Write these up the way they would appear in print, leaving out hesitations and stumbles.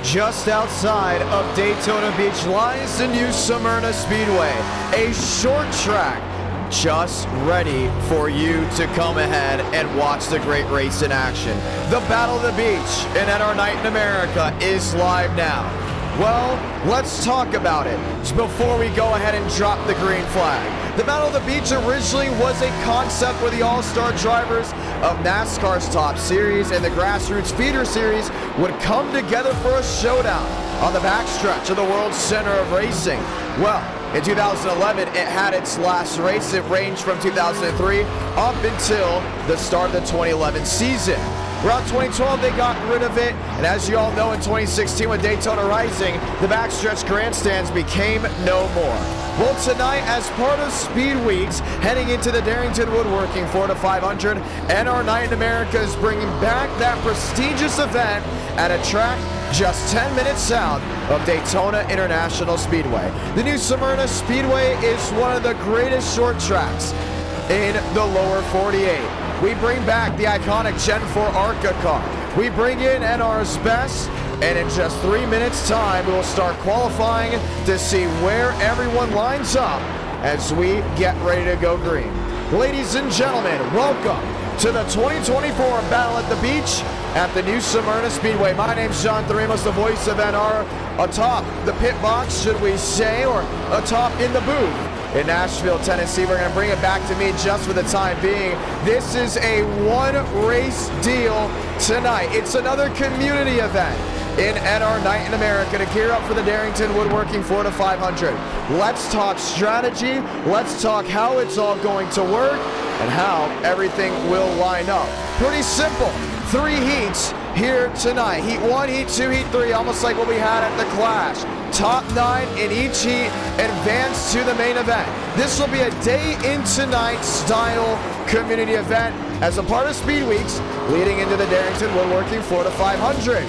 Just outside of Daytona Beach lies the new Smyrna Speedway, a short track just ready for you to come ahead and watch the great race in action. The Battle of the Beach and NASCAR Night in America is live now. Well, let's talk about it before we go ahead and drop the green flag. The Battle of the Beach originally was a concept where the all-star drivers of NASCAR's top series and the grassroots feeder series would come together for a showdown on the backstretch of the world's center of racing. Well, in 2011, it had its last race. It ranged from 2003 up until the start of the 2011 season. Around 2012, they got rid of it, and as you all know, in 2016 with Daytona Rising, the backstretch grandstands became no more. Well, tonight, as part of Speed Weeks, heading into the Darrington Woodworking 4 to 500, NASCAR Night in America is bringing back that prestigious event at a track just 10 minutes south of Daytona International Speedway. The new Smyrna Speedway is one of the greatest short tracks in the lower 48. We bring back the iconic Gen-4 Arca car. We bring in NR's best, and in just 3 minutes time, we will start qualifying to see where everyone lines up as we get ready to go green. Ladies and gentlemen, welcome to the 2024 Battle at the Beach at the new Smyrna Speedway. My name's Ramos, the voice of NR, atop the pit box, should we say, or atop in the booth in Nashville, Tennessee. We're going to bring it back to me just for the time being. This is a one-race deal tonight. It's another community event in NASCAR Night in America to gear up for the Darrington Woodworking 4 to 500. Let's talk strategy. Let's talk how it's all going to work and how everything will line up. Pretty simple. 3 heats here tonight. Heat 1, Heat 2, Heat 3, almost like what we had at the Clash. Top 9 in each heat advance to the main event. This will be a day into night style community event as a part of Speed Weeks leading into the Darrington Woodworking 4 to 500.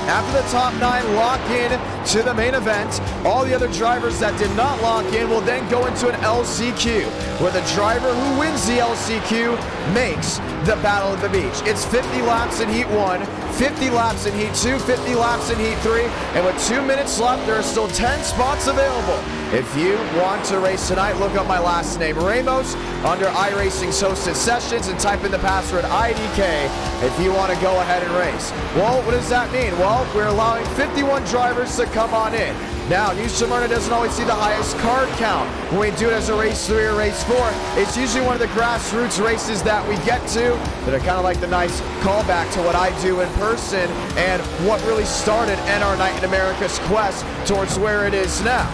After the top 9 lock in to the main event, all the other drivers that did not lock in will then go into an LCQ, where the driver who wins the LCQ makes the Battle of the Beach. It's 50 laps in Heat 1, 50 laps in Heat 2, 50 laps in Heat 3, and with 2 minutes left, there are still 10 spots available. If you want to race tonight, look up my last name, Ramos, under iRacing's hosted sessions and type in the password IDK if you want to go ahead and race. Well, what does that mean? Well, we're allowing 51 drivers to come on in. Now, New Smyrna doesn't always see the highest card count when we do it as a race 3 or race 4. It's usually one of the grassroots races that we get to that are kind of like the nice callback to what I do in person and what really started NASCAR Night in America's quest towards where it is now.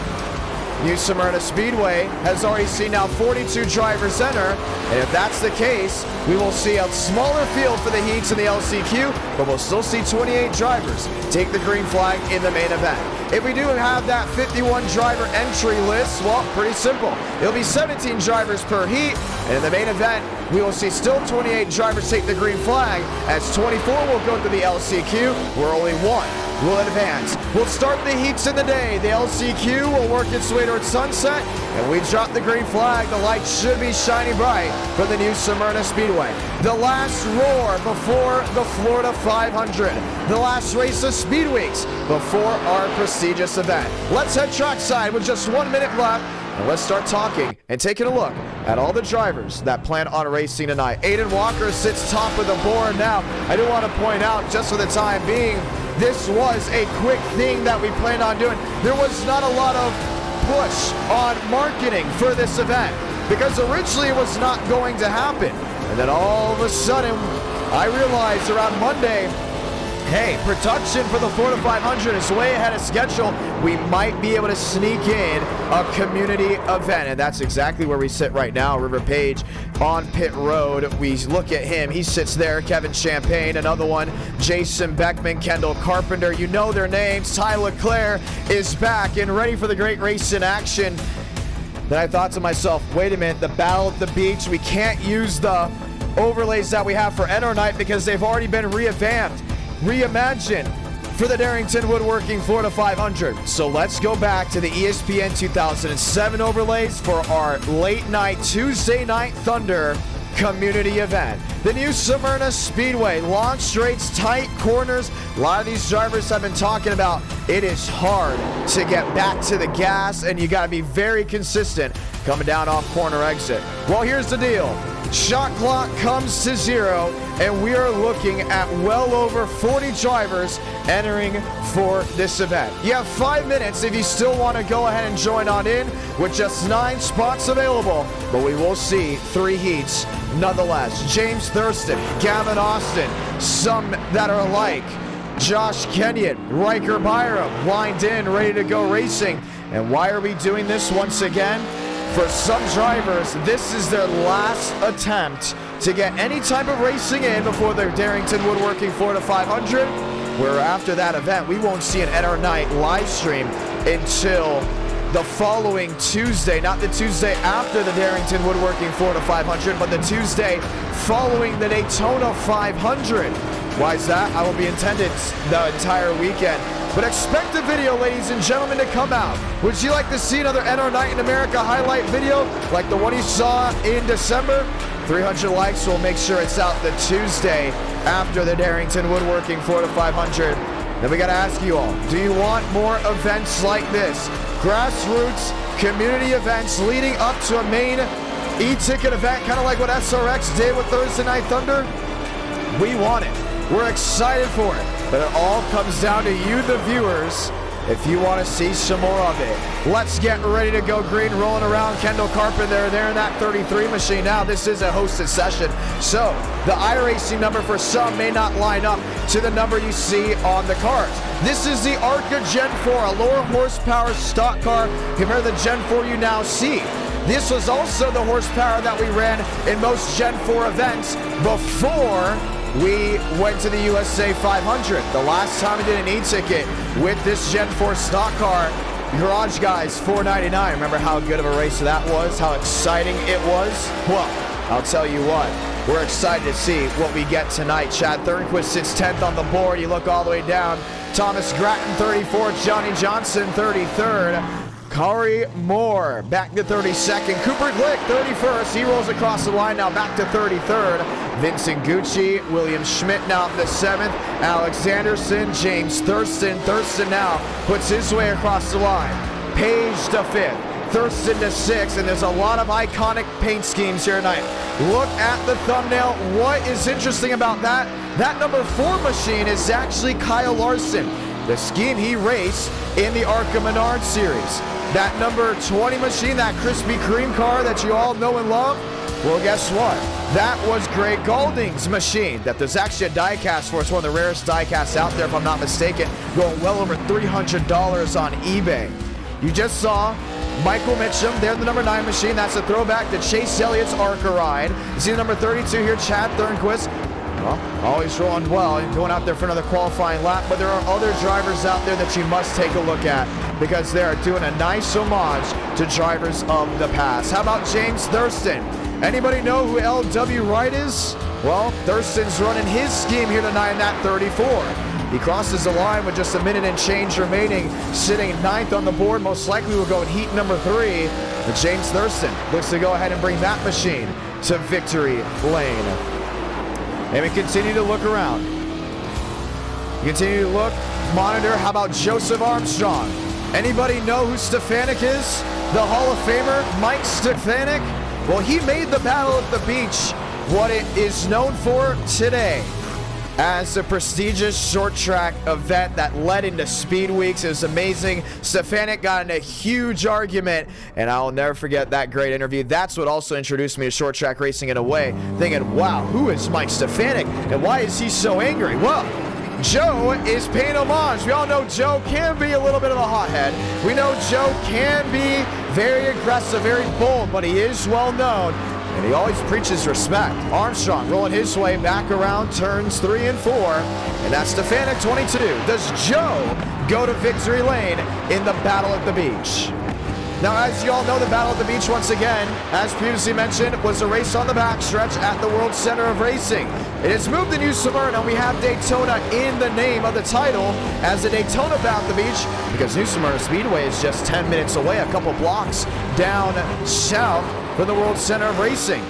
New Smyrna Speedway has already seen now 42 drivers enter, and if that's the case, we will see a smaller field for the heats in the LCQ, but we'll still see 28 drivers take the green flag in the main event. If we do have that 51 driver entry list, well, pretty simple. It'll be 17 drivers per heat, and in the main event, we will see still 28 drivers take the green flag, as 24 will go to the LCQ, where only 1 will advance. We'll start the heats in the day. The LCQ will work its way towards sunset, and we drop the green flag. The lights should be shining bright for the new Smyrna Speedway. The last roar before the Florida 500. The last race of Speed Weeks before our prestigious event. Let's head trackside with just 1 minute left, and let's start talking and taking a look at all the drivers that plan on racing tonight. Aiden Walker sits top of the board now. I do want to point out, just for the time being, this was a quick thing that we planned on doing. There was not a lot of push on marketing for this event because originally it was not going to happen. And then all of a sudden, I realized around Monday, hey, production for the 4 to 500 is way ahead of schedule. We might be able to sneak in a community event, and that's exactly where we sit right now. River Page on pit road. We look at him. He sits there. Kevin Champagne, another one. Jason Beckman, Kendall Carpenter. You know their names. Ty Leclerc is back and ready for the great race in action. Then I thought to myself, wait a minute, the Battle at the Beach, we can't use the overlays that we have for NASCAR Night because they've already been revamped, reimagined for the Darrington Woodworking 4 to 500. So let's go back to the ESPN 2007 overlays for our late night Tuesday night thunder community event. The new Smyrna Speedway, long straights, tight corners. A lot of these drivers have been talking about it is hard to get back to the gas, and you got to be very consistent coming down off corner exit. Well, here's the deal. Shot clock comes to 0, and we are looking at well over 40 drivers entering for this event. You have 5 minutes if you still want to go ahead and join on in, with just 9 spots available, but we will see 3 heats nonetheless. James Thurston, Gavin Austin, some that are alike. Josh Kenyon, Riker Byram, lined in, ready to go racing. And why are we doing this once again? For some drivers, this is their last attempt to get any type of racing in before their Darrington Woodworking Florida 500, where after that event, we won't see an NR Night live stream until the following Tuesday, not the Tuesday after the Darrington Woodworking Florida 500, but the Tuesday following the Daytona 500. Why is that? I will be in attendance the entire weekend. But expect the video, ladies and gentlemen, to come out. Would you like to see another NR Night in America highlight video like the one you saw in December? 300 likes, will make sure it's out the Tuesday after the Darrington Woodworking Florida 500. Then we got to ask you all, do you want more events like this? Grassroots community events leading up to a main e-ticket event, kind of like what SRX did with Thursday Night Thunder? We want it. We're excited for it. But it all comes down to you, the viewers, if you want to see some more of it. Let's get ready to go green, rolling around. Kendall Carpenter there in that 33 machine. Now, this is a hosted session, so the iRacing number for some may not line up to the number you see on the cards. This is the Arca Gen-4, a lower horsepower stock car compared to the Gen-4 you now see. This was also the horsepower that we ran in most Gen-4 events before we went to the USA 500. The last time we did an e-ticket with this Gen-4 stock car, Garage Guys $4.99. Remember how good of a race that was? How exciting it was? Well, I'll tell you what. We're excited to see what we get tonight. Chad Thornquist sits 10th on the board. You look all the way down. Thomas Gratton 34th. Johnny Johnson 33rd. Kari Moore back to 32nd. Cooper Glick 31st. He rolls across the line now back to 33rd. Vincent Gucci, William Schmidt now up to 7th. Alex Anderson, James Thurston. Thurston now puts his way across the line. Page to 5th. Thurston to 6th. And there's a lot of iconic paint schemes here tonight. Look at the thumbnail. What is interesting about that? That number 4 machine is actually Kyle Larson. The scheme he raced in the Arca Menard Series. That number 20 machine, that Krispy Kreme car that you all know and love, well, guess what? That was Greg Golding's machine that there's actually a die-cast for. It's one of the rarest die-casts out there, if I'm not mistaken, going well over $300 on eBay. You just saw Michael Mitchum, they're the number 9 machine. That's a throwback to Chase Elliott's Arca ride. You see the number 32 here, Chad Thornquist. Well, always rolling well and going out there for another qualifying lap, but there are other drivers out there that you must take a look at because they're doing a nice homage to drivers of the past. How about James Thurston? Anybody know who LW Wright is? Well, Thurston's running his scheme here tonight in that 34. He crosses the line with just a minute and change remaining, sitting 9th on the board. Most likely will go in heat number 3. But James Thurston looks to go ahead and bring that machine to victory lane. And we continue to look around. Continue to look, monitor. How about Joseph Armstrong? Anybody know who Stefanik is? The Hall of Famer, Mike Stefanik? Well, he made the Battle at the Beach what it is known for today as a prestigious short track event that led into Speed Weeks. It was amazing. Stefanik got in a huge argument, and I'll never forget that great interview. That's what also introduced me to short track racing in a way, thinking, wow, who is Mike Stefanik, and why is he so angry? Well, Joe is paying homage. We all know Joe can be a little bit of a hothead. We know Joe can be very aggressive, very bold, but he is well known. And he always preaches respect. Armstrong rolling his way back around turns 3 and 4. And that's Stefanik 22. Does Joe go to victory lane in the Battle at the Beach? Now, as you all know, the Battle at the Beach, once again, as previously mentioned, was a race on the backstretch at the World Center of Racing. It has moved to New Smyrna. We have Daytona in the name of the title as the Daytona Battle at the Beach because New Smyrna Speedway is just 10 minutes away, a couple blocks down south from the World Center of Racing.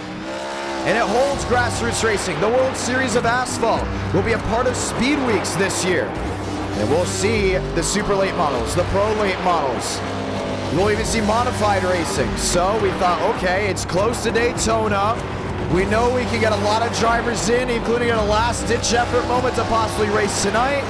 and it holds grassroots racing. The World Series of Asphalt will be a part of Speed Weeks this year. And we'll see the super late models, the pro late models. We'll even see modified racing. So we thought, okay, it's close to Daytona. We know we can get a lot of drivers in, including a last-ditch effort moment to possibly race tonight.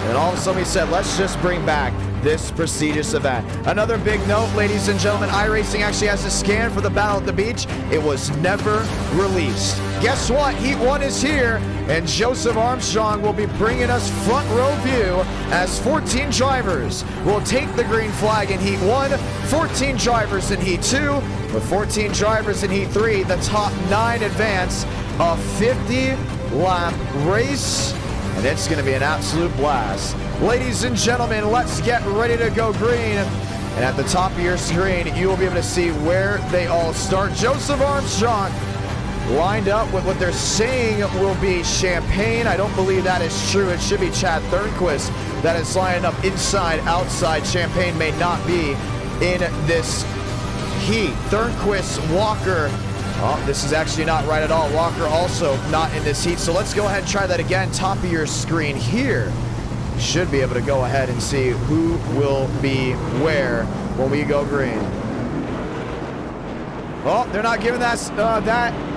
And all of a sudden we said, let's just bring back this prestigious event. Another big note, ladies and gentlemen, iRacing actually has a scan for the Battle at the Beach. It was never released. Guess what? Heat 1 is here, and Joseph Armstrong will be bringing us front row view as 14 drivers will take the green flag in Heat 1, 14 drivers in Heat 2, with 14 drivers in Heat 3. The top 9 advance, a 50-lap race, and it's going to be an absolute blast. Ladies and gentlemen, let's get ready to go green. And at the top of your screen, you will be able to see where they all start. Joseph Armstrong lined up with what they're saying will be Champagne. I don't believe that is true. It should be Chad Thornquist that is lining up inside, outside. Champagne may not be in this heat. Thornquist, Walker. Oh, this is actually not right at all. Walker also not in this heat. So let's go ahead and try that again. Top of your screen here. Should be able to go ahead and see who will be where when we go green. Oh, they're not giving that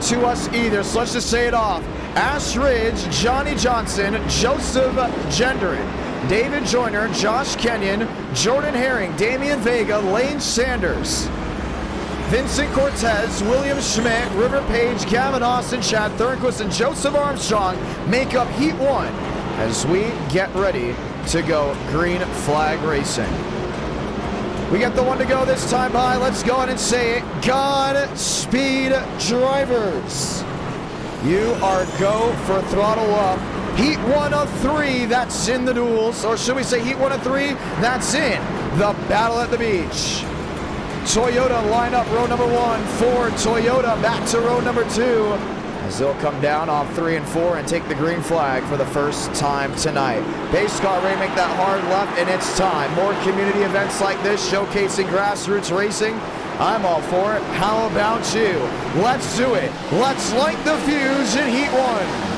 to us either, so let's just say it off. Ash Ridge, Johnny Johnson, Joseph Gendron, David Joyner, Josh Kenyon, Jordan Herring, Damian Vega, Lane Sanders, Vincent Cortez, William Schmidt, River Page, Gavin Austin, Chad Thornquist, and Joseph Armstrong make up Heat 1 as we get ready to go green flag racing. We get the one to go this time by. Let's go ahead and say it. Godspeed, drivers. You are go for throttle up. Heat 1 of 3, that's in the duels. Or should we say Heat 1 of 3, that's in the Battle at the Beach. Toyota line up row number 1. Ford, Toyota back to row number 2. As they'll come down off 3 and 4 and take the green flag for the first time tonight. Pace car ready to make that hard left, and it's time. More community events like this showcasing grassroots racing. I'm all for it. How about you? Let's do it. Let's light the fuse in Heat 1.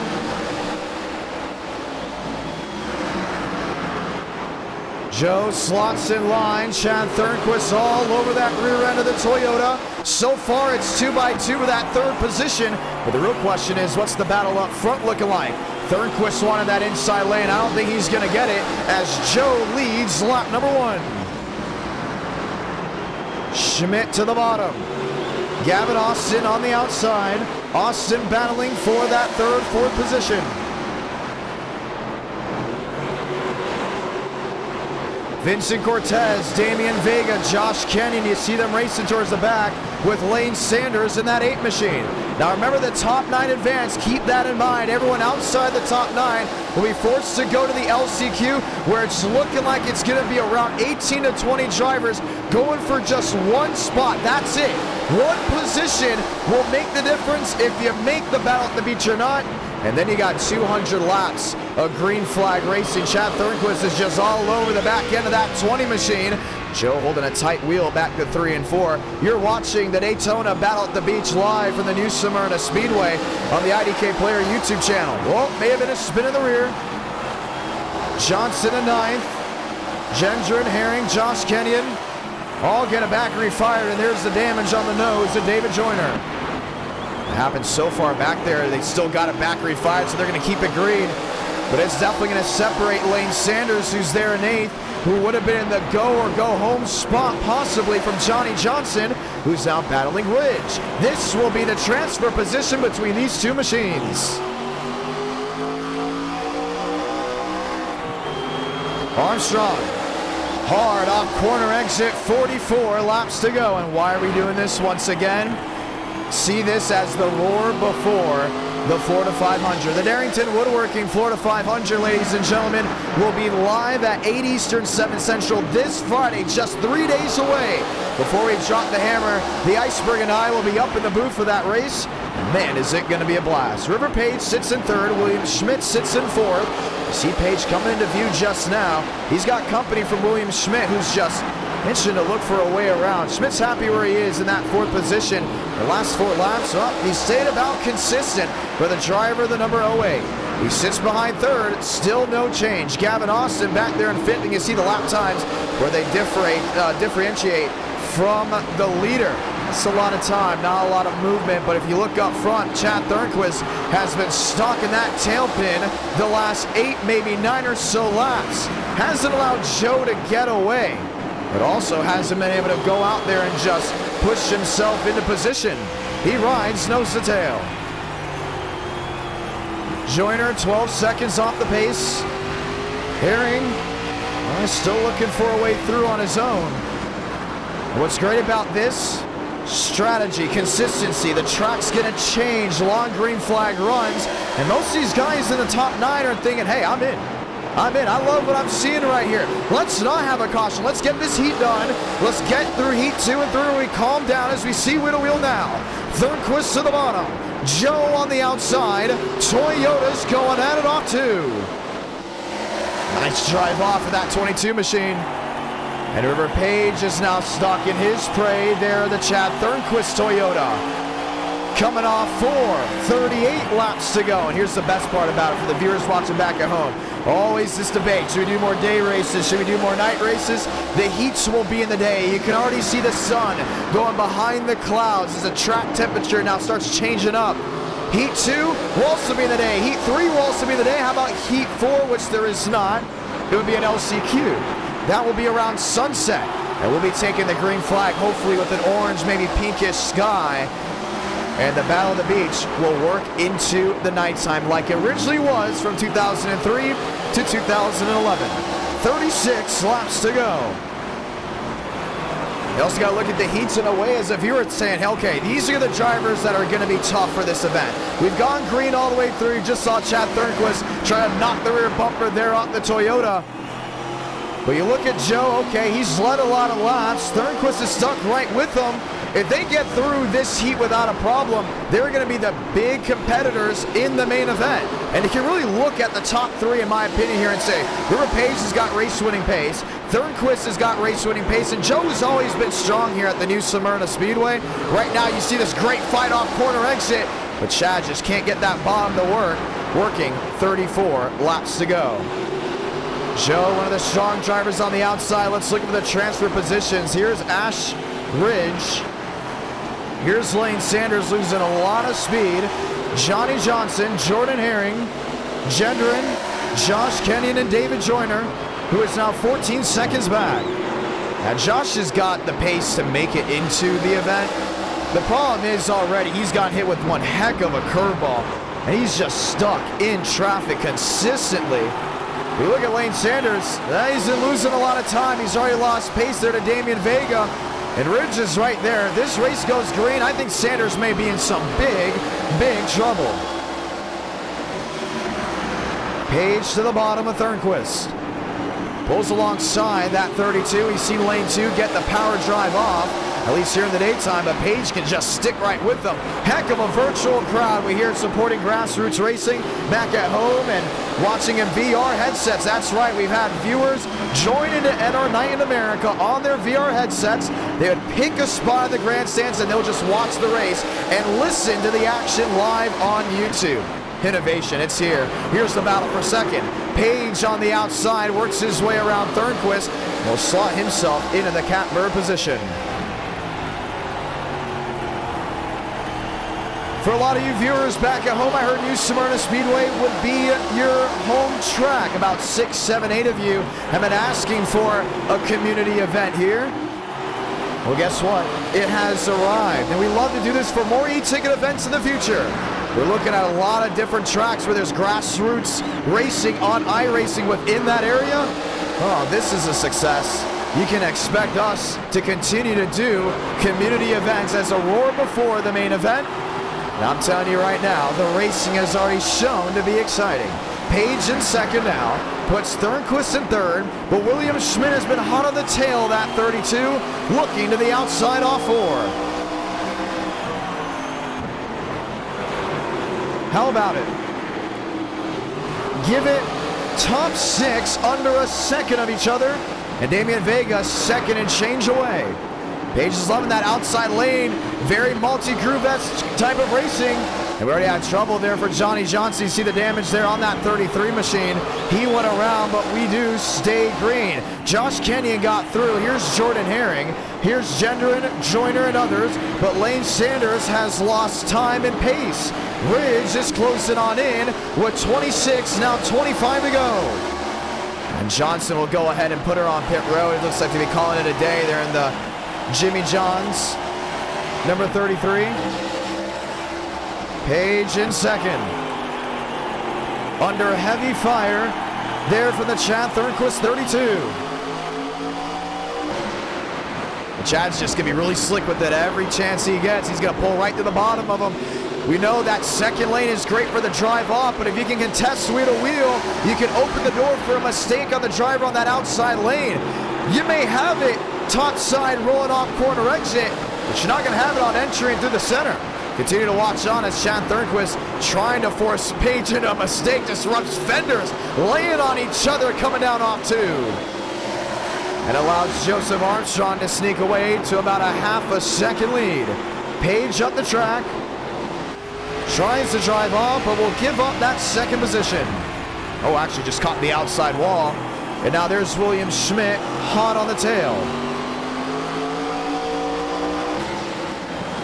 Joe slots in line. Chad Thornquist all over that rear end of the Toyota. So far, it's 2x2 with that third position. But the real question is, what's the battle up front looking like? Thornquist wanted that inside lane. I don't think he's going to get it as Joe leads lap number 1. Schmidt to the bottom. Gavin Austin on the outside. Austin battling for that third, fourth position. Vincent Cortez, Damian Vega, Josh Kenyon, you see them racing towards the back with Lane Sanders in that 8 machine. Now remember the top 9 advance, keep that in mind. Everyone outside the top 9 will be forced to go to the LCQ where it's looking like it's going to be around 18 to 20 drivers going for just one spot. That's it. One position will make the difference if you make the Battle at the Beach or not. And then you got 200 laps of green flag racing. Chad Thornquist is just all over the back end of that 20 machine. Joe holding a tight wheel back to 3 and 4. You're watching the Daytona Battle at the Beach live from the new Smyrna Speedway on the IDK Player YouTube channel. Well, may have been a spin in the rear. Johnson in 9th. Gendron, Herring, Josh Kenyon all get a battery fired, and there's the damage on the nose of David Joyner. It happened so far back there, they still got it battery fired, so they're going to keep it green. But it's definitely going to separate Lane Sanders, who's there in 8th, who would have been in the go or go home spot possibly from Johnny Johnson, who's now battling Ridge. This will be the transfer position between these two machines. Armstrong, hard off corner exit, 44 laps to go. And why are we doing this once again? See this as the roar before the Florida 500. The Darrington Woodworking Florida 500, ladies and gentlemen, will be live at 8 Eastern, 7 Central this Friday, just 3 days away. Before we drop the hammer, the Iceberg and I will be up in the booth for that race. Man, is it going to be a blast. River Page sits in 3rd. William Schmidt sits in 4th. You see Page coming into view just now. He's got company from William Schmidt, who's just Itching to look for a way around. Schmidt's happy where he is in that 4th position. The last 4 laps, he stayed about consistent for the driver, the number 08. He sits behind 3rd, still no change. Gavin Austin back there in 5th, and you see the lap times where they differentiate from the leader. That's a lot of time, not a lot of movement, but if you look up front, Chad Thornquist has been stuck in that tailpin the last 8, maybe 9 or so laps. Hasn't allowed Joe to get away, but also hasn't been able to go out there and just push himself into position. He rides nose to tail. Joyner 12 seconds off the pace. Herring still looking for a way through on his own. What's great about this? Strategy, consistency. The track's gonna change. Long green flag runs, and most of these guys in the top 9 are thinking, hey, I'm in. I love what I'm seeing right here. Let's not have a caution. Let's get this heat done. Let's get through heat 2 and 3. We calm down as we see Wheel Wheel now. Thornquist to the bottom. Joe on the outside. Toyota's going at it off 2. Nice drive off of that 22 machine. And River Page is now stuck in his prey there, the Chad Thornquist Toyota. Coming off 38 laps to go. And here's the best part about it for the viewers watching back at home. Always this debate. Should we do more day races? Should we do more night races? The heats will be in the day. You can already see the sun going behind the clouds as the track temperature now starts changing up. Heat 2 will also be in the day. Heat 3 will also be in the day. How about Heat 4, which there is not? It would be an LCQ. That will be around sunset. And we'll be taking the green flag, hopefully with an orange, maybe pinkish sky. And the Battle of the Beach will work into the nighttime like it originally was from 2003 to 2011. 36 laps to go. You also got to look at the heats in a way as if you were saying, okay, these are the drivers that are going to be tough for this event. We've gone green all the way through. You just saw Chad Thornquist try to knock the rear bumper there off the Toyota. But you look at Joe, okay, he's led a lot of laps. Thornquist is stuck right with them. If they get through this heat without a problem, they're going to be the big competitors in the main event. And you can really look at the top 3, in my opinion, here and say, River Page has got race-winning pace, Thornquist has got race-winning pace, and Joe has always been strong here at the new Smyrna Speedway. Right now, you see this great fight off corner exit, but Chad just can't get that bottom to work. Working 34 laps to go. Joe, one of the strong drivers on the outside. Let's look at the transfer positions. Here's Ash Ridge. Here's Lane Sanders losing a lot of speed. Johnny Johnson, Jordan Herring, Gendron, Josh Kenyon, and David Joyner, who is now 14 seconds back. Now Josh has got the pace to make it into the event. The problem is already he's gotten hit with one heck of a curveball, and he's just stuck in traffic consistently. We look at Lane Sanders. He's been losing a lot of time. He's already lost pace there to Damian Vega. And Ridge is right there. This race goes green. I think Sanders may be in some big, big trouble. Page to the bottom of Thornquist. Pulls alongside that 32. He's seen lane 2 get the power drive off, at least here in the daytime, but Page can just stick right with them. Heck of a virtual crowd we hear supporting grassroots racing back at home and watching in VR headsets. That's right, we've had viewers join into NR Night in America on their VR headsets. They would pick a spot in the grandstands and they'll just watch the race and listen to the action live on YouTube. Innovation, it's here. Here's the battle for second. Page on the outside works his way around Thornquist and will slot himself into the catbird position. For a lot of you viewers back at home, I heard New Smyrna Speedway would be your home track. About 6, 7, 8 of you have been asking for a community event here. Well, guess what? It has arrived, and we love to do this for more e-ticket events in the future. We're looking at a lot of different tracks where there's grassroots racing on iRacing within that area. Oh, this is a success. You can expect us to continue to do community events as a roar before the main event. And I'm telling you right now, the racing has already shown to be exciting. Page in second now, puts Thornquist in third, but William Schmidt has been hot on the tail of that 32, looking to the outside off 4. How about it? Give it top 6 under a second of each other. and Damian Vega second and change away. Page is loving that outside lane. Very multi-groove-esque type of racing. And we already had trouble there for Johnny Johnson. You see the damage there on that 33 machine. He went around, but we do stay green. Josh Kenyon got through. Here's Jordan Herring. Here's Gendron, Joyner, and others. But Lane Sanders has lost time and pace. Ridge is closing on in with 26, now 25 to go. And Johnson will go ahead and put her on pit road. It looks like to be calling it a day there in the Jimmy Johns, number 33. Page in second. Under heavy fire there from the Chad Thornquist 32. And Chad's just going to be really slick with it every chance he gets. He's going to pull right to the bottom of them. We know that second lane is great for the drive off, but if you can contest wheel to wheel, you can open the door for a mistake on the driver on that outside lane. You may have it top side rolling off corner exit, but you're not going to have it on entry through the center. Continue to watch on as Chad Thornquist trying to force Page into a mistake, disrupts fenders, laying on each other, coming down off two. And allows Joseph Armstrong to sneak away to about a half a second lead. Page up the track, tries to drive off, but will give up that second position. Oh, actually just caught the outside wall. And now there's William Schmidt, hot on the tail.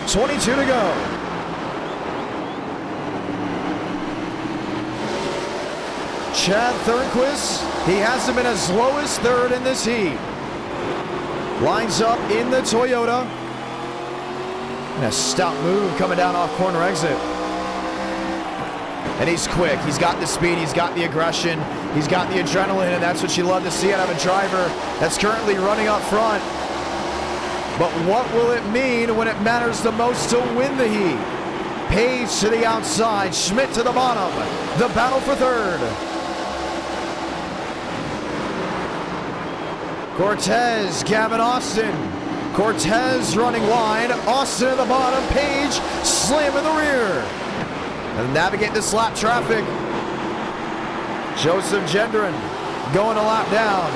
22 to go. Chad Thornquist, he hasn't been as low as third in this heat. Lines up in the Toyota. And a stout move coming down off corner exit. And he's quick. He's got the speed. He's got the aggression. He's got the adrenaline, and that's what you love to see out of a driver that's currently running up front. But what will it mean when it matters the most to win the heat? Page to the outside. Schmidt to the bottom. The battle for third. Cortez, Gavin Austin. Cortez running wide. Austin at the bottom. Page slamming the rear. And navigate this lap traffic. Joseph Gendron going a lap down.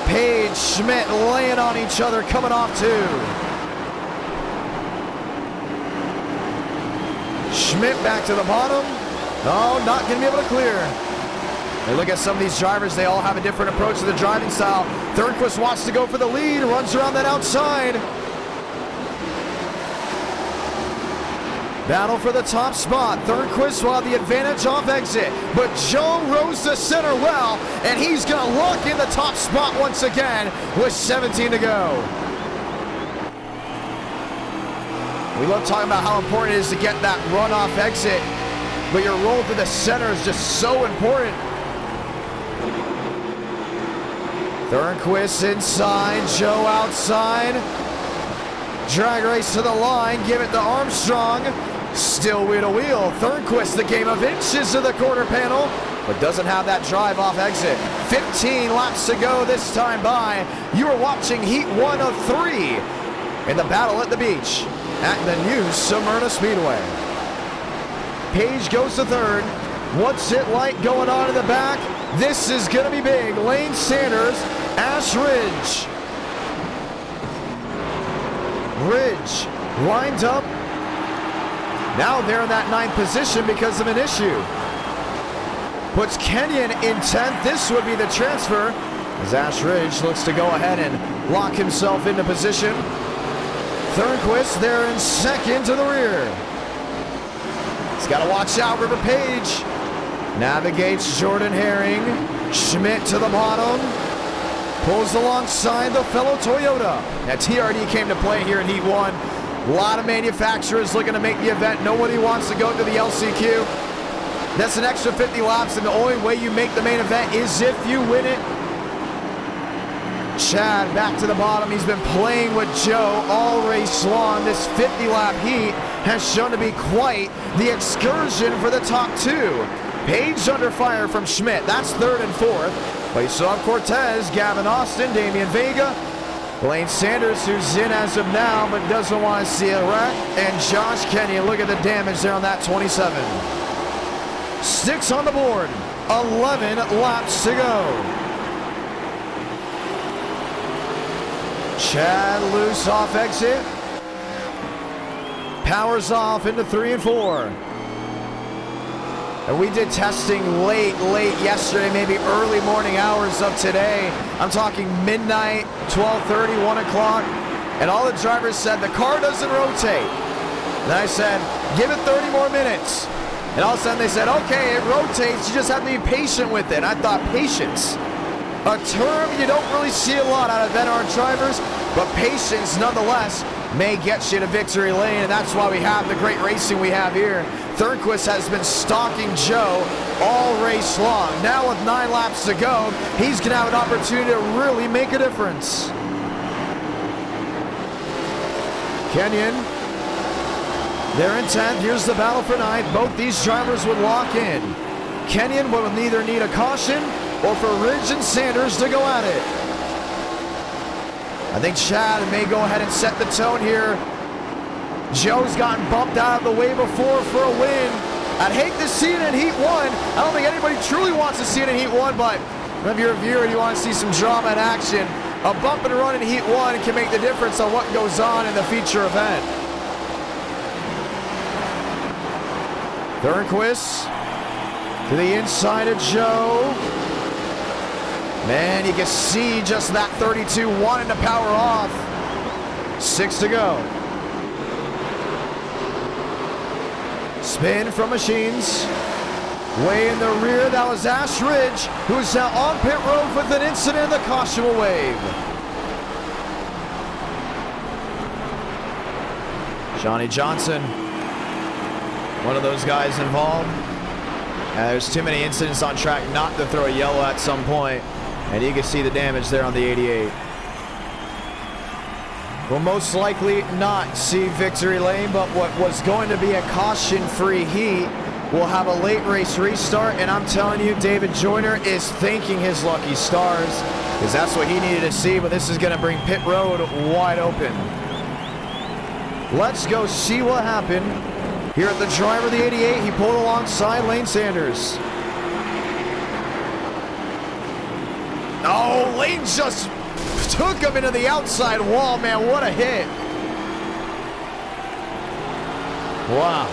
Page, Schmidt laying on each other, coming off two. Schmidt back to the bottom. Oh, not going to be able to clear. And look at some of these drivers. They all have a different approach to the driving style. Thornquist wants to go for the lead, runs around that outside. Battle for the top spot. Thornquist will have the advantage off exit, but Joe rose to center well, and he's going to lock in the top spot once again with 17 to go. We love talking about how important it is to get that runoff exit, but your roll to the center is just so important. Thornquist inside, Joe outside. Drag race to the line, give it to Armstrong. Still wheel to wheel. Thornquist, the game of inches to the quarter panel, but doesn't have that drive off exit. 15 laps to go this time by. You are watching heat 1 of 3 in the battle at the beach at the new Smyrna Speedway. Page goes to third. What's it like going on in the back? This is going to be big. Lane Sanders, Ash Ridge. Ridge lined up. Now they're in that 9th position because of an issue. Puts Kenyon in 10th. This would be the transfer as Ash Ridge looks to go ahead and lock himself into position. Thornquist there in second to the rear. He's got to watch out. River Page navigates Jordan Herring. Schmidt to the bottom. Pulls alongside the fellow Toyota. Now TRD came to play here in Heat 1. A lot of manufacturers looking to make the event. Nobody wants to go to the LCQ. That's an extra 50 laps, and the only way you make the main event is if you win it. Chad back to the bottom. He's been playing with Joe all race long. This 50-lap heat has shown to be quite the excursion for the top two. Page under fire from Schmidt. That's third and fourth. But you still have Cortez, Gavin Austin, Damian Vega, Lane Sanders, who's in as of now, but doesn't want to see a wreck, and Josh Kenyon. Look at the damage there on that 27. 6 on the board, 11 laps to go. Chad loose off exit. Powers off into 3 and 4. And we did testing late yesterday, maybe early morning hours of today. I'm talking midnight, 12:30, 1 o'clock. And all the drivers said the car doesn't rotate. And I said, give it 30 more minutes. And all of a sudden they said, okay, it rotates. You just have to be patient with it. And I thought, patience, a term you don't really see a lot out of veteran drivers, but patience nonetheless may get you to victory lane, and that's why we have the great racing we have here. Thornquist has been stalking Joe all race long. Now with 9 laps to go, he's going to have an opportunity to really make a difference. Kenyon, they're in 10th. Here's the battle for 9th. Both these drivers would lock in. Kenyon will neither need a caution or for Ridge and Sanders to go at it. I think Chad may go ahead and set the tone here. Joe's gotten bumped out of the way before for a win. I'd hate to see it in Heat 1. I don't think anybody truly wants to see it in Heat 1, but if you're a viewer and you want to see some drama and action, a bump and run in Heat 1 can make the difference on what goes on in the feature event. Thornquist to the inside of Joe. Man, you can see just that 32 wanting to power off. 6 to go. Spin from Machines. Way in the rear, that was Ash Ridge, who's now on pit road with an incident. The caution will wave. Johnny Johnson, one of those guys involved. There's too many incidents on track not to throw a yellow at some point. And you can see the damage there on the 88. We'll most likely not see victory lane, but what was going to be a caution-free heat will have a late race restart. And I'm telling you, David Joyner is thanking his lucky stars, because that's what he needed to see. But this is going to bring pit road wide open. Let's go see what happened here at the driver of the 88. He pulled alongside Lane Sanders. Oh, Lane just took him into the outside wall, man. What a hit. Wow.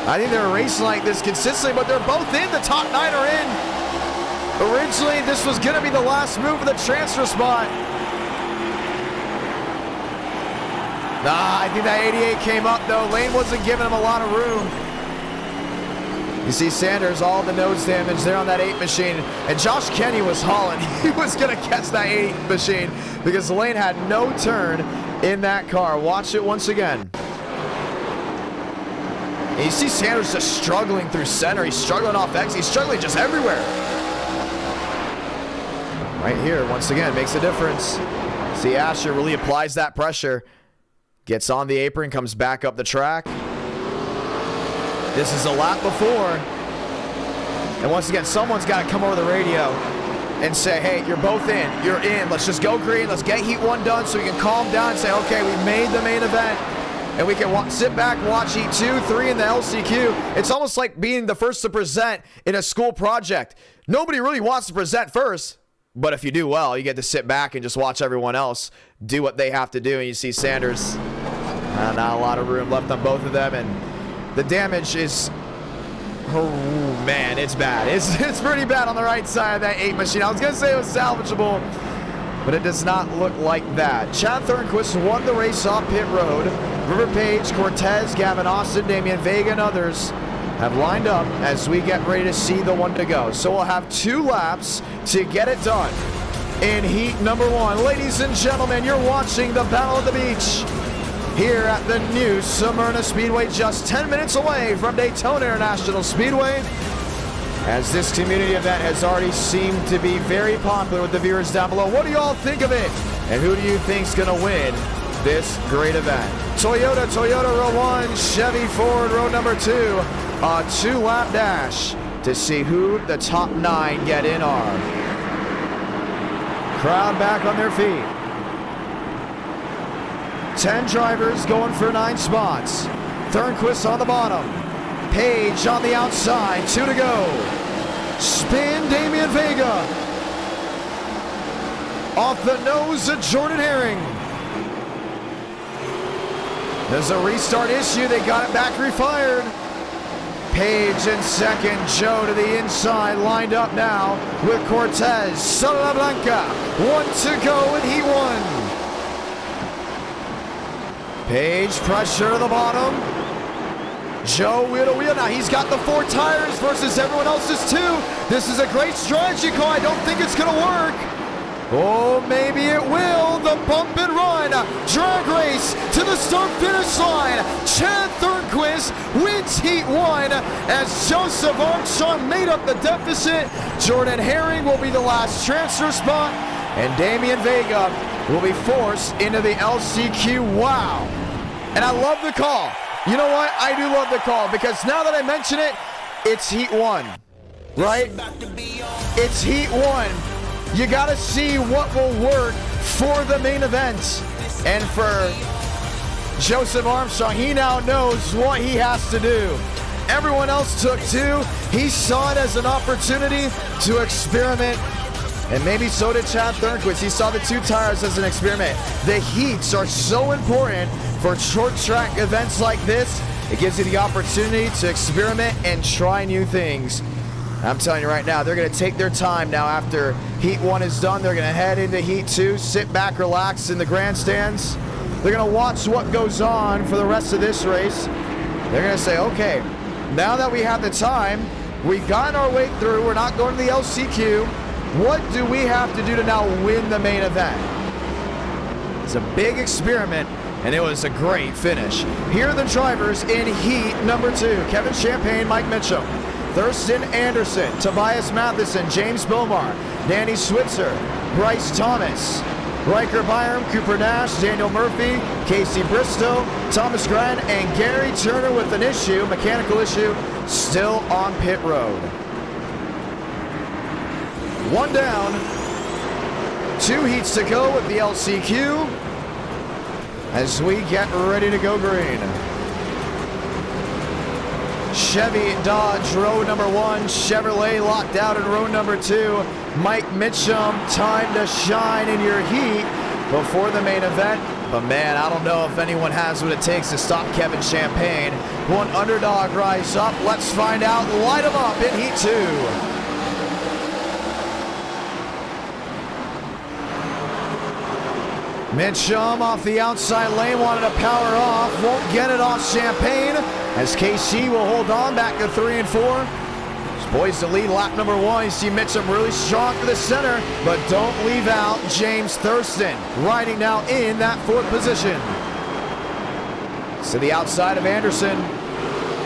I think they're racing like this consistently, but they're both in. The top 9 are in. Originally, this was going to be the last move of the transfer spot. I think that 88 came up, though. Lane wasn't giving him a lot of room. You see Sanders, all the nose damage there on that 8 machine. And Josh Kenny was hauling. He was going to catch that 8 machine because Lane had no turn in that car. Watch it once again. And you see Sanders just struggling through center. He's struggling off X. He's struggling just everywhere. Right here, once again, makes a difference. See Asher really applies that pressure. Gets on the apron, comes back up the track. This is a lap before. And once again, someone's got to come over the radio and say, hey, you're both in. You're in. Let's just go green. Let's get Heat 1 done so we can calm down and say, okay, we made the main event. And we can sit back, watch Heat 2, 3 in the LCQ. It's almost like being the first to present in a school project. Nobody really wants to present first. But if you do well, you get to sit back and just watch everyone else do what they have to do. And you see Sanders, not a lot of room left on both of them. And the damage is, oh man, it's bad. It's pretty bad on the right side of that 8 machine. I was going to say it was salvageable, but it does not look like that. Chad Thornquist won the race off pit road. River Page, Cortez, Gavin Austin, Damian Vega, and others have lined up as we get ready to see the one to go. So we'll have 2 laps to get it done in heat number 1. Ladies and gentlemen, you're watching the Battle of the Beach here at the new Smyrna Speedway, just 10 minutes away from Daytona International Speedway, as this community event has already seemed to be very popular with the viewers down below. What do you all think of it? And who do you think's going to win this great event? Toyota row 1, Chevy Ford row number 2. A 2-lap dash to see who the top 9 get in are. Crowd back on their feet. 10 drivers going for 9 spots. Thornquist on the bottom. Page on the outside. 2 to go. Spin Damian Vega. Off the nose of Jordan Herring. There's a restart issue. They got it back refired. Page in second. Joe to the inside. Lined up now with Cortez. Salablanca. 1 to go in Heat 1. Page pressure to the bottom. Joe wheel to wheel. Now he's got the 4 tires versus everyone else's 2. This is a great strategy call. I don't think it's going to work. Oh, maybe it will. The bump and run. Drag race to the start-finish line. Chad Thornquist wins Heat 1 as Joseph Armstrong made up the deficit. Jordan Herring will be the last transfer spot. And Damian Vega will be forced into the LCQ. Wow. And I love the call. You know what? I do love the call because now that I mention it, it's Heat 1, right? It's Heat 1. You got to see what will work for the main event. And for Joseph Armstrong, he now knows what he has to do. Everyone else took 2. He saw it as an opportunity to experiment. And maybe so did Chad Thornquist. He saw the 2 tires as an experiment. The heats are so important for short track events like this. It gives you the opportunity to experiment and try new things. I'm telling you right now, they're going to take their time now after Heat 1 is done. They're going to head into Heat 2, sit back, relax in the grandstands. They're going to watch what goes on for the rest of this race. They're going to say, okay, now that we have the time, we've gotten our way through, we're not going to the LCQ. What do we have to do to now win the main event? It's a big experiment, and it was a great finish. Here are the drivers in Heat number 2. Kevin Champagne, Mike Mitchum. Thurston Anderson, Tobias Matheson, James Bomar, Danny Switzer, Bryce Thomas, Riker Byram, Cooper Nash, Daniel Murphy, Casey Bristow, Thomas Grant, and Gary Turner with an issue, mechanical issue, still on pit road. 1 down, 2 heats to go with the LCQ as we get ready to go green. Chevy, Dodge, row number 1. Chevrolet locked out in row number 2. Mike Mitchum, time to shine in your heat before the main event. But man, I don't know if anyone has what it takes to stop Kevin Champagne. One underdog rise up. Let's find out. Light him up in Heat 2. Mitchum off the outside lane, wanted to power off, won't get it off Champagne, as KC will hold on back to 3 and 4. He's poised to lead lap number 1. You see Mitchum really strong to the center, but don't leave out James Thurston, riding now in that 4th position. To the outside of Anderson,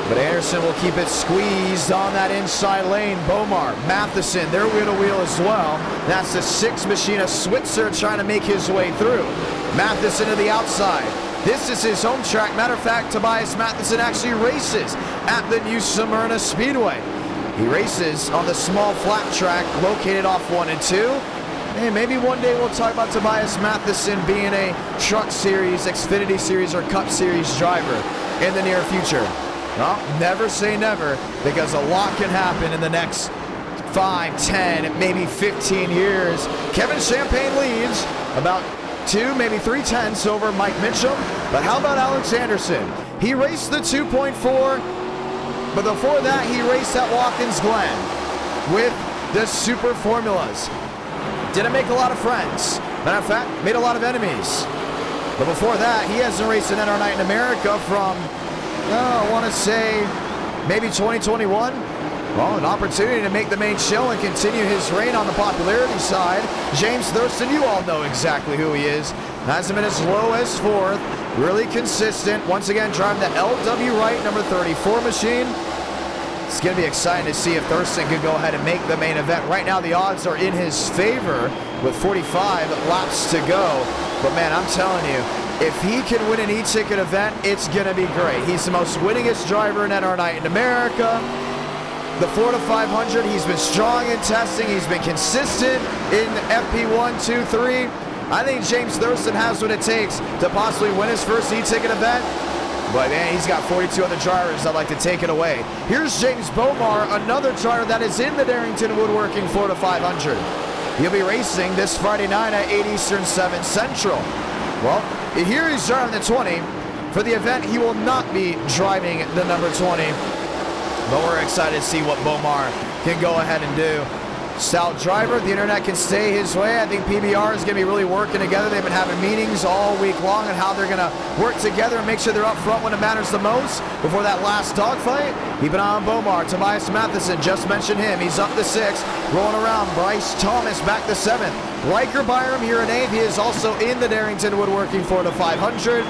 but Anderson will keep it squeezed on that inside lane. Bomar, Matheson, they're wheel to wheel as well. That's the 6 machine of Switzer trying to make his way through. Matheson to the outside. This is his home track. Matter of fact, Tobias Matheson actually races at the new Smyrna Speedway. He races on the small flat track located off 1 and 2. Hey, maybe one day we'll talk about Tobias Matheson being a Truck Series, Xfinity Series, or Cup Series driver in the near future. Well, never say never, because a lot can happen in the next 5, 10, maybe 15 years. Kevin Champagne leads about 2, maybe 3 tenths over Mike Mitchum. But how about Alex Anderson? He raced the 2.4, but before that he raced at Watkins Glen with the Super Formulas. Didn't make a lot of friends. Matter of fact, made a lot of enemies. But before that, he hasn't raced an NR Night in America from, I want to say, maybe 2021. Well, an opportunity to make the main show and continue his reign on the popularity side. James Thurston, you all know exactly who he is. Has him in as low as 4th. Really consistent. Once again, driving the LW Wright number 34 machine. It's going to be exciting to see if Thurston can go ahead and make the main event. Right now, the odds are in his favor with 45 laps to go. But man, I'm telling you, if he can win an e-ticket event, it's going to be great. He's the most winningest driver in NR Night in America. The 4 to 500, he's been strong in testing. He's been consistent in FP1, 2, 3. I think James Thurston has what it takes to possibly win his first e-ticket event. But man, he's got 42 other drivers that'd like to take it away. Here's James Bomar, another driver that is in the Darrington Woodworking 4 to 500. He'll be racing this Friday night at 8 Eastern, 7 Central. Well, here he's driving the 20. for the event, he will not be driving the number 20. But we're excited to see what Bomar can go ahead and do. Stout driver, the internet can stay his way. I think PBR is going to be really working together. They've been having meetings all week long on how they're going to work together and make sure they're up front when it matters the most before that last dogfight. Keep an eye on Bomar. Tobias Matheson, just mentioned him. He's up to 6th, rolling around. Bryce Thomas back to 7th. Riker Byram here in 8th. He is also in the Darrington Woodworking 4-500.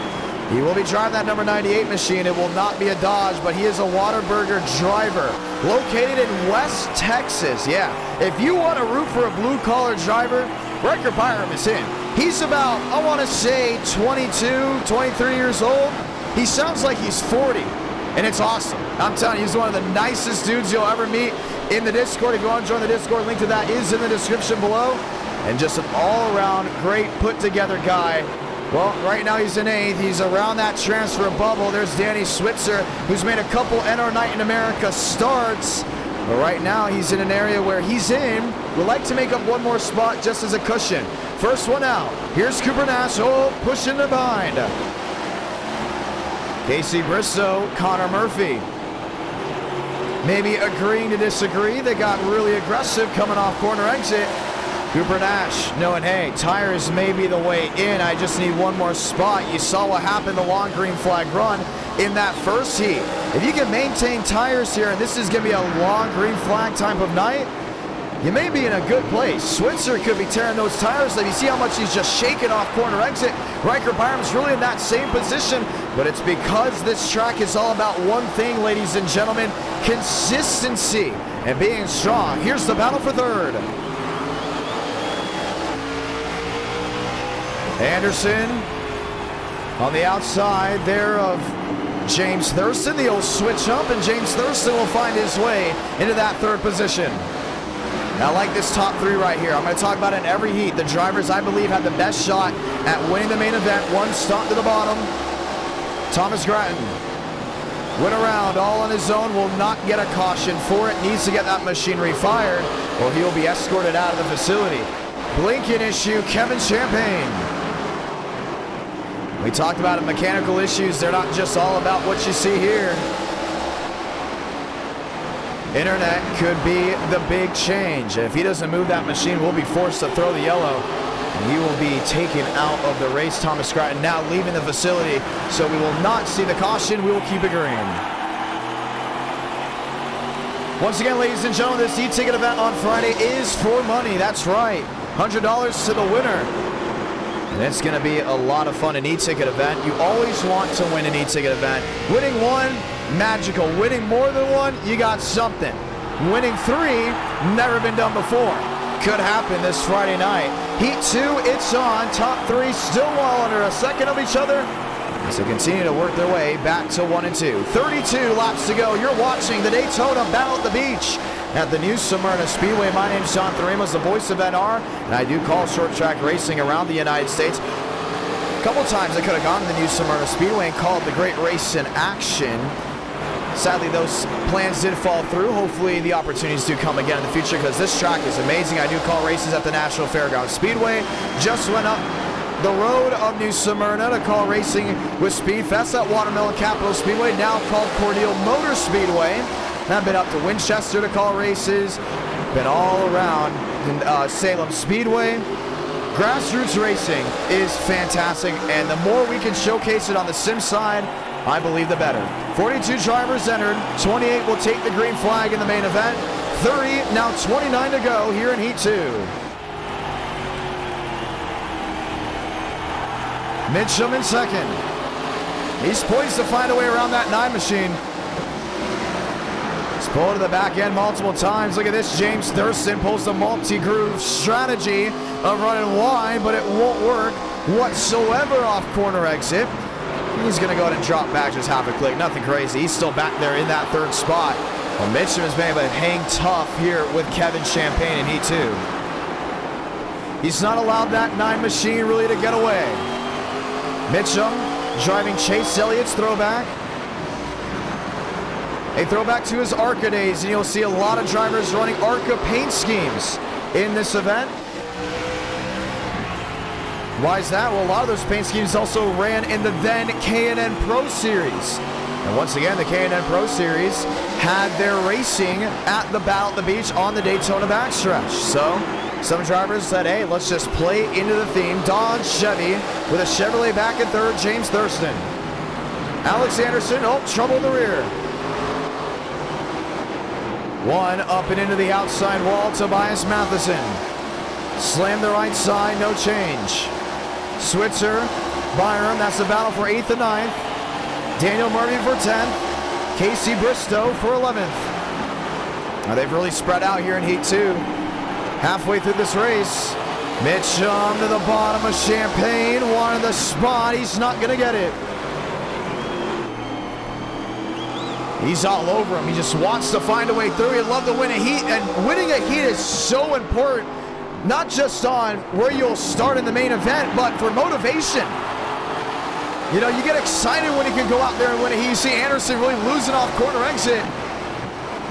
He will be driving that number 98 machine. It will not be a Dodge, but he is a Whataburger driver located in West Texas. Yeah, if you want to root for a blue-collar driver, Riker Byram is him. He's about, I want to say, 22, 23 years old. He sounds like he's 40, and it's awesome. I'm telling you, he's one of the nicest dudes you'll ever meet in the Discord. If you want to join the Discord, link to that is in the description below. And just an all-around great put-together guy. Well, right now he's in 8th. He's around that transfer bubble. There's Danny Switzer, who's made a couple NR Night in America starts. But right now he's in an area where he's in. Would like to make up one more spot just as a cushion. First one out. Here's Cooper Nash. Oh, pushing the bind. Casey Bristow, Connor Murphy. Maybe agreeing to disagree. They got really aggressive coming off corner exit. Cooper Nash knowing, hey, tires may be the way in. I just need one more spot. You saw what happened the long green flag run in that first heat. If you can maintain tires here, and this is going to be a long green flag type of night, you may be in a good place. Switzer could be tearing those tires up. You see how much he's just shaking off corner exit. Riker Byram's really in that same position, but it's because this track is all about one thing, ladies and gentlemen, consistency and being strong. Here's the battle for 3rd. Anderson on the outside there of James Thurston. The old switch up, and James Thurston will find his way into that 3rd position. I like this top 3 right here. I'm going to talk about it in every heat. The drivers, I believe, had the best shot at winning the main event. One stop to the bottom. Thomas Grattan went around all on his own, will not get a caution for it. Needs to get that machinery fired, or he will be escorted out of the facility. Blinking issue, Kevin Champagne. We talked about mechanical issues. They're not just all about what you see here. Internet could be the big change. If he doesn't move that machine, we'll be forced to throw the yellow. And he will be taken out of the race. Thomas Grattan now leaving the facility. So we will not see the caution. We will keep it green. Once again, ladies and gentlemen, this e-ticket event on Friday is for money. That's right. $100 to the winner. And it's going to be a lot of fun, an e-ticket event. You always want to win an e-ticket event. Winning one, magical. Winning more than one, you got something. Winning 3, never been done before. Could happen this Friday night. Heat 2, it's on. Top 3 still well under a second of each other. As they continue to work their way back to 1 and 2. 32 laps to go. You're watching the Daytona Battle at the Beach at the new Smyrna Speedway. My name's Jonathan Ramos, the voice of NR, and I do call short track racing around the United States. A couple times I could have gone to the new Smyrna Speedway and called the great race in action. Sadly, those plans did fall through. Hopefully, the opportunities do come again in the future because this track is amazing. I do call races at the National Fairgrounds Speedway. Just went up the road of New Smyrna to call racing with Speedfest at Watermelon Capital Speedway, now called Cordele Motor Speedway. I've been up to Winchester to call races, been all around in Salem Speedway. Grassroots racing is fantastic, and the more we can showcase it on the sim side, I believe the better. 42 drivers entered, 28 will take the green flag in the main event, 30, now 29 to go here in Heat 2. Mitchum in second. He's poised to find a way around that 9 machine. He's pulled to the back end multiple times. Look at this. James Thurston pulls the multi-groove strategy of running wide, but it won't work whatsoever off corner exit. He's going to go ahead and drop back just half a click. Nothing crazy. He's still back there in that 3rd spot. Well, Mitchum has been able to hang tough here with Kevin Champagne in Heat 2. He's not allowed that 9 machine really to get away. Mitchum driving Chase Elliott's throwback. A throwback to his Arca days, and you'll see a lot of drivers running Arca paint schemes in this event. Why is that? Well, a lot of those paint schemes also ran in the then K&N Pro Series. And once again, the K&N Pro Series had their racing at the Battle at the Beach on the Daytona backstretch. So some drivers said, hey, let's just play into the theme. Dodge Chevy with a Chevrolet back in third, James Thurston. Alex Anderson, oh, trouble in the rear. One up and into the outside wall, Tobias Matheson. Slam the right side, no change. Switzer, Byram, that's the battle for 8th and 9th. Daniel Murphy for 10th. Casey Bristow for 11th. Now they've really spread out here in Heat 2. Halfway through this race, Mitchum to the bottom of Champagne, wanted the spot, he's not going to get it. He's all over him, he just wants to find a way through. He'd love to win a heat, and winning a heat is so important, not just on where you'll start in the main event, but for motivation. You know, you get excited when you can go out there and win a heat. You see Anderson really losing off corner exit.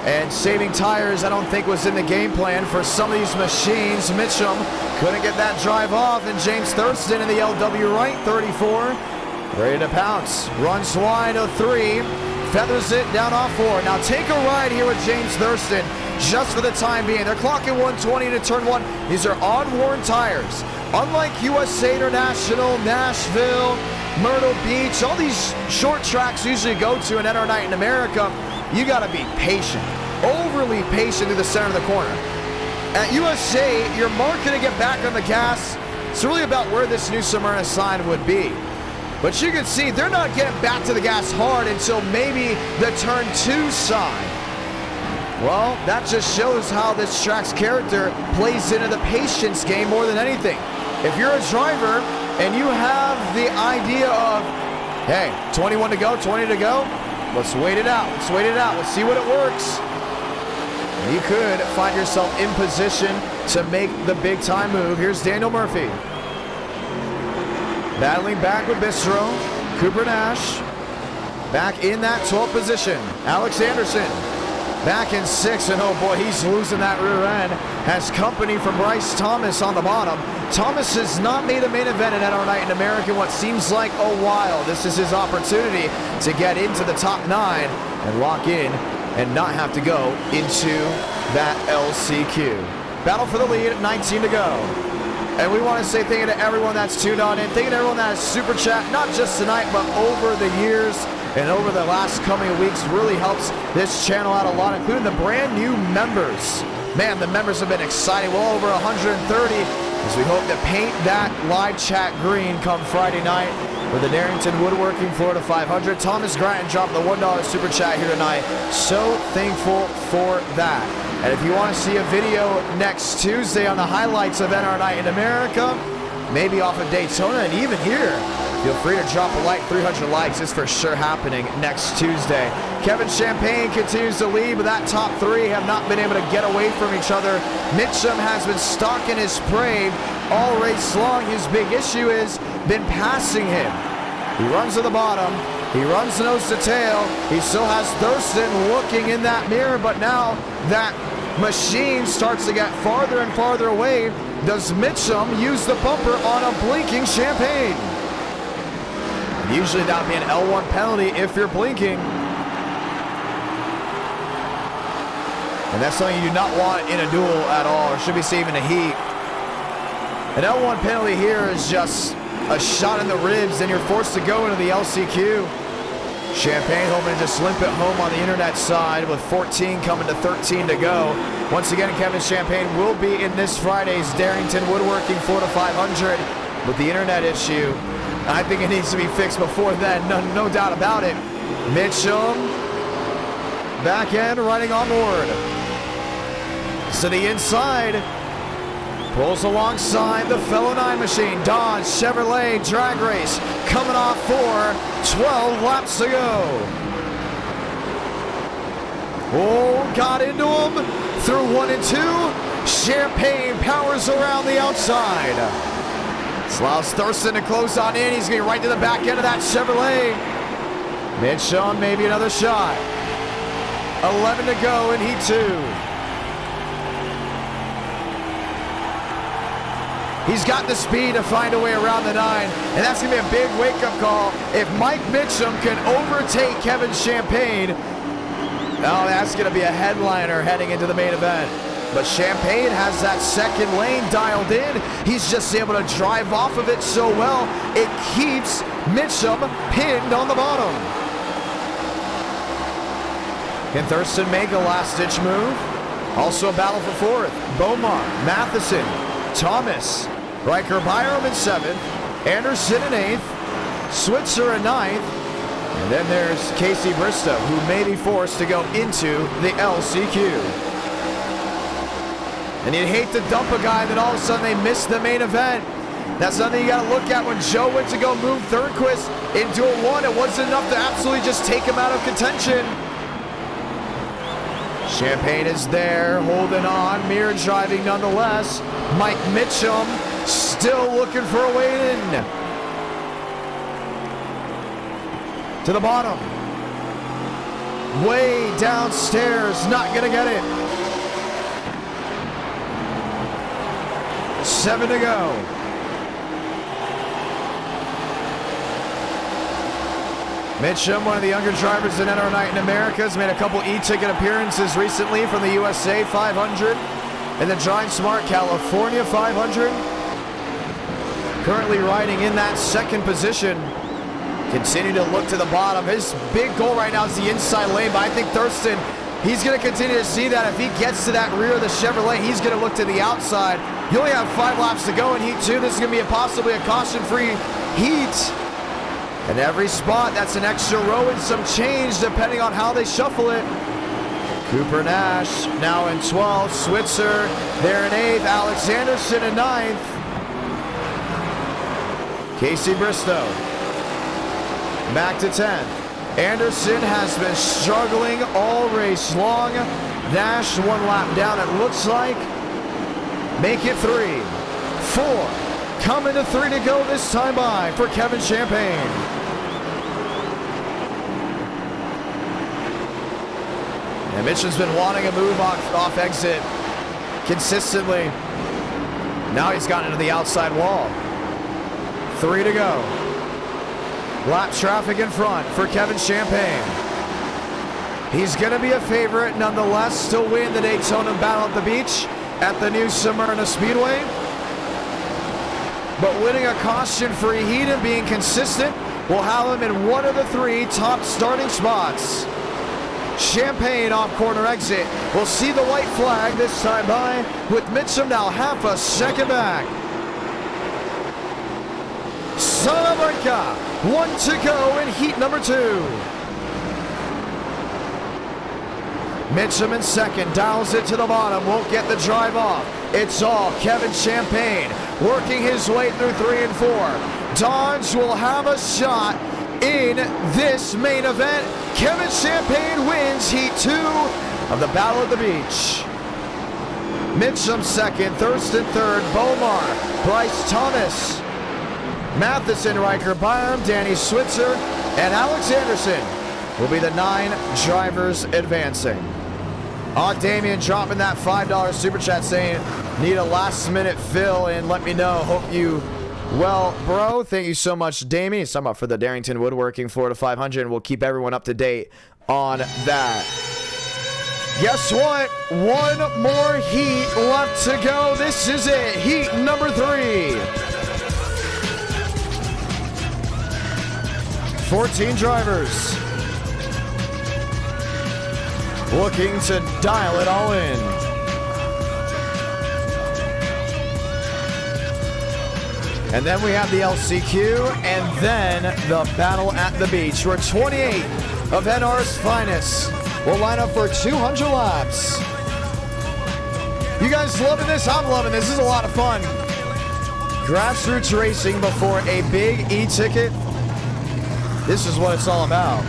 And saving tires, I don't think, was in the game plan for some of these machines. Mitchum couldn't get that drive off, and James Thurston in the LW right, 34, ready to pounce. Runs wide of 3, feathers it down off 4. Now take a ride here with James Thurston just for the time being. They're clocking 120 to turn 1. These are on-worn tires. Unlike USA International, Nashville, Myrtle Beach, all these short tracks usually go to an NR night in America, you got to be patient, overly patient through the center of the corner. At USA, you're marking to get back on the gas. It's really about where this new Smyrna sign would be. But you can see they're not getting back to the gas hard until maybe the turn 2 sign. Well, that just shows how this track's character plays into the patience game more than anything. If you're a driver and you have the idea of, hey, 21 to go, 20 to go, let's wait it out. Let's wait it out. Let's see what it works. You could find yourself in position to make the big time move. Here's Daniel Murphy. Battling back with Bistro. Cooper Nash. Back in that 12th position. Alex Anderson. Back in 6th. And oh boy, he's losing that rear end. Has company from Bryce Thomas on the bottom. Thomas has not made a main event at NR Night in America in what seems like a while. This is his opportunity to get into the top 9 and lock in and not have to go into that LCQ. Battle for the lead at 19 to go. And we want to say thank you to everyone that's tuned on in. Thank you to everyone that has super chat, not just tonight, but over the years and over the last coming weeks. Really helps this channel out a lot, including the brand new members. Man, the members have been exciting. Well over 130 as we hope to paint that live chat green come Friday night with the Darrington Woodworking Florida 500. Thomas Grattan dropped the $1 super chat here tonight. So thankful for that. And if you want to see a video next Tuesday on the highlights of NR Night in America, maybe off of Daytona and even here, feel free to drop a like. 300 likes is for sure happening next Tuesday. Kevin Champagne continues to lead, but that top 3 have not been able to get away from each other. Mitchum has been stalking his prey all race long. His big issue is been passing him. He runs to the bottom. He runs nose to tail. He still has Thurston looking in that mirror, but now that machine starts to get farther and farther away. Does Mitchum use the bumper on a blinking Champagne? Usually that would be an L1 penalty if you're blinking. And that's something you do not want in a duel at all, or should be saving a heat. An L1 penalty here is just a shot in the ribs, and you're forced to go into the LCQ. Champagne hoping to just limp it home on the internet side with 14 coming to 13 to go. Once again, Kevin Champagne will be in this Friday's Darrington Woodworking Florida 500 with the internet issue. I think it needs to be fixed before then, no doubt about it. Mitchum, back end, running on board. To the inside, pulls alongside the fellow 9 machine. Dodge Chevrolet drag race coming off for 12 laps to go. Oh, got into him through 1 and 2. Champagne powers around the outside. This allows Thurston to close on in. He's getting right to the back end of that Chevrolet. Mitchum, maybe another shot. 11 to go in Heat 2. He's got the speed to find a way around the 9, and that's going to be a big wake-up call. If Mike Mitchum can overtake Kevin Champagne, oh, that's going to be a headliner heading into the main event. But Champagne has that second lane dialed in. He's just able to drive off of it so well, it keeps Mitchum pinned on the bottom. Can Thurston make a last-ditch move? Also a battle for fourth. Beaumont, Matheson, Thomas, Riker Byram in 7th, Anderson in 8th, Switzer in 9th, and then there's Casey Bristow, who may be forced to go into the LCQ. And you'd hate to dump a guy, then all of a sudden they miss the main event. That's something you got to look at. When Joe went to go move Thornquist into a 1, it wasn't enough to absolutely just take him out of contention. Champagne is there, holding on, mirror driving nonetheless. Mike Mitchum still looking for a way in. To the bottom. Way downstairs, not gonna get it. 7 to go. Mitchum, one of the younger drivers in NR Night in America, has made a couple e-ticket appearances recently from the USA 500 and the Giant Smart California 500. Currently riding in that second position. Continue to look to the bottom. His big goal right now is the inside lane, but I think Thurston, he's going to continue to see that. If he gets to that rear of the Chevrolet, he's going to look to the outside. You only have 5 laps to go in Heat 2. This is going to be possibly a caution-free heat. And every spot, that's an extra row and some change depending on how they shuffle it. Cooper Nash now in 12th. Switzer there in 8th. Alex Anderson in 9th. Casey Bristow back to 10th. Anderson has been struggling all race long. Nash 1 lap down, it looks like. Make it 3, 4. Coming to 3 to go this time by for Kevin Champagne. And Mitchum's been wanting a move off exit consistently. Now he's gotten into the outside wall. 3 to go. Lap traffic in front for Kevin Champagne. He's going to be a favorite nonetheless to win the Daytona Battle at the Beach at the new Smyrna Speedway. But winning a caution-free heat and being consistent will have him in one of the 3 top starting spots. Champagne off corner exit. We'll see the white flag this time by, with Mitchum now half a second back. Salamanca, 1 to go in heat number 2. Mitchum in second, dials it to the bottom, won't get the drive off. It's all Kevin Champagne working his way through 3 and 4. Dodge will have a shot in this main event. Kevin Champagne wins Heat 2 of the Battle of the Beach. Mitchum second, Thurston third, Beaumont, Bryce Thomas, Matheson, Riker Byram, Danny Switzer, and Alex Anderson will be the 9 drivers advancing. Damian dropping that $5 super chat saying, need a last minute fill and let me know. Hope you well, bro. Thank you so much, Damien. He's talking about for the Darrington Woodworking Florida 500, and we'll keep everyone up to date on that. Guess what? 1 more heat left to go. This is it. Heat number 3. 14 drivers looking to dial it all in. And then we have the LCQ, and then the Battle at the Beach, where 28 of NR's finest will line up for 200 laps. You guys loving this? I'm loving this. This is a lot of fun. Grassroots racing before a big e-ticket. This is what it's all about.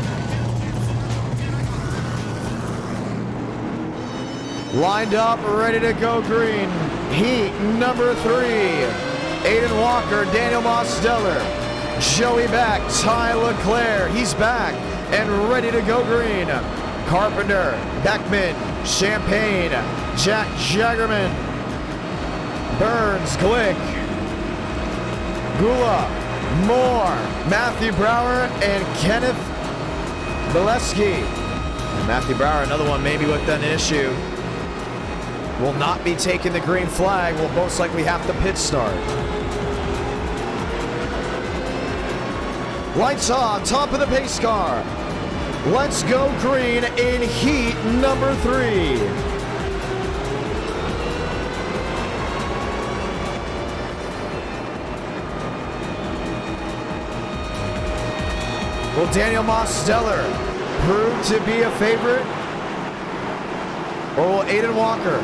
Lined up, ready to go green. Heat number 3. Aiden Walker, Daniel Mosteller, Joey Beck, Ty Leclerc, he's back and ready to go green. Carpenter, Beckman, Champagne, Jack Jaggerman, Burns, Glick, Gula, Moore, Matthew Brower, and Kenneth Bileski. Matthew Brower, another one maybe with an issue. Will not be taking the green flag. Will most likely have to pit start. Lights on, top of the pace car. Let's go green in heat number 3. Will Daniel Mosteller prove to be a favorite? Or will Aiden Walker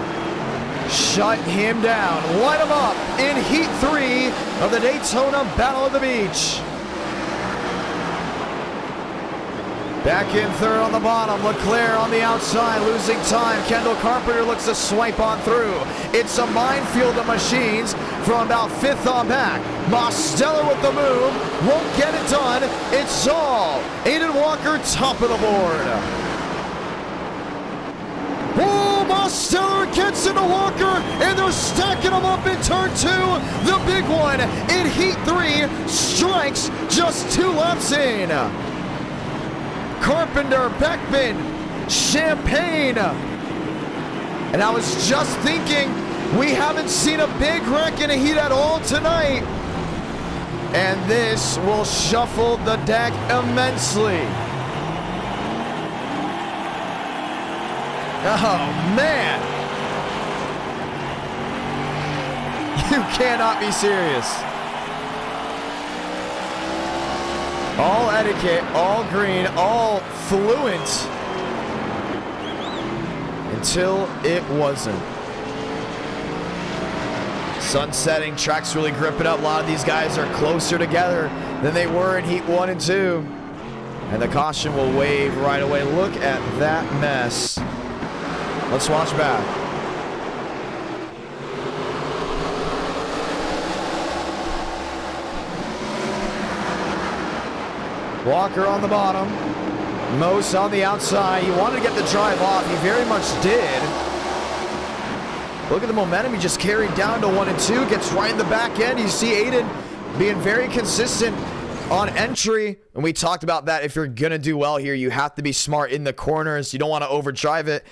shut him down? Light him up in heat 3 of the Daytona Battle of the Beach. Back in third on the bottom, Leclerc on the outside, losing time. Kendall Carpenter looks to swipe on through. It's a minefield of machines from about 5th on back. Mosteller with the move, won't get it done. It's all Aiden Walker, top of the board. Oh, Mosteller gets into Walker, and they're stacking him up in turn 2. The big one in heat 3, strikes just 2 laps in. Carpenter, Beckman, Champagne. And I was just thinking, we haven't seen a big wreck in a heat at all tonight. And this will shuffle the deck immensely. Oh, man. You cannot be serious. All etiquette, all green, all fluent. Until it wasn't. Sun setting, track's really gripping up. A lot of these guys are closer together than they were in heat 1 and 2. And the caution will wave right away. Look at that mess. Let's watch back. Walker on the bottom. Mose on the outside. He wanted to get the drive off. He very much did. Look at the momentum he just carried down to 1 and 2. Gets right in the back end. You see Aiden being very consistent on entry. And we talked about that. If you're going to do well here, you have to be smart in the corners. You don't want to overdrive it.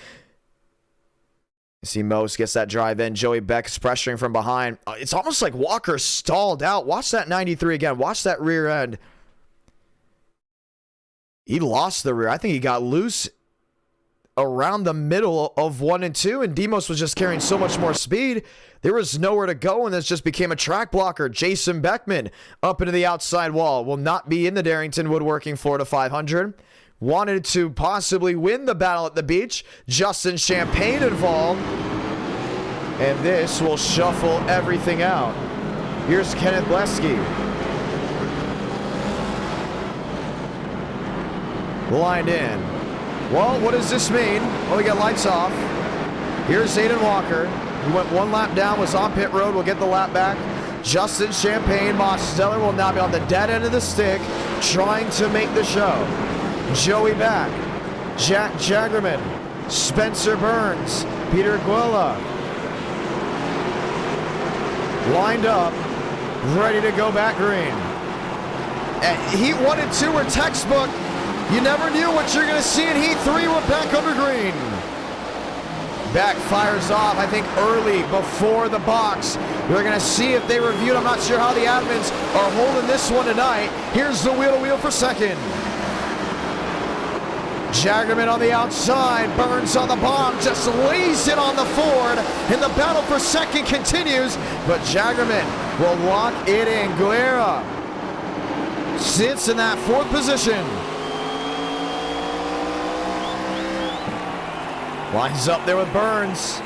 You see Mose gets that drive in. Joey Beck's pressuring from behind. It's almost like Walker stalled out. Watch that 93 again. Watch that rear end. He lost the rear. I think he got loose around the middle of 1 and 2, and Demos was just carrying so much more speed. There was nowhere to go, and this just became a track blocker. Jason Beckman up into the outside wall. Will not be in the Darrington Woodworking Florida 500. Wanted to possibly win the battle at the beach. Justin Champagne involved. And this will shuffle everything out. Here's Kenneth Bileski. Lined in. Well, what does this mean? Well, we got lights off. Here's Aiden Walker. He went 1 lap down, was on pit road. We'll get the lap back. Justin Champagne, Mosteller will now be on the dead end of the stick, trying to make the show. Joey back. Jack Jagerman. Spencer Burns. Peter Guella. Lined up, ready to go back green. Heat 1 and 2 were textbook. You never knew what you're going to see in heat 3. We're back under green. Back fires off, I think, early before the box. We're going to see if they reviewed. I'm not sure how the admins are holding this one tonight. Here's the wheel-to-wheel for second. Jagerman on the outside. Burns on the bomb. Just lays it on the Ford. And the battle for second continues. But Jagerman will lock it in. Guerra sits in that 4th position. Lines up there with Burns.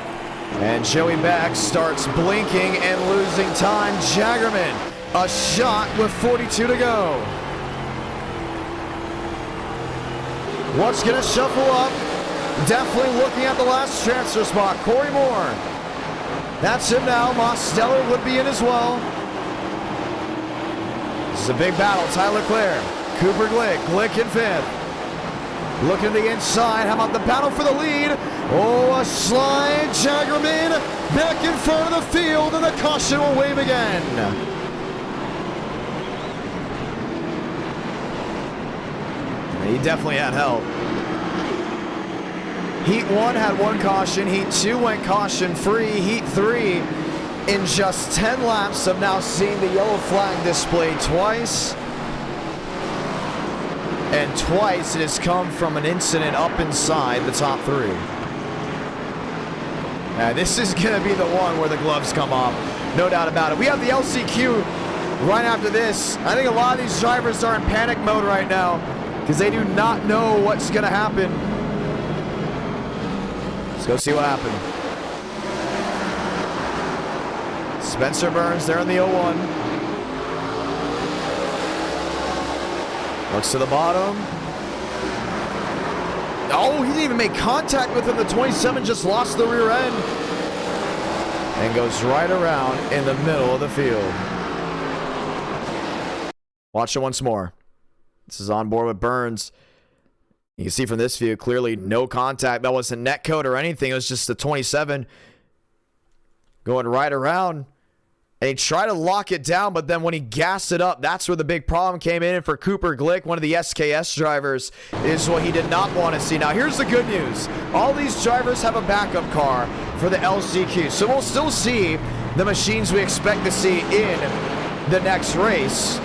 And Joey Beck starts blinking and losing time. Jagerman, a shot with 42 to go. What's going to shuffle up? Definitely looking at the last transfer spot. Corey Moore. That's him now. Mosteller would be in as well. This is a big battle. Tyler Clare, Cooper Glick. Glick in 5th. Looking to the inside. How about the battle for the lead? Oh, a slide. Jagerman back in front of the field, and the caution will wave again. He definitely had help. Heat 1 had 1 caution. Heat 2 went caution free. Heat 3, in just 10 laps, of now seeing the yellow flag displayed twice. And twice it has come from an incident up inside the top 3. Now, this is going to be the one where the gloves come off. No doubt about it. We have the LCQ right after this. I think a lot of these drivers are in panic mode right now because they do not know what's going to happen. Let's go see what happened. Spencer Burns there in the 01. Looks to the bottom. Oh, he didn't even make contact with him. The 27 just lost the rear end. And goes right around in the middle of the field. Watch it once more. This is on board with Burns. You can see from this view, clearly no contact. That wasn't net code or anything. It was just the 27 going right around. And he tried to lock it down, but then when he gassed it up, that's where the big problem came in. And for Cooper Glick, one of the SKS drivers, is what he did not want to see. Now, here's the good news. All these drivers have a backup car for the LCQ. So we'll still see the machines we expect to see in the next race.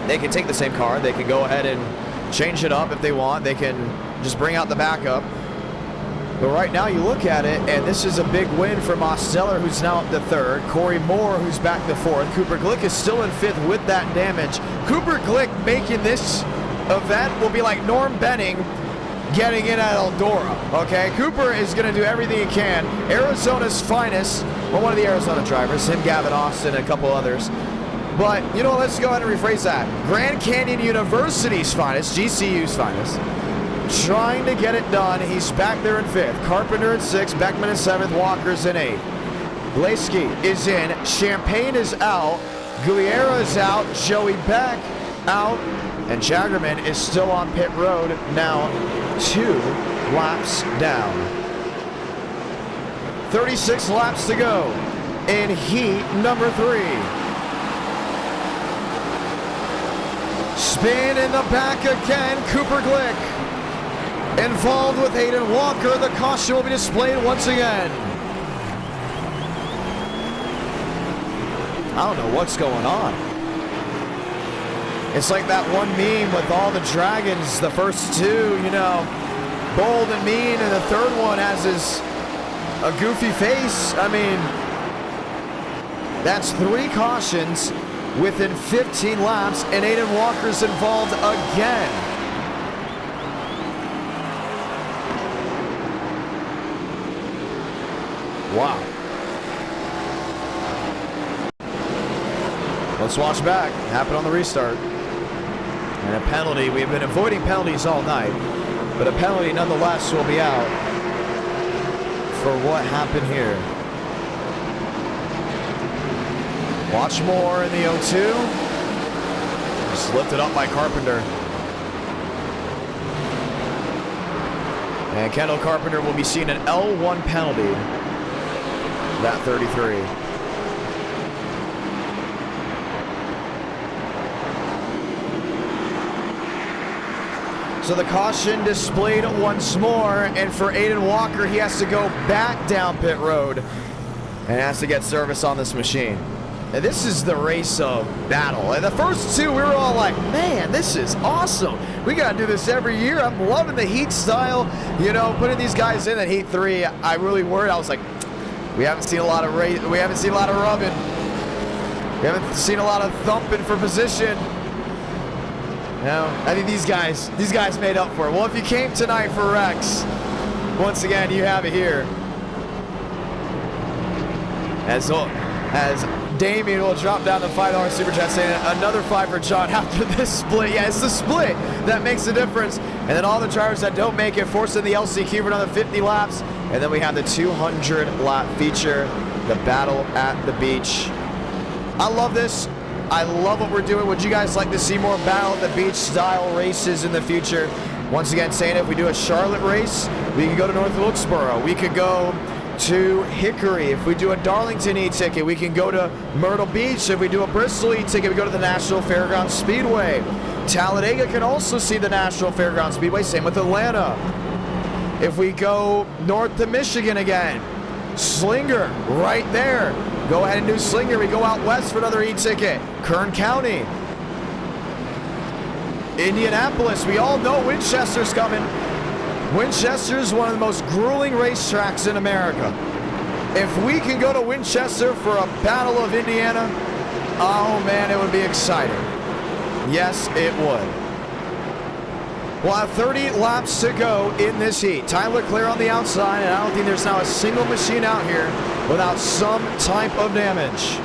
They can take the same car. They can go ahead and change it up if they want. They can just bring out the backup. But right now you look at it, and this is a big win for Mosteller, who's now up to 3rd. Corey Moore, who's back to 4th. Cooper Glick is still in 5th with that damage. Cooper Glick making this event will be like Norm Benning getting in at Eldora, okay? Cooper is going to do everything he can. Arizona's finest, well, one of the Arizona drivers, him, Gavin Austin, and a couple others. But, you know, let's go ahead and rephrase that. Grand Canyon University's finest, GCU's finest, trying to get it done. He's back there in 5th. Carpenter in 6th, Beckman in 7th, Walker's in 8th. Blaski is in, Champagne is out, Guerrero is out, Joey Beck out, and Jaggerman is still on pit road, now 2 laps down. 36 laps to go in heat number 3. Spin in the back again, Cooper Glick. Involved with Hayden Walker, the caution will be displayed once again. I don't know what's going on. It's like that one meme with all the dragons, the first 2, you know, bold and mean, and the 3rd one has a goofy face. I mean, that's 3 cautions within 15 laps, and Hayden Walker's involved again. Wow. Let's watch back. Happened on the restart. And a penalty. We've been avoiding penalties all night, but a penalty nonetheless will be out for what happened here. Watch more in the 0-2. Just lifted up by Carpenter. And Kendall Carpenter will be seeing an L1 penalty. That 33. So the caution displayed once more, and for Aiden Walker, he has to go back down pit road and has to get service on this machine. And this is the race of battle. And the first 2, we were all like, man, this is awesome. We got to do this every year. I'm loving the heat style. You know, putting these guys in at heat 3, I really worried. I was like, we haven't seen a lot of rubbing. We haven't seen a lot of thumping for position. You know, I think these guys made up for it. Well, if you came tonight for Rex, once again, you have it here. As Damien will drop down the $5 super chat saying another 5 for John after this split. Yeah, it's the split that makes the difference. And then all the drivers that don't make it forced in the LCQ for another 50 laps. And then we have the 200 lap feature, the battle at the beach. I love this. I love what we're doing. Would you guys like to see more battle at the beach style races in the future? Once again, saying if we do a Charlotte race, we can go to North Wilkesboro. We could go to Hickory. If we do a Darlington e-ticket, we can go to Myrtle Beach. If we do a Bristol e-ticket, we go to the National Fairgrounds Speedway. Talladega can also see the National Fairgrounds Speedway. Same with Atlanta. If we go north to Michigan again, Slinger right there. Go ahead and do Slinger. We go out west for another e-ticket. Kern County. Indianapolis. We all know Winchester's coming. Winchester's one of the most grueling racetracks in America. If we can go to Winchester for a Battle of Indiana, oh man, it would be exciting. Yes, it would. We'll have 30 laps to go in this heat. Tyler Leclerc on the outside, and I don't think there's now a single machine out here without some type of damage.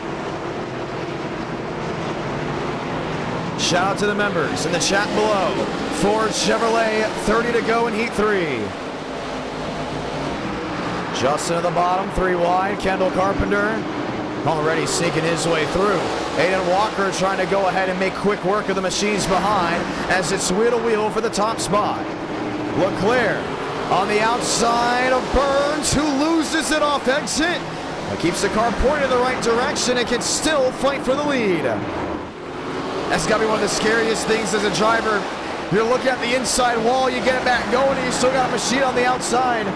Shout out to the members in the chat below. Ford Chevrolet, 30 to go in heat 3. Justin at the bottom, 3 wide. Kendall Carpenter already sneaking his way through. Aiden Walker trying to go ahead and make quick work of the machines behind as it's wheel to wheel for the top spot. Leclerc on the outside of Burns, who loses it off exit, but keeps the car pointed in the right direction and can still fight for the lead. That's got to be one of the scariest things as a driver. You're looking at the inside wall, you get it back going, and you still got a machine on the outside.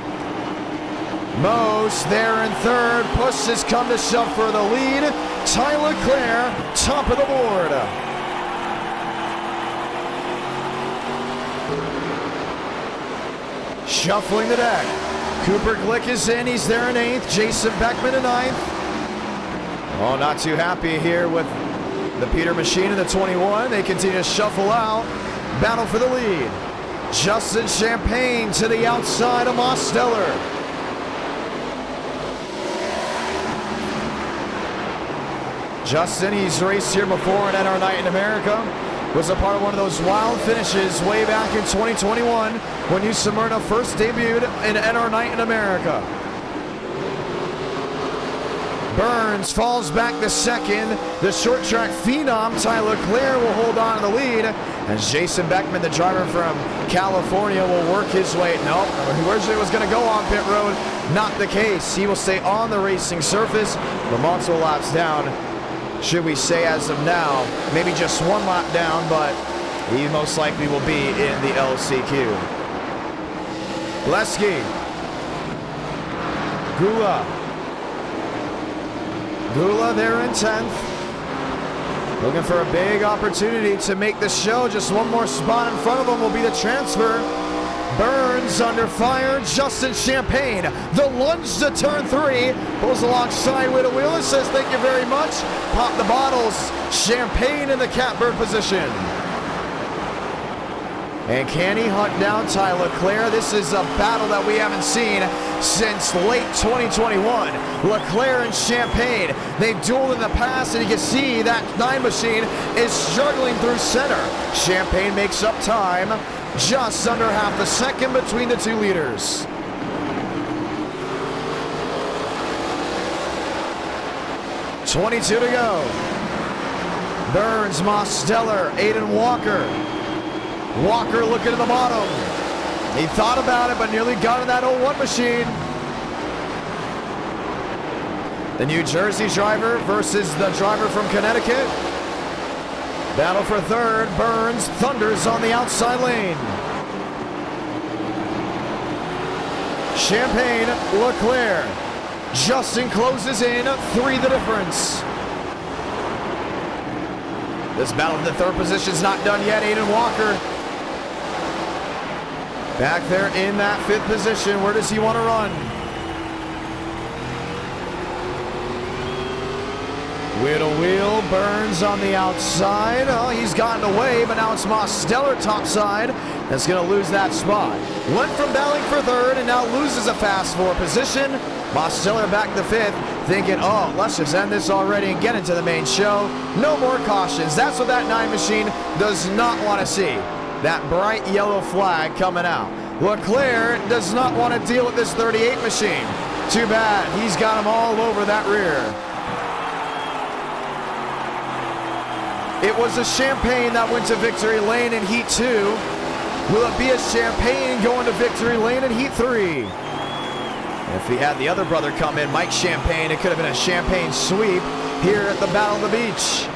Mose there in third. Push has come to shove for the lead. Tyler Leclerc, top of the board. Shuffling the deck. Cooper Glick is in. He's there in 8th. Jason Beckman in 9th. Oh, not too happy here with the Peter machine in the 21. They continue to shuffle out. Battle for the lead. Justin Champagne to the outside of Mosteller. Justin, he's raced here before in NR Night in America. Was a part of one of those wild finishes way back in 2021 when New Smyrna first debuted in NR Night in America. Burns falls back to second. The short track phenom Tyler Leclerc will hold on to the lead as Jason Beckman, the driver from California, will work his way. Nope, originally was going to go on pit road. Not the case. He will stay on the racing surface, but multiple laps down. Should we say as of now, maybe just 1 lap down, but he most likely will be in the LCQ. Leski. Gula there in 10th. Looking for a big opportunity to make the show. Just one more spot in front of him will be the transfer. Burns under fire. Justin Champagne, the lunge to turn 3, pulls alongside with a wheel and says thank you very much. Pop the bottles. Champagne in the catbird position. And can he hunt down Tyler Leclerc? This is a battle that we haven't seen since late 2021. Leclerc and Champagne, they've dueled in the past, and you can see that 9 machine is struggling through center. Champagne makes up time. Just under half a second between the 2 leaders. .22 to go. Burns, Mosteller, Aiden Walker. Walker looking at the bottom. He thought about it, but nearly got in that 01 machine. The New Jersey driver versus the driver from Connecticut. Battle for third. Burns thunders on the outside lane. Champagne, Leclerc. Justin closes in, 3 the difference. This battle in the third position is not done yet. Aiden Walker back there in that 5th position. Where does he want to run? Wheel to wheel, Burns on the outside. Oh, he's gotten away, but now it's Mosteller topside. That's going to lose that spot. Went from battling for 3rd and now loses a fast 4 position. Mosteller back to 5th, thinking, oh, let's just end this already and get into the main show. No more cautions. That's what that 9 machine does not want to see. That bright yellow flag coming out. Leclerc does not want to deal with this 38 machine. Too bad. He's got him all over that rear. It was a Champagne that went to victory lane in Heat 2. Will it be a Champagne going to victory lane in Heat 3? If he had the other brother come in, Mike Champagne, it could have been a Champagne sweep here at the Battle of the Beach.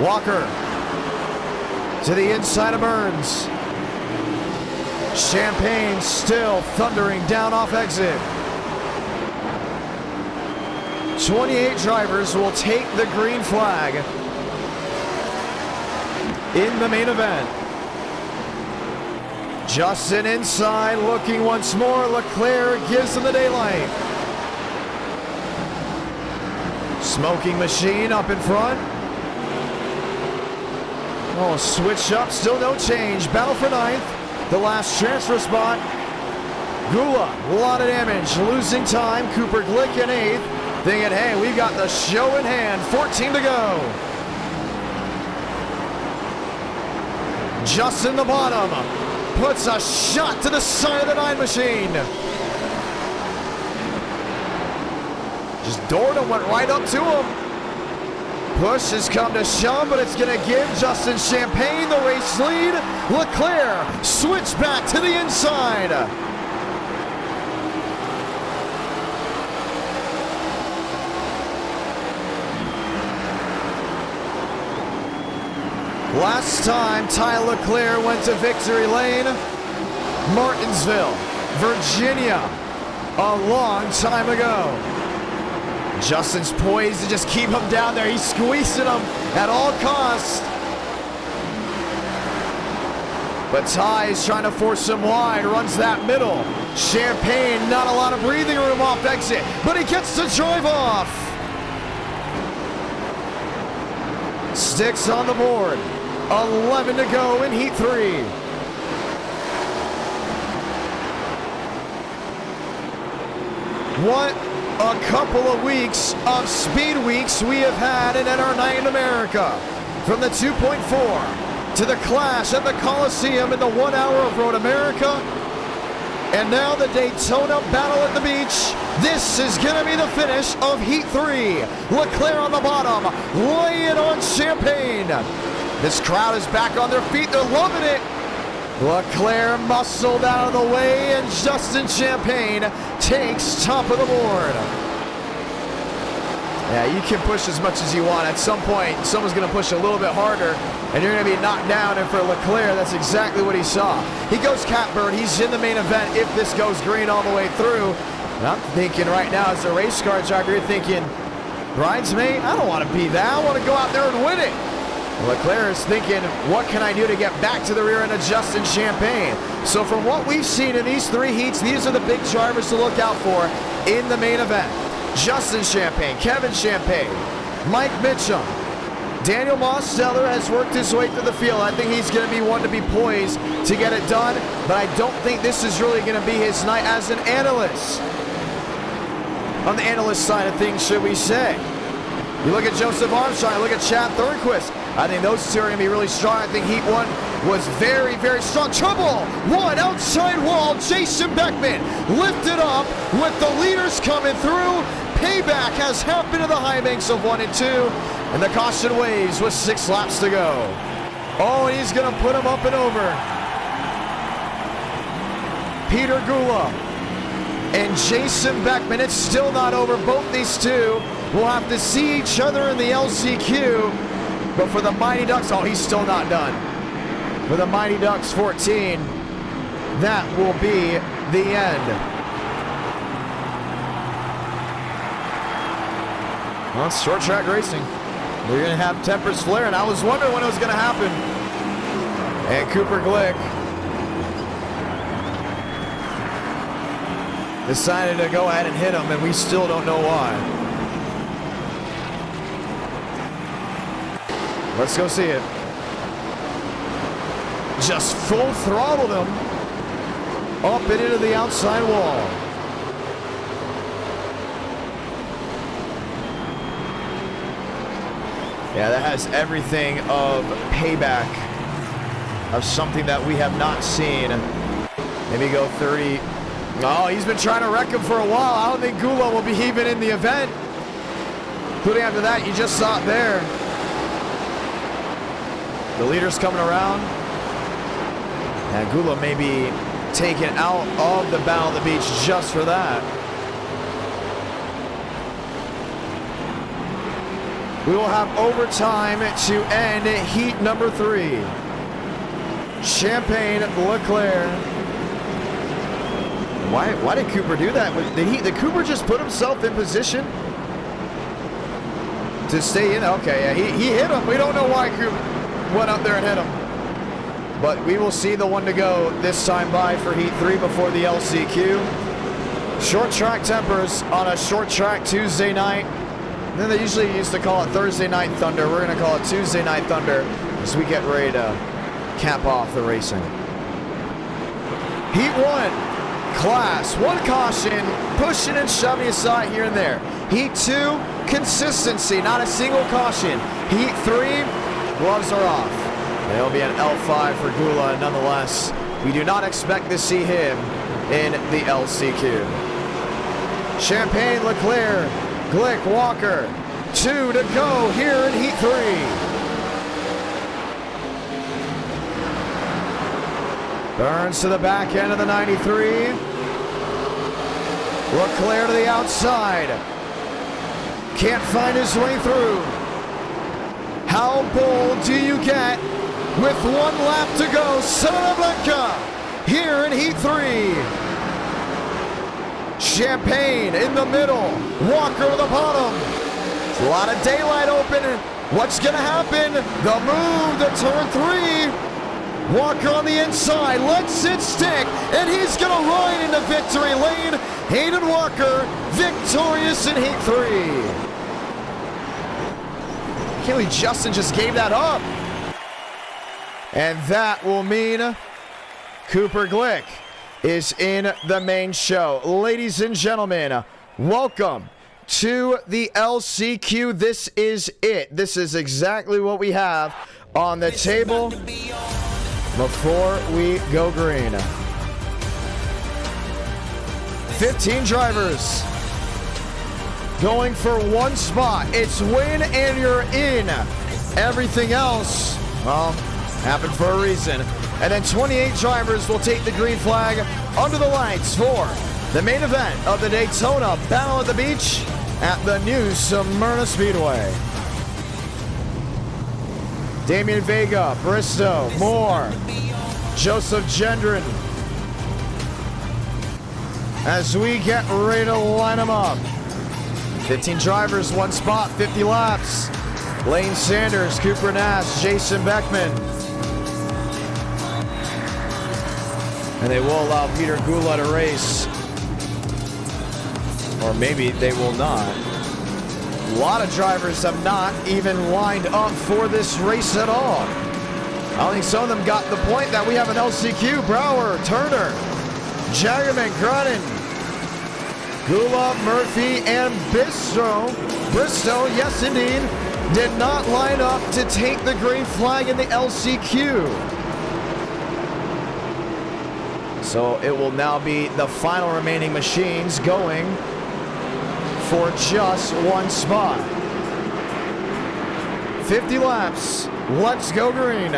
Walker to the inside of Burns. Champagne still thundering down off exit. 28 drivers will take the green flag in the main event. Justin inside, looking once more. Leclerc gives him the daylight. Smoking machine up in front. Oh, switch up, still no change. Battle for ninth. The last transfer spot. Gula, a lot of damage, losing time. Cooper Glick in eighth. Thinking, hey, we've got the show in hand. 14 to go. Justin the bottom. Puts a shot to the side of the 9 machine. Just doored him, went right up to him. Push has come to shove, but it's going to give Justin Champagne the race lead. Leclerc switch back to the inside. Last time Ty Leclerc went to victory lane, Martinsville, Virginia, a long time ago. Justin's poised to just keep him down there. He's squeezing him at all costs. But Ty is trying to force him wide, runs that middle. Champagne, not a lot of breathing room off exit, but he gets to drive off. Sticks on the board. 11 to go in Heat 3. What a couple of weeks of speed weeks we have had in NR9 in America. From the 2.4 to the clash at the Coliseum in the 1 hour of Road America. And now the Daytona Battle at the Beach. This is going to be the finish of Heat 3. Leclerc on the bottom, laying on Champagne. This crowd is back on their feet. They're loving it. Leclerc muscled out of the way, and Justin Champagne takes top of the board. Yeah, you can push as much as you want. At some point, someone's going to push a little bit harder, and you're going to be knocked down. And for Leclerc, that's exactly what he saw. He goes catbird. He's in the main event if this goes green all the way through. And I'm thinking right now, as a race car driver, you're thinking, bridesmaid, I don't want to be that. I want to go out there and win it. Leclerc is thinking, what can I do to get back to the rear end of Justin Champagne? So from what we've seen in these 3 heats, these are the big drivers to look out for in the main event. Justin Champagne, Kevin Champagne, Mike Mitchum. Daniel Mosteller has worked his way through the field. I think he's going to be one to be poised to get it done, but I don't think this is really going to be his night as an analyst. On the analyst side of things, should we say. You look at Joseph Armstrong, look at Chad Thornquist. I think those two are going to be really strong. I think Heat 1 was very, very strong. Trouble! One outside wall. Jason Beckman lifted up with the leaders coming through. Payback has happened to the high banks of 1 and 2. And the caution waves with 6 laps to go. Oh, and he's going to put him up and over. Peter Gula and Jason Beckman. It's still not over. Both these two will have to see each other in the LCQ. But for the Mighty Ducks, oh, he's still not done. For the Mighty Ducks 14, that will be the end. Well, it's short track racing. We're going to have tempers flaring. I was wondering when it was going to happen. And Cooper Glick decided to go ahead and hit him, and we still don't know why. Let's go see it. Just full throttled him up and into the outside wall. Yeah, that has everything of payback of something that we have not seen. Maybe go 30. Oh, he's been trying to wreck him for a while. I don't think Gula will be even in the event. Including after that, you just saw it there. The leader's coming around. And Gula may be taken out of the Battle of the Beach just for that. We will have overtime to end heat number 3. Champagne, Leclerc. Why did Cooper do that? Did Cooper just put himself in position to stay in? Okay, yeah, he hit him. We don't know why Cooper went up there and hit him. But we will see the one to go this time by for heat 3 before the LCQ. Short track tempers on a short track Tuesday night. And then they usually used to call it Thursday Night Thunder. We're going to call it Tuesday Night Thunder as we get ready to cap off the racing. Heat 1, class, 1 caution, pushing and shoving aside here and there. Heat 2, consistency, not a single caution. Heat 3, gloves are off. It'll be an L5 for Gula, nonetheless. We do not expect to see him in the LCQ. Champagne, Leclerc, Glick, Walker, 2 to go here in heat 3. Burns to the back end of the 93. Leclerc to the outside. Can't find his way through. How bold do you get with 1 lap to go? Smyrna Blanca here in heat 3. Champagne in the middle. Walker to the bottom. A lot of daylight open. What's going to happen? The move to turn 3. Walker on the inside, lets it stick, and he's going to ride into victory lane. Hayden Walker, victorious in heat 3. Can't believe Justin just gave that up. And that will mean Cooper Glick is in the main show. Ladies and gentlemen, welcome to the LCQ. This is it. This is exactly what we have on the table before we go green. 15 drivers going for 1 spot. It's win and you're in. Everything else, well, happened for a reason. And then 28 drivers will take the green flag under the lights for the main event of the Daytona Battle at the Beach at the new Smyrna Speedway. Damian Vega, Bristow, Moore, Joseph Gendron. As we get ready to line them up. 15 drivers, 1 spot, 50 laps. Lane Sanders, Cooper Nash, Jason Beckman. And they will allow Peter Gula to race. Or maybe they will not. A lot of drivers have not even lined up for this race at all. I don't think some of them got the point that we have an LCQ. Brower, Turner, Jagerman, Grunin, Gula, Murphy, and Bristow, yes indeed, did not line up to take the green flag in the LCQ. So it will now be the final remaining machines going for just 1 spot. 50 laps. Let's go green.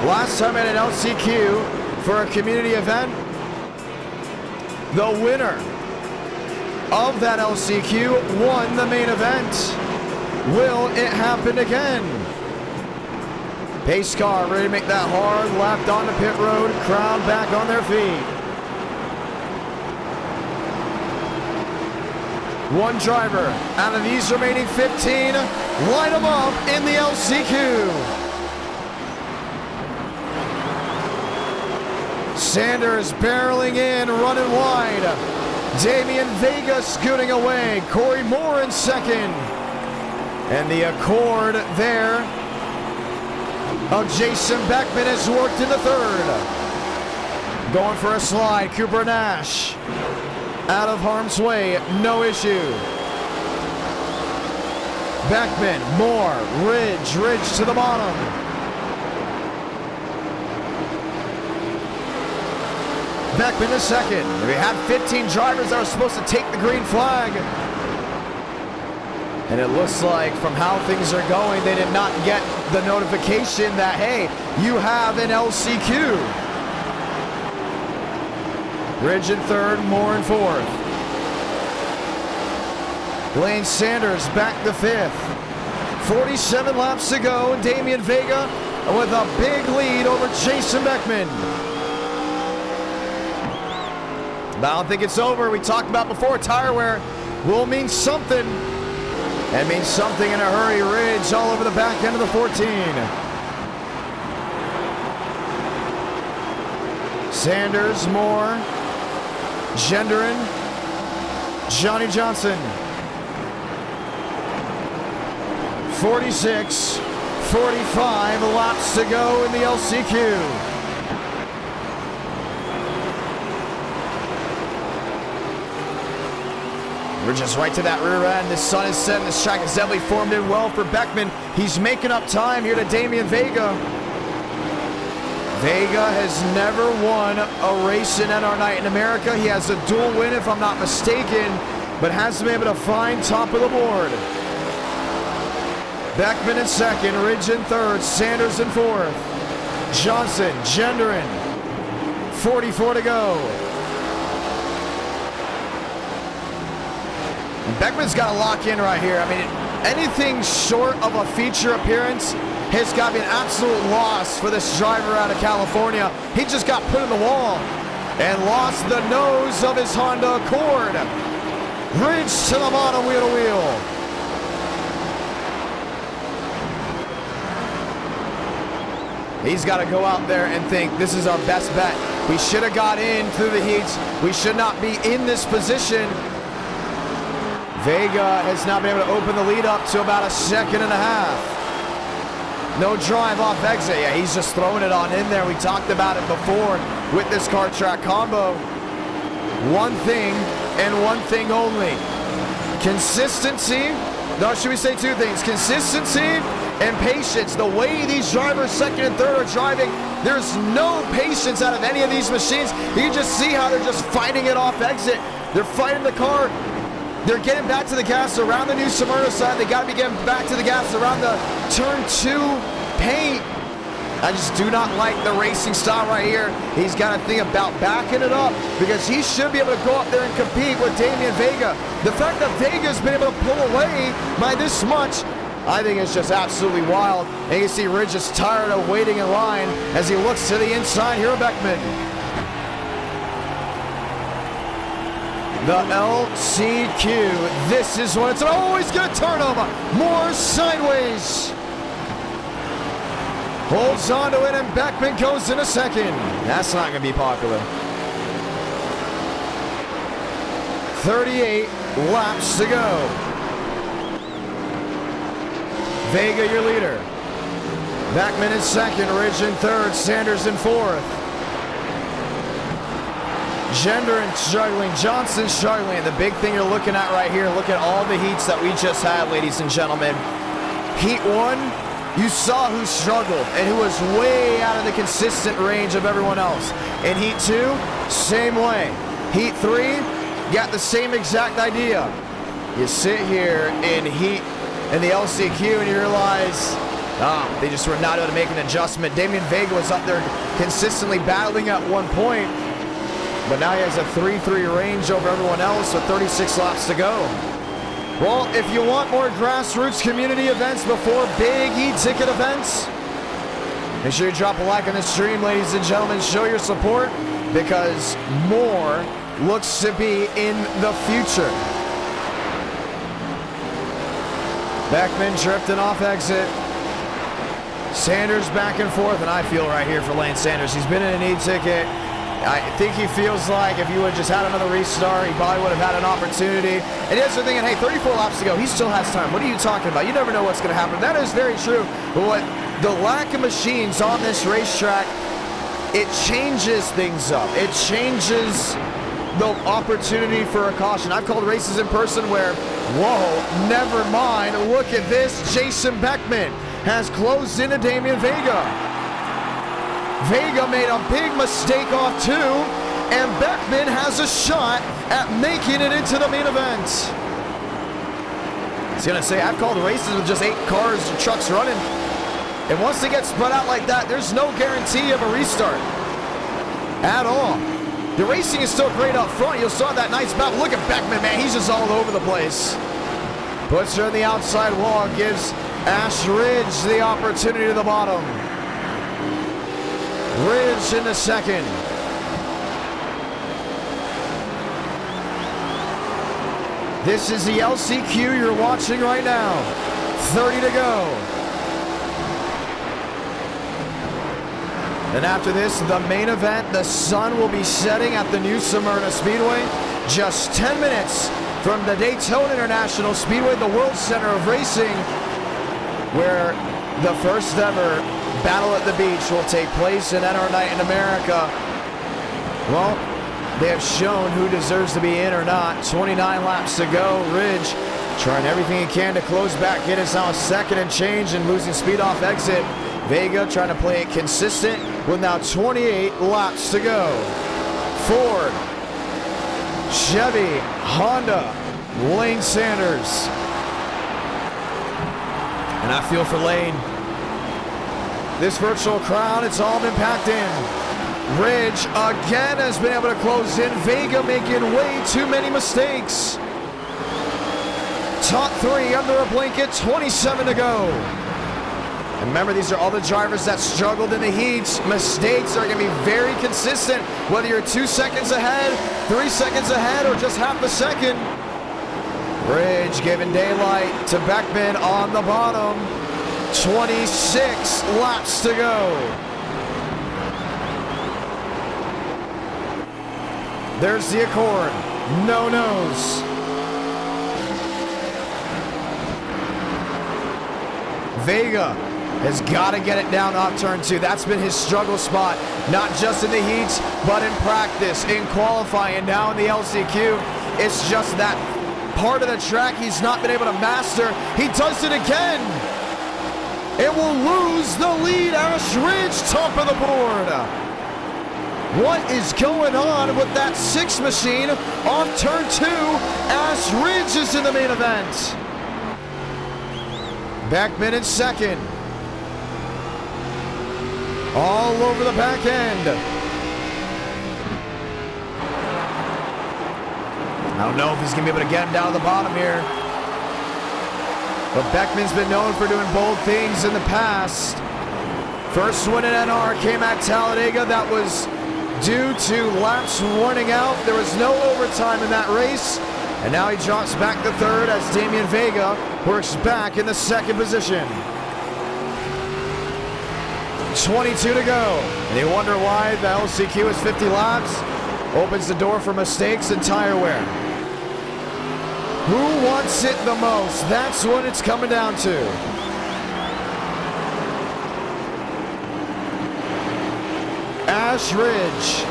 Last time at an LCQ for a community event, the winner of that LCQ won the main event. Will it happen again? Pace car ready to make that hard left onto pit road. Crowd back on their feet. 1 driver out of these remaining 15. Line them up in the LCQ. Sanders barreling in, running wide. Damian Vega scooting away. Corey Moore in second. And the Accord there of Jason Beckman has worked in the 3rd. Going for a slide, Cooper Nash. Out of harm's way, no issue. Beckman, Moore, Ridge to the bottom. Beckman in second. We had 15 drivers that were supposed to take the green flag. And it looks like from how things are going, they did not get the notification that, hey, you have an LCQ. Ridge in 3rd, Moore in 4th. Lane Sanders back to 5th. 47 laps to go, and Damian Vega with a big lead over Jason Beckman. But I don't think it's over. We talked about before, tire wear will mean something. And means something in a hurry. Ridge all over the back end of the 14. Sanders, Moore, Gendron, Johnny Johnson. 46, 45 laps to go in the LCQ. We're just right to that rear end. The sun is setting. This track is definitely formed in well for Beckman. He's making up time here to Damian Vega. Vega has never won a race in NR Night in America. He has a dual win, if I'm not mistaken, but hasn't been able to find top of the board. Beckman in 2nd, Ridge in 3rd, Sanders in 4th. Johnson, Gendron, 44 to go. Beckman's got to lock in right here. I mean, anything short of a feature appearance has got to be an absolute loss for this driver out of California. He just got put in the wall and lost the nose of his Honda Accord. Ridge to the bottom, wheel to wheel. He's got to go out there and think, this is our best bet. We should have got in through the heats. We should not be in this position. Vega has not been able to open the lead up to about a 1.5 seconds. No drive off exit. Yeah, he's just throwing it on in there. We talked about it before with this car track combo. One thing and one thing only. Consistency. No, should we say 2 things? Consistency and patience. The way these drivers 2nd and 3rd are driving, there's no patience out of any of these machines. You can just see how they're just fighting it off exit. They're fighting the car. They're getting back to the gas around the new Smyrna side. They got to be getting back to the gas around the turn 2 paint. I just do not like the racing style right here. He's got to think about backing it up because he should be able to go up there and compete with Damian Vega. The fact that Vega's been able to pull away by this much, I think it's just absolutely wild. And you can see Ridge is tired of waiting in line as he looks to the inside here of Beckman. The LCQ, this is when it's always going to turn him more sideways. Holds on to it, and Beckman goes in a 2nd. That's not going to be popular. 38 laps to go. Vega, your leader. Beckman in 2nd, Ridge in 3rd, Sanders in 4th. Gendron struggling, Johnson struggling. The big thing you're looking at right here, look at all the heats that we just had, ladies and gentlemen. Heat 1, you saw who struggled and who was way out of the consistent range of everyone else. In Heat 2, same way. Heat 3, got the same exact idea. You sit here in the LCQ and you realize, they just were not able to make an adjustment. Damian Vega was up there consistently battling at one point. But now he has a 3-3 range over everyone else with 36 laps to go. Well, if you want more grassroots community events before big e-ticket events, make sure you drop a like on this stream, ladies and gentlemen. Show your support because more looks to be in the future. Beckman drifting off exit. Sanders back and forth, and I feel right here for Lane Sanders. He's been in an e-ticket. I think he feels like if you would just had another restart, he probably would have had an opportunity. And yes, they're thinking, hey, 34 laps to go. He still has time. What are you talking about? You never know what's going to happen. That is very true. But what the lack of machines on this racetrack, it changes things up. It changes the opportunity for a caution. I've called races in person where, whoa, never mind. Look at this. Jason Beckman has closed into Damian Vega. Vega made a big mistake off 2, and Beckman has a shot at making it into the main event. I was going to say, I've called races with just 8 cars or trucks running, and once they get spread out like that, there's no guarantee of a restart at all. The racing is still great up front. You saw that nice battle. Look at Beckman, man. He's just all over the place. Puts her in the outside wall, gives Ash Ridge the opportunity to the bottom. Ridge in the second. This is the LCQ you're watching right now. 30 to go. And after this, the main event, the sun will be setting at the new Smyrna Speedway. Just 10 minutes from the Daytona International Speedway, the World Center of Racing, where the first ever Battle at the Beach will take place in NR Night in America. Well, they have shown who deserves to be in or not. 29 laps to go. Ridge trying everything he can to close back in. It's now second and change and losing speed off exit. Vega trying to play it consistent with now 28 laps to go. Ford, Chevy, Honda, Lane Sanders. And I feel for Lane. This virtual crowd, it's all been packed in. Ridge again has been able to close in. Vega making way too many mistakes. Top three under a blanket, 27 to go. And remember, these are all the drivers that struggled in the heats. Mistakes are going to be very consistent, whether you're 2 seconds ahead, 3 seconds ahead, or just half a second. Ridge giving daylight to Beckman on the bottom. 26 laps to go. There's the Accord. No nose. Vega has got to get it down off turn 2. That's been his struggle spot, not just in the heats, but in practice, in qualifying, and now in the LCQ. It's just that part of the track he's not been able to master. He does it again. It will lose the lead. Ash Ridge, top of the board. What is going on with that 6 machine off turn 2? Ash Ridge is in the main event. Beckman in second. All over the back end. I don't know if he's going to be able to get him down to the bottom here. But Beckman's been known for doing bold things in the past. First win in NR came at Talladega. That was due to laps running out. There was no overtime in that race. And now he drops back to third as Damian Vega works back in the second position. 22 to go. And you wonder why the LCQ is 50 laps. Opens the door for mistakes and tire wear. Who wants it the most? That's what it's coming down to. Ash Ridge,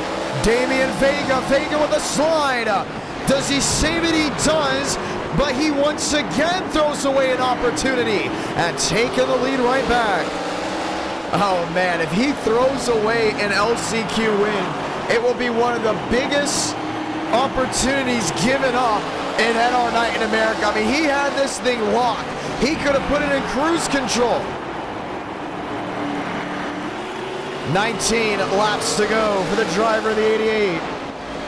Damian Vega, Vega with a slide. Does he save it? He does, but he once again throws away an opportunity and taking the lead right back. Oh man, if he throws away an LCQ win, it will be one of the biggest opportunities given up in NR Night in America. I mean, he had this thing locked. He could have put it in cruise control. 19 laps to go for the driver of the 88.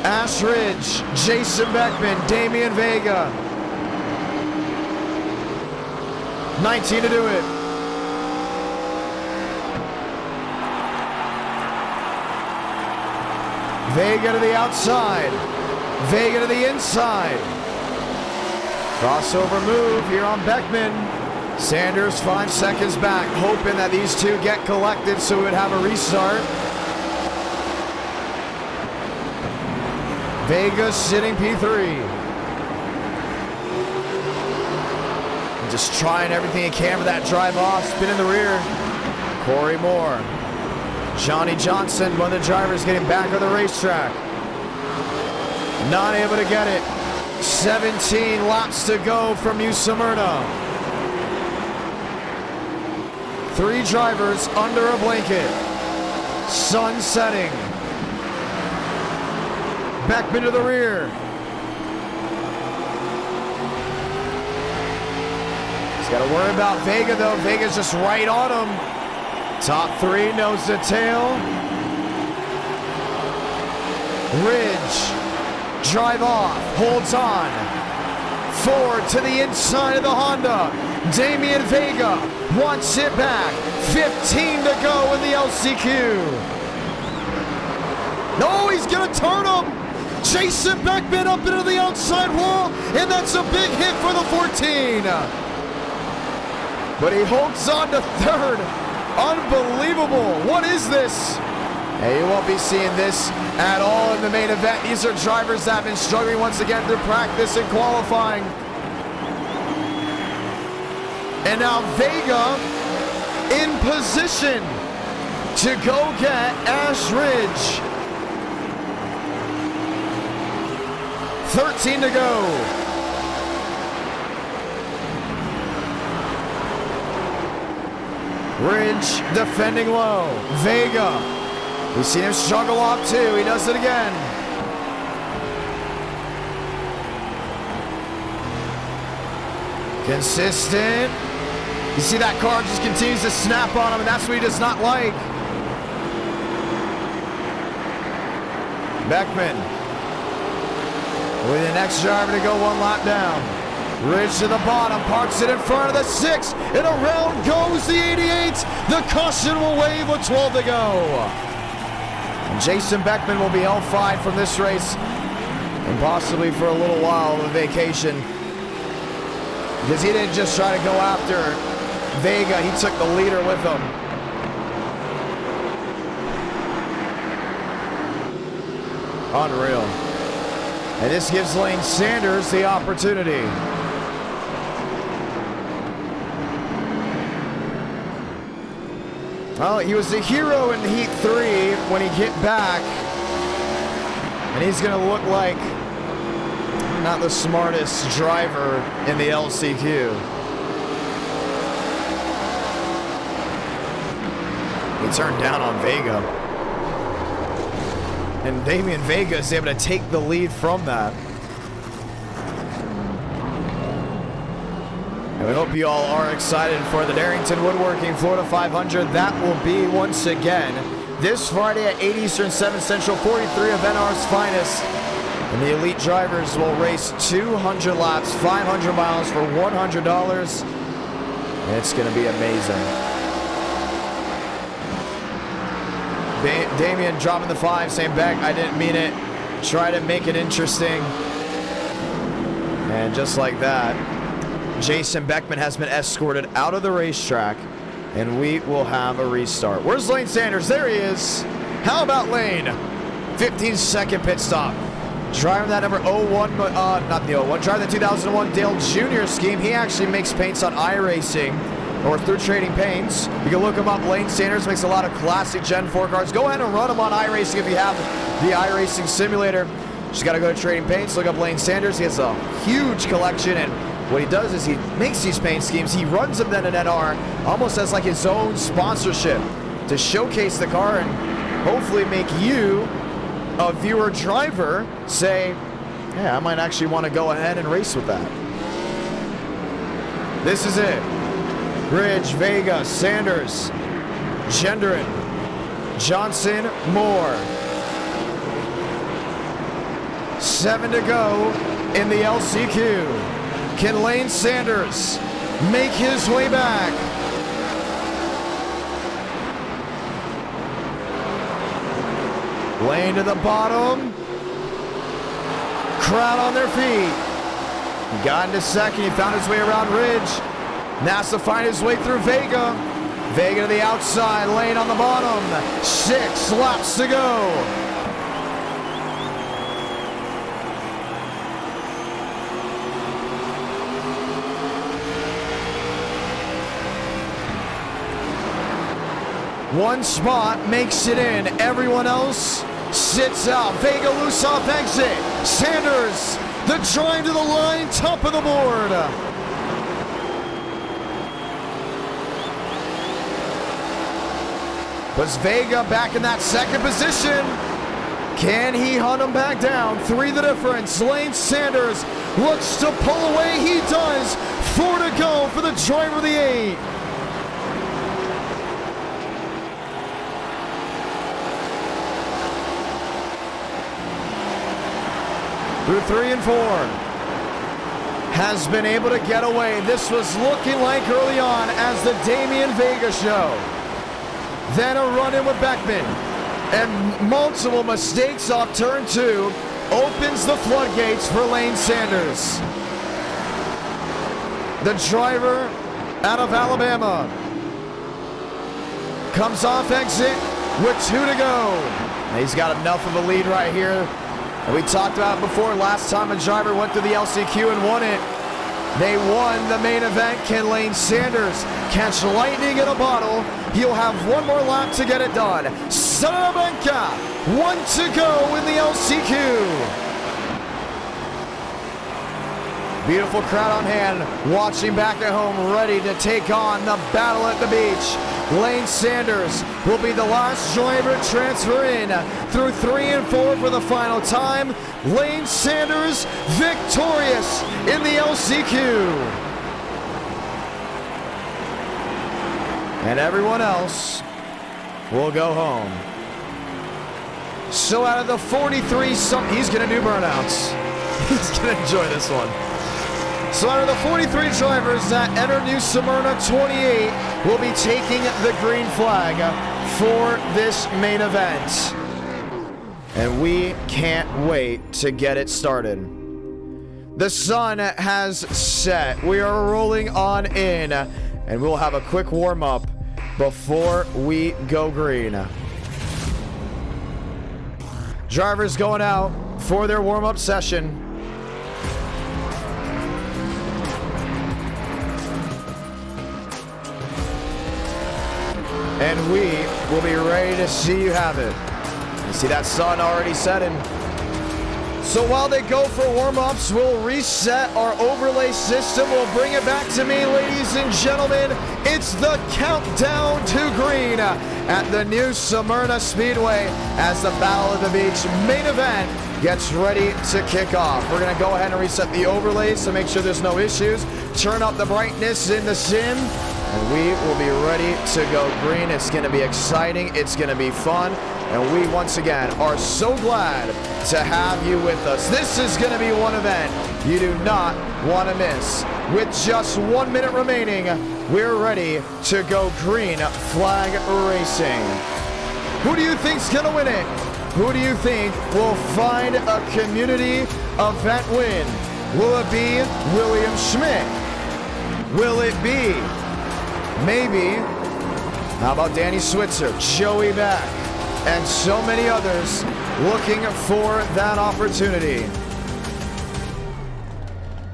Ash Ridge, Jason Beckman, Damian Vega. 19 to do it. Vega to the outside. Vega to the inside. Crossover move here on Beckman. Sanders 5 seconds back, hoping that these two get collected so we would have a restart. Vega sitting P3. Just trying everything he can for that drive off, spin in the rear. Corey Moore. Johnny Johnson, one of the drivers getting back on the racetrack. Not able to get it. 17 laps to go from New Smyrna. 3 drivers under a blanket. Sun setting. Beckman to the rear. He's got to worry about Vega though. Vega's just right on him. Top 3 nose to tail. Ridge. Drive off. Holds on. 4 to the inside of the Honda. Damian Vega wants it back. 15 to go in the LCQ. No, he's going to turn him. Jason Beckman up into the outside wall, and that's a big hit for the 14. But he holds on to third. Unbelievable. What is this? Hey, you won't be seeing this at all in the main event. These are drivers that have been struggling once again through practice and qualifying. And now Vega in position to go get Ash Ridge. 13 to go. Ridge defending low. Vega. We've seen him struggle off too. He does it again. Consistent. You see that car just continues to snap on him, and that's what he does not like. Beckman with the next driver to go one lap down. Ridge to the bottom, parks it in front of the 6, and around goes the 88. The caution will wave with 12 to go. And Jason Beckman will be L5 from this race, and possibly for a little while of a vacation, because he didn't just try to go after Vega, he took the leader with him. Unreal. And this gives Lane Sanders the opportunity. Well, he was the hero in Heat 3 when he hit back. And he's going to look like not the smartest driver in the LCQ. He turned down on Vega. And Damian Vega is able to take the lead from that. And we hope you all are excited for the Darrington Woodworking Florida 500. That will be, once again, this Friday at 8 Eastern, 7 Central, 43 of NR's finest. And the elite drivers will race 200 laps, 500 miles for $100. And it's going to be amazing. Damian dropping the 5, saying, Beck, I didn't mean it. Try to make it interesting. And just like that, Jason Beckman has been escorted out of the racetrack, and we will have a restart. Where's Lane Sanders? There he is. How about Lane? 15-second pit stop. Driving that number 01, not the 01, driving the 2001 Dale Jr. scheme. He actually makes paints on iRacing, or through Trading Paints. You can look him up. Lane Sanders makes a lot of classic Gen-4 cars. Go ahead and run him on iRacing if you have the iRacing simulator. Just got to go to Trading Paints, look up Lane Sanders. He has a huge collection, and what he does is he makes these paint schemes. He runs them then in NR, almost as like his own sponsorship to showcase the car and hopefully make you, a viewer driver, say, yeah, I might actually want to go ahead and race with that. This is it. Ridge, Vega, Sanders, Gendron, Johnson, Moore. 7 to go in the LCQ. Can Lane Sanders make his way back? Lane to the bottom. Crowd on their feet. He got into second. He found his way around Ridge. NASA find his way through Vega. Vega to the outside. Lane on the bottom. 6 laps to go. One spot makes it in. Everyone else sits out. Vega loose off exit. Sanders, the drive to the line, top of the board. Puts Vega back in that second position. Can he hunt him back down? 3 the difference. Lane Sanders looks to pull away. He does. 4 to go for the driver of the 8. Through 3 and 4. has been able to get away. This was looking like early on as the Damian Vega show. Then a run-in with Beckman. And multiple mistakes off turn 2 opens the floodgates for Lane Sanders. The driver out of Alabama comes off exit with 2 to go. And he's got enough of a lead right here. And we talked about it before. Last time a driver went to the LCQ and won it, they won the main event. Can Lane Sanders catch lightning in a bottle? He'll have one more lap to get it done. Salamanca, 1 to go in the LCQ. Beautiful crowd on hand, watching back at home, ready to take on the battle at the beach. Lane Sanders will be the last driver to transfer in through 3 and 4 for the final time. Lane Sanders victorious in the LCQ. And everyone else will go home. So out of the 43, he's going to do burnouts. He's going to enjoy this one. So out of the 43 drivers that enter New Smyrna 28 will be taking the green flag for this main event. And we can't wait to get it started. The sun has set. We are rolling on in, and we'll have a quick warm-up before we go green. Drivers going out for their warm-up session. And we will be ready to see you have it. You see that sun already setting. So while they go for warm-ups, we'll reset our overlay system. We'll bring it back to me, ladies and gentlemen. It's the countdown to green at the New Smyrna Speedway as the Battle of the Beach main event gets ready to kick off. We're going to go ahead and reset the overlays to make sure there's no issues. Turn up the brightness in the sim. And we will be ready to go green. It's going to be exciting. It's going to be fun. And we, once again, are so glad to have you with us. This is going to be one event you do not want to miss. With just 1 minute remaining, we're ready to go green flag racing. Who do you think's going to win it? Who do you think will find a community event win? Will it be William Schmidt? Will it be maybe, how about Danny Switzer, Joey Beck, and so many others looking for that opportunity?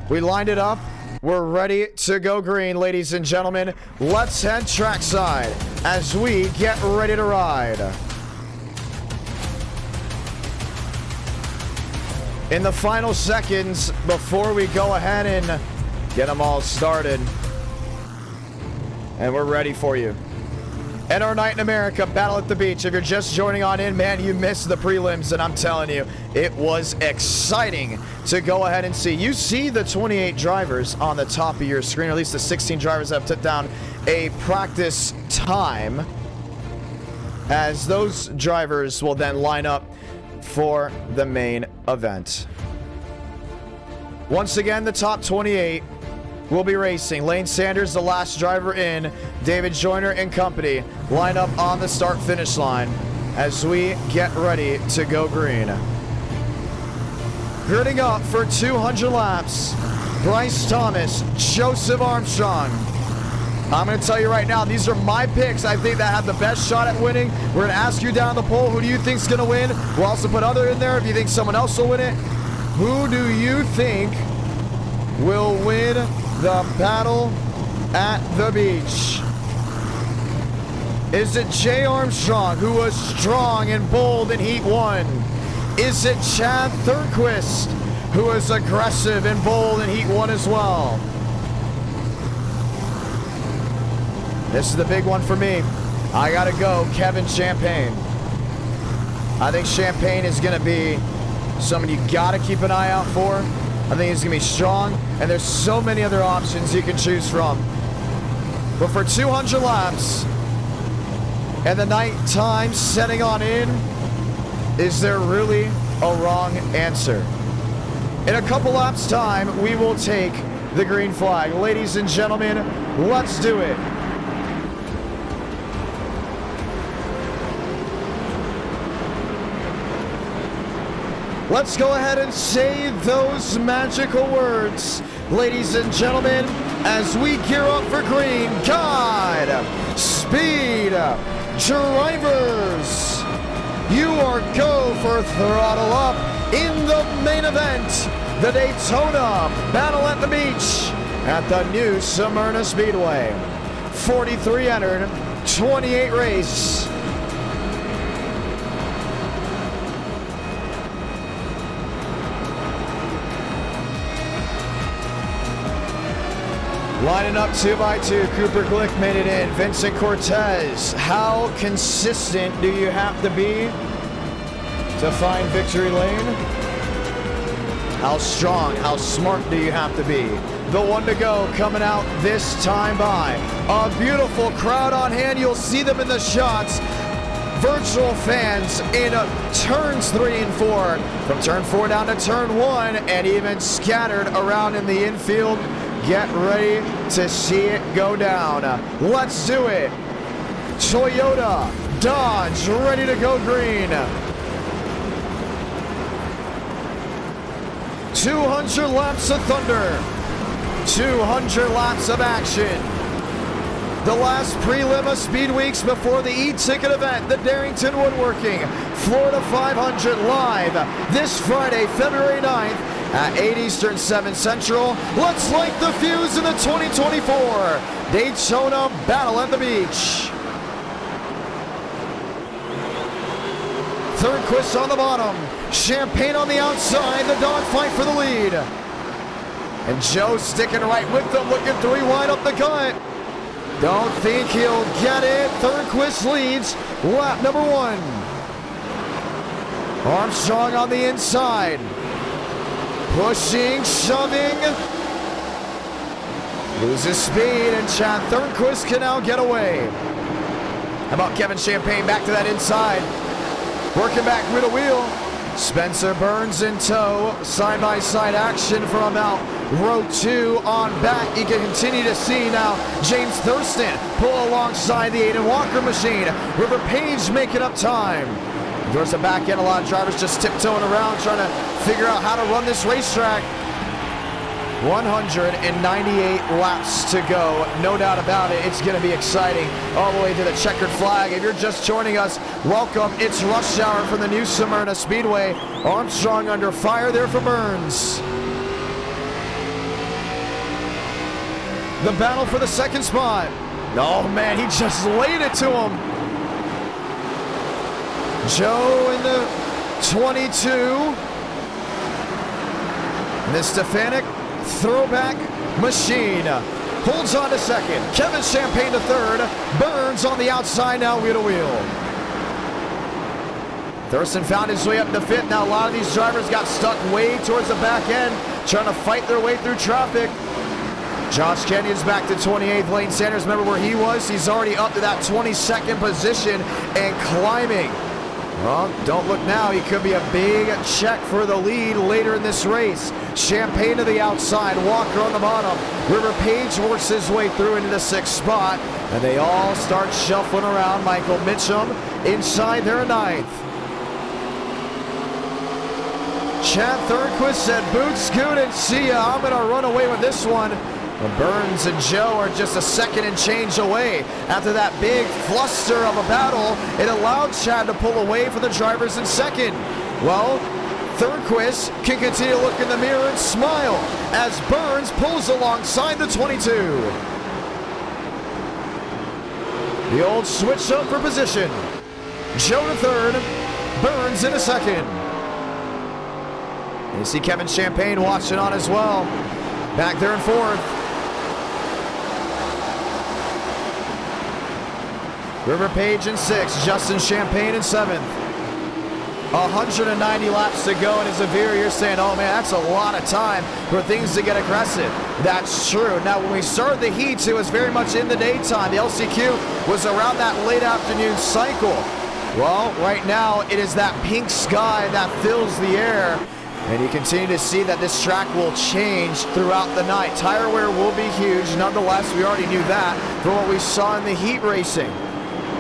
We lined it up. We're ready to go green, ladies and gentlemen. Let's head trackside as we get ready to ride. In the final seconds before we go ahead and get them all started. And we're ready for you. And our night in America, Battle at the Beach. If you're just joining on in, man, you missed the prelims, and I'm telling you, it was exciting to go ahead and see. You see the 28 drivers on the top of your screen, or at least the 16 drivers that have put down a practice time, as those drivers will then line up for the main event. Once again, the top 28 will be racing. Lane Sanders, the last driver in. David Joyner and company line up on the start-finish line as we get ready to go green. Girding up for 200 laps, Bryce Thomas, Joseph Armstrong. I'm going to tell you right now, these are my picks. I think that have the best shot at winning. We're going to ask you down the poll, who do you think's going to win? We'll also put other in there if you think someone else will win it. Who do you think will win the battle at the beach? Is it Jay Armstrong, who was strong and bold in Heat 1? Is it Chad Thurquist, who was aggressive and bold in Heat 1 as well? This is the big one for me. I gotta go Kevin Champagne. I think Champagne is gonna be someone you gotta keep an eye out for. I think he's going to be strong, and there's so many other options you can choose from. But for 200 laps, and the night time setting on in, is there really a wrong answer? In a couple laps time, we will take the green flag. Ladies and gentlemen, let's do it. Let's go ahead and say those magical words. Ladies and gentlemen, as we gear up for green, God, speed, drivers, you are go for throttle up in the main event, the Daytona Battle at the Beach at the new Smyrna Speedway. 43 entered, 28 race. Lining up 2 by 2, Cooper Glick made it in. Vincent Cortez, how consistent do you have to be to find victory lane? How strong, how smart do you have to be? The one to go coming out this time by. A beautiful crowd on hand. You'll see them in the shots. Virtual fans in turns 3 and 4. From turn 4 down to turn 1 and even scattered around in the infield. Get ready to see it go down. Let's do it. Toyota, Dodge, ready to go green. 200 laps of thunder. 200 laps of action. The last prelim of speed weeks before the e-ticket event, the Darrington Woodworking Florida 500 live this Friday, February 9th at 8 Eastern, 7 Central. Let's light the fuse in the 2024 Daytona Battle at the Beach. Thornquist on the bottom, Champagne on the outside, the dogfight for the lead. And Joe sticking right with them, looking 3 wide up the gut. Don't think he'll get it. Thornquist leads lap number 1. Armstrong on the inside. Pushing, shoving. Loses speed, and Chad Thornquist can now get away. How about Kevin Champagne back to that inside? Working back with a wheel. Spencer Burns in tow. Side-by-side action from about row 2 on back. You can continue to see now James Thurston pull alongside the Aiden Walker machine. River Page making up time. Towards the back end, a lot of drivers just tiptoeing around trying to figure out how to run this racetrack. 198 laps to go, no doubt about it. It's going to be exciting all the way to the checkered flag. If you're just joining us, welcome. It's rush hour from the new Smyrna Speedway. Armstrong under fire there for Burns. The battle for the second spot. Oh man, he just laid it to him. Joe in the 22. The Stefanik throwback machine holds on to second. Kevin Champagne to third. Burns on the outside now, wheel to wheel. Thurston found his way up to fifth. Now a lot of these drivers got stuck way towards the back end, trying to fight their way through traffic. Josh Kenyon's back to 28th. Lane Sanders, remember where he was? He's already up to that 22nd position and climbing. Well, don't look now. He could be a big check for the lead later in this race. Champagne to the outside. Walker on the bottom. River Page works his way through into the 6th spot. And they all start shuffling around. Michael Mitchum inside their 9th. Chad Thornquist said, boot scoot and see ya. I'm going to run away with this one. Well, Burns and Joe are just a second and change away. After that big fluster of a battle, it allowed Chad to pull away from the drivers in second. Well, Thornquist can continue to look in the mirror and smile as Burns pulls alongside the 22. The old switch up for position. Joe to third, Burns in a second. And you see Kevin Champagne watching on as well. Back there in fourth. River Page in 6th, Justin Champagne in 7th. 190 laps to go, and as a viewer, you're saying, oh man, that's a lot of time for things to get aggressive. That's true. Now, when we started the heats, it was very much in the daytime. The LCQ was around that late afternoon cycle. Well, right now, it is that pink sky that fills the air. And you continue to see that this track will change throughout the night. Tire wear will be huge. Nonetheless, we already knew that from what we saw in the heat racing.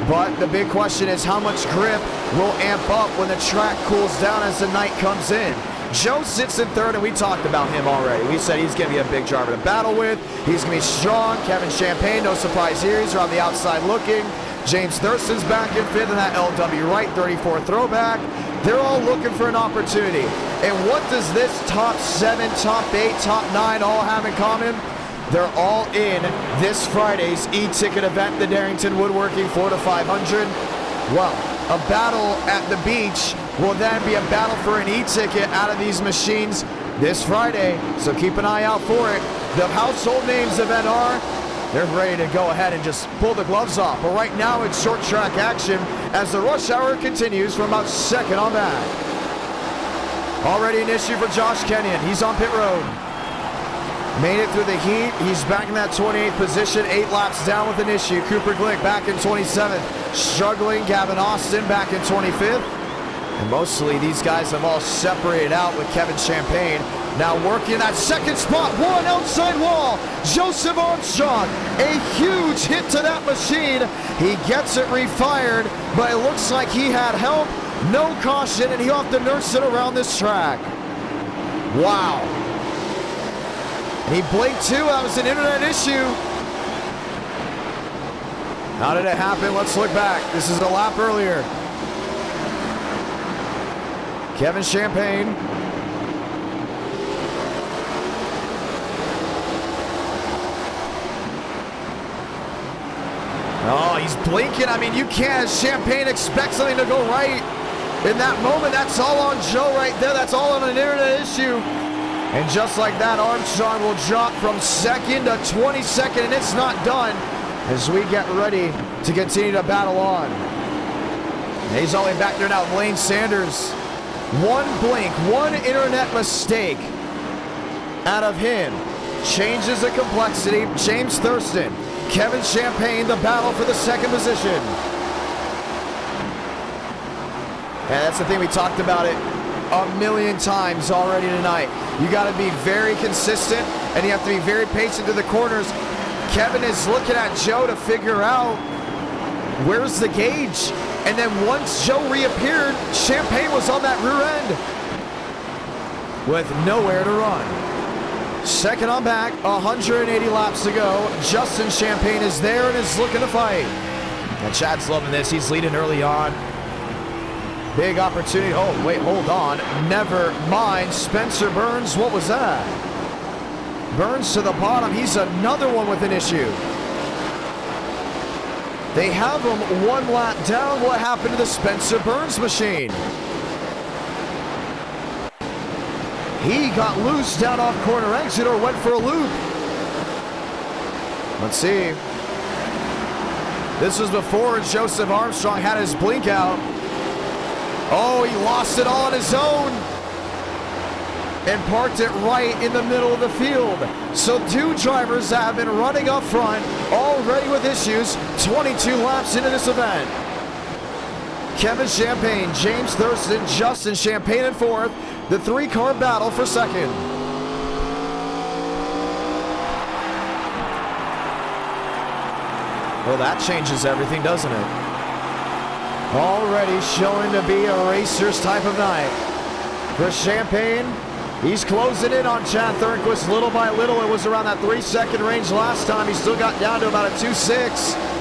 But the big question is how much grip will amp up when the track cools down as the night comes in. Joe sits in third, and we talked about him already. We said he's going to be a big driver to battle with. He's going to be strong. Kevin Champagne, no surprise here. He's around the outside looking. James Thurston's back in fifth in that LW Wright 34 throwback. They're all looking for an opportunity. And what does this top 7, top 8, top 9 all have in common? They're all in this Friday's e-ticket event, the Darrington Woodworking Florida 500. Well, a battle at the beach will then be a battle for an e-ticket out of these machines this Friday. So keep an eye out for it. The household names of NR, they're ready to go ahead and just pull the gloves off. But right now it's short track action as the rush hour continues from about second on back. Already an issue for Josh Kenyon. He's on pit road. Made it through the heat. He's back in that 28th position, 8 laps down with an issue. Cooper Glick back in 27th. Struggling. Gavin Austin back in 25th. And mostly these guys have all separated out with Kevin Champagne. Now working that second spot, one outside wall. Joseph Armstrong, a huge hit to that machine. He gets it refired, but it looks like he had help. No caution, and he'll have to nurse it around this track. Wow. And he blinked too. That was an internet issue. How did it happen? Let's look back. This is a lap earlier. Kevin Champagne. Oh, he's blinking. I mean, you can't, as Champagne, expect something to go right in that moment. That's all on Joe right there. That's all on an internet issue. And just like that, Armstrong will drop from second to 22nd, and it's not done as we get ready to continue to battle on. And he's all the way back there now, Lane Sanders. One blink, one internet mistake out of him changes the complexity. James Thurston, Kevin Champagne, the battle for the second position. And that's the thing, we talked about it a million times already tonight. You got to be very consistent, and you have to be very patient to the corners. Kevin is looking at Joe to figure out where's the gauge. And then once Joe reappeared, Champagne was on that rear end with nowhere to run. Second on back, 180 laps to go. Justin Champagne is there and is looking to fight. And Chad's loving this. He's leading early on. Big opportunity. Oh, wait, hold on. Never mind. Spencer Burns, what was that? Burns to the bottom. He's another one with an issue. They have him one lap down. What happened to the Spencer Burns machine? He got loose down off corner exit or went for a loop. Let's see. This was before Joseph Armstrong had his blink out. Oh, he lost it all on his own and parked it right in the middle of the field. So two drivers that have been running up front, already with issues, 22 laps into this event. Kevin Champagne, James Thurston, Justin Champagne in fourth. The three-car battle for second. Well, that changes everything, doesn't it? Already showing to be a racer's type of night. For Champagne, he's closing in on Chad Thornquist little by little. It was around that 3-second range last time. He still got down to about a 2.6.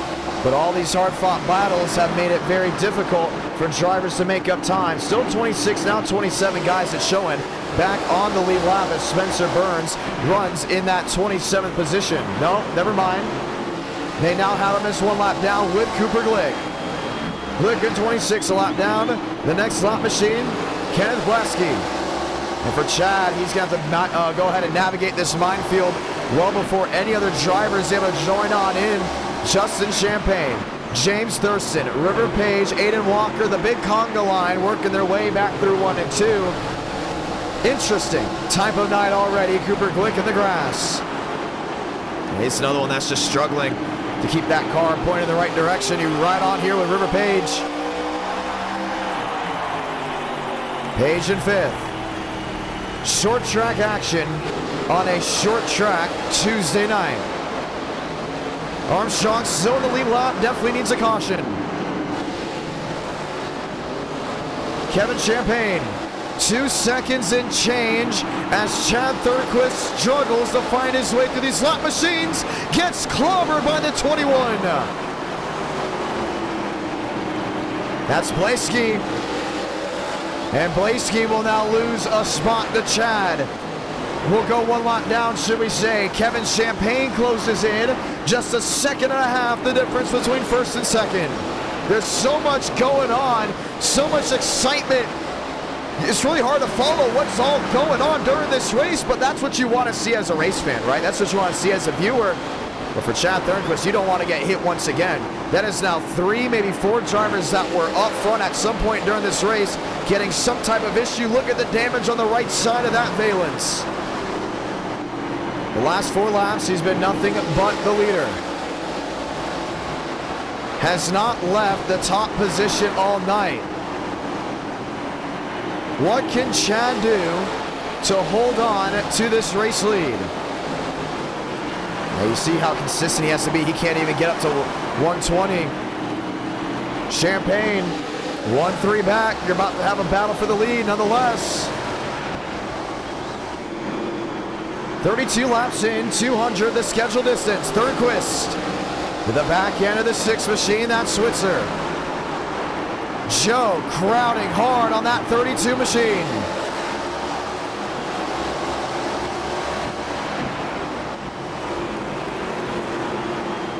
But all these hard-fought battles have made it very difficult for drivers to make up time. Still 26, now 27 guys that's showing back on the lead lap as Spencer Burns runs in that 27th position. No, never mind. They now have him as one lap down with Cooper Glick. Glick at 26, a lap down. The next lap machine, Kenneth Blaski. And for Chad, he's going to have to go ahead and navigate this minefield well before any other driver is able to join on in. Justin Champagne, James Thurston, River Page, Aiden Walker, the big conga line working their way back through 1 and 2. Interesting type of night already. Cooper Glick in the grass. And he's another one that's just struggling to keep that car pointed in the right direction. He right on here with River Page. Page in fifth. Short track action on a short track Tuesday night. Armstrong still in the lead lap, definitely needs a caution. Kevin Champagne, 2 seconds and change as Chad Thornquist struggles to find his way through these lap machines, gets clobbered by the 21. That's Blaski. And Blaski will now lose a spot to Chad. We'll go 1 lap down, should we say. Kevin Champagne closes in. Just a second and a half, the difference between first and second. There's so much going on, so much excitement. It's really hard to follow what's all going on during this race, but that's what you want to see as a race fan, right? That's what you want to see as a viewer. But for Chad Thornquist, you don't want to get hit once again. That is now 3, maybe 4 drivers that were up front at some point during this race getting some type of issue. Look at the damage on the right side of that valence. The last 4 laps, he's been nothing but the leader. Has not left the top position all night. What can Chad do to hold on to this race lead? Now you see how consistent he has to be. He can't even get up to 120. Champagne, 1-3 back. You're about to have a battle for the lead nonetheless. 32 laps in, 200 the scheduled distance. Thornquist with the back end of the 6 machine, that's Switzer. Joe crowding hard on that 32 machine.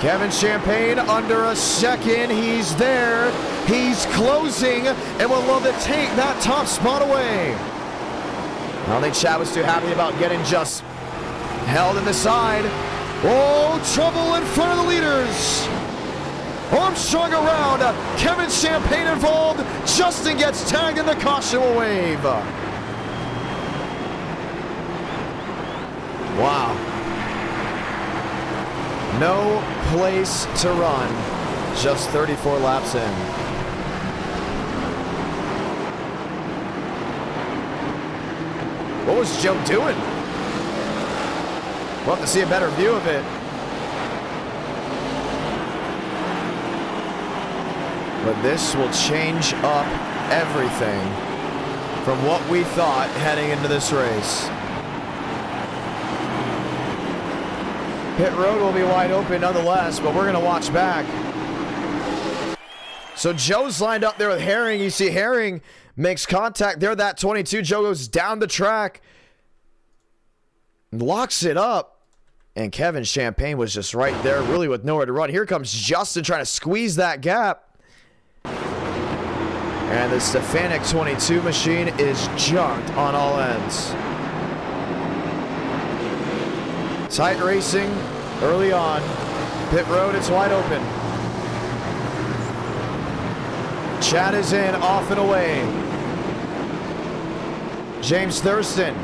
Kevin Champagne under a second. He's there. He's closing and will love to take that top spot away. I don't think Chad was too happy about getting just held in the side. Oh, trouble in front of the leaders. Armstrong around. Kevin Champagne involved. Justin gets tagged and the caution will wave. Wow. No place to run. Just 34 laps in. What was Joe doing? We'll have to see a better view of it. But this will change up everything from what we thought heading into this race. Pit road will be wide open nonetheless, but we're going to watch back. So Joe's lined up there with Herring. You see Herring makes contact there, that 22. Joe goes down the track, locks it up. And Kevin Champagne was just right there, really with nowhere to run. Here comes Justin trying to squeeze that gap. And the Stefanik 22 machine is junked on all ends. Tight racing early on. Pit road, it's wide open. Chad is in, off and away. James Thurston,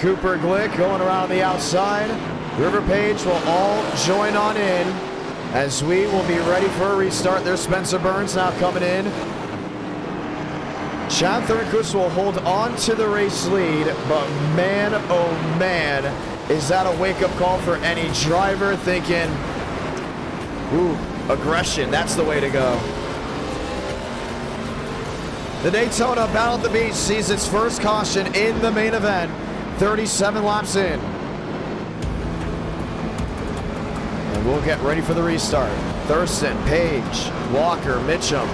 Cooper Glick going around the outside. River Page will all join on in as we will be ready for a restart. There's Spencer Burns now coming in. Chad Thornquist will hold on to the race lead, but man, oh man, is that a wake-up call for any driver thinking, ooh, aggression, that's the way to go. The Daytona Battle at the Beach sees its first caution in the main event, 37 laps in. And we'll get ready for the restart. Thurston, Page, Walker, Mitchum,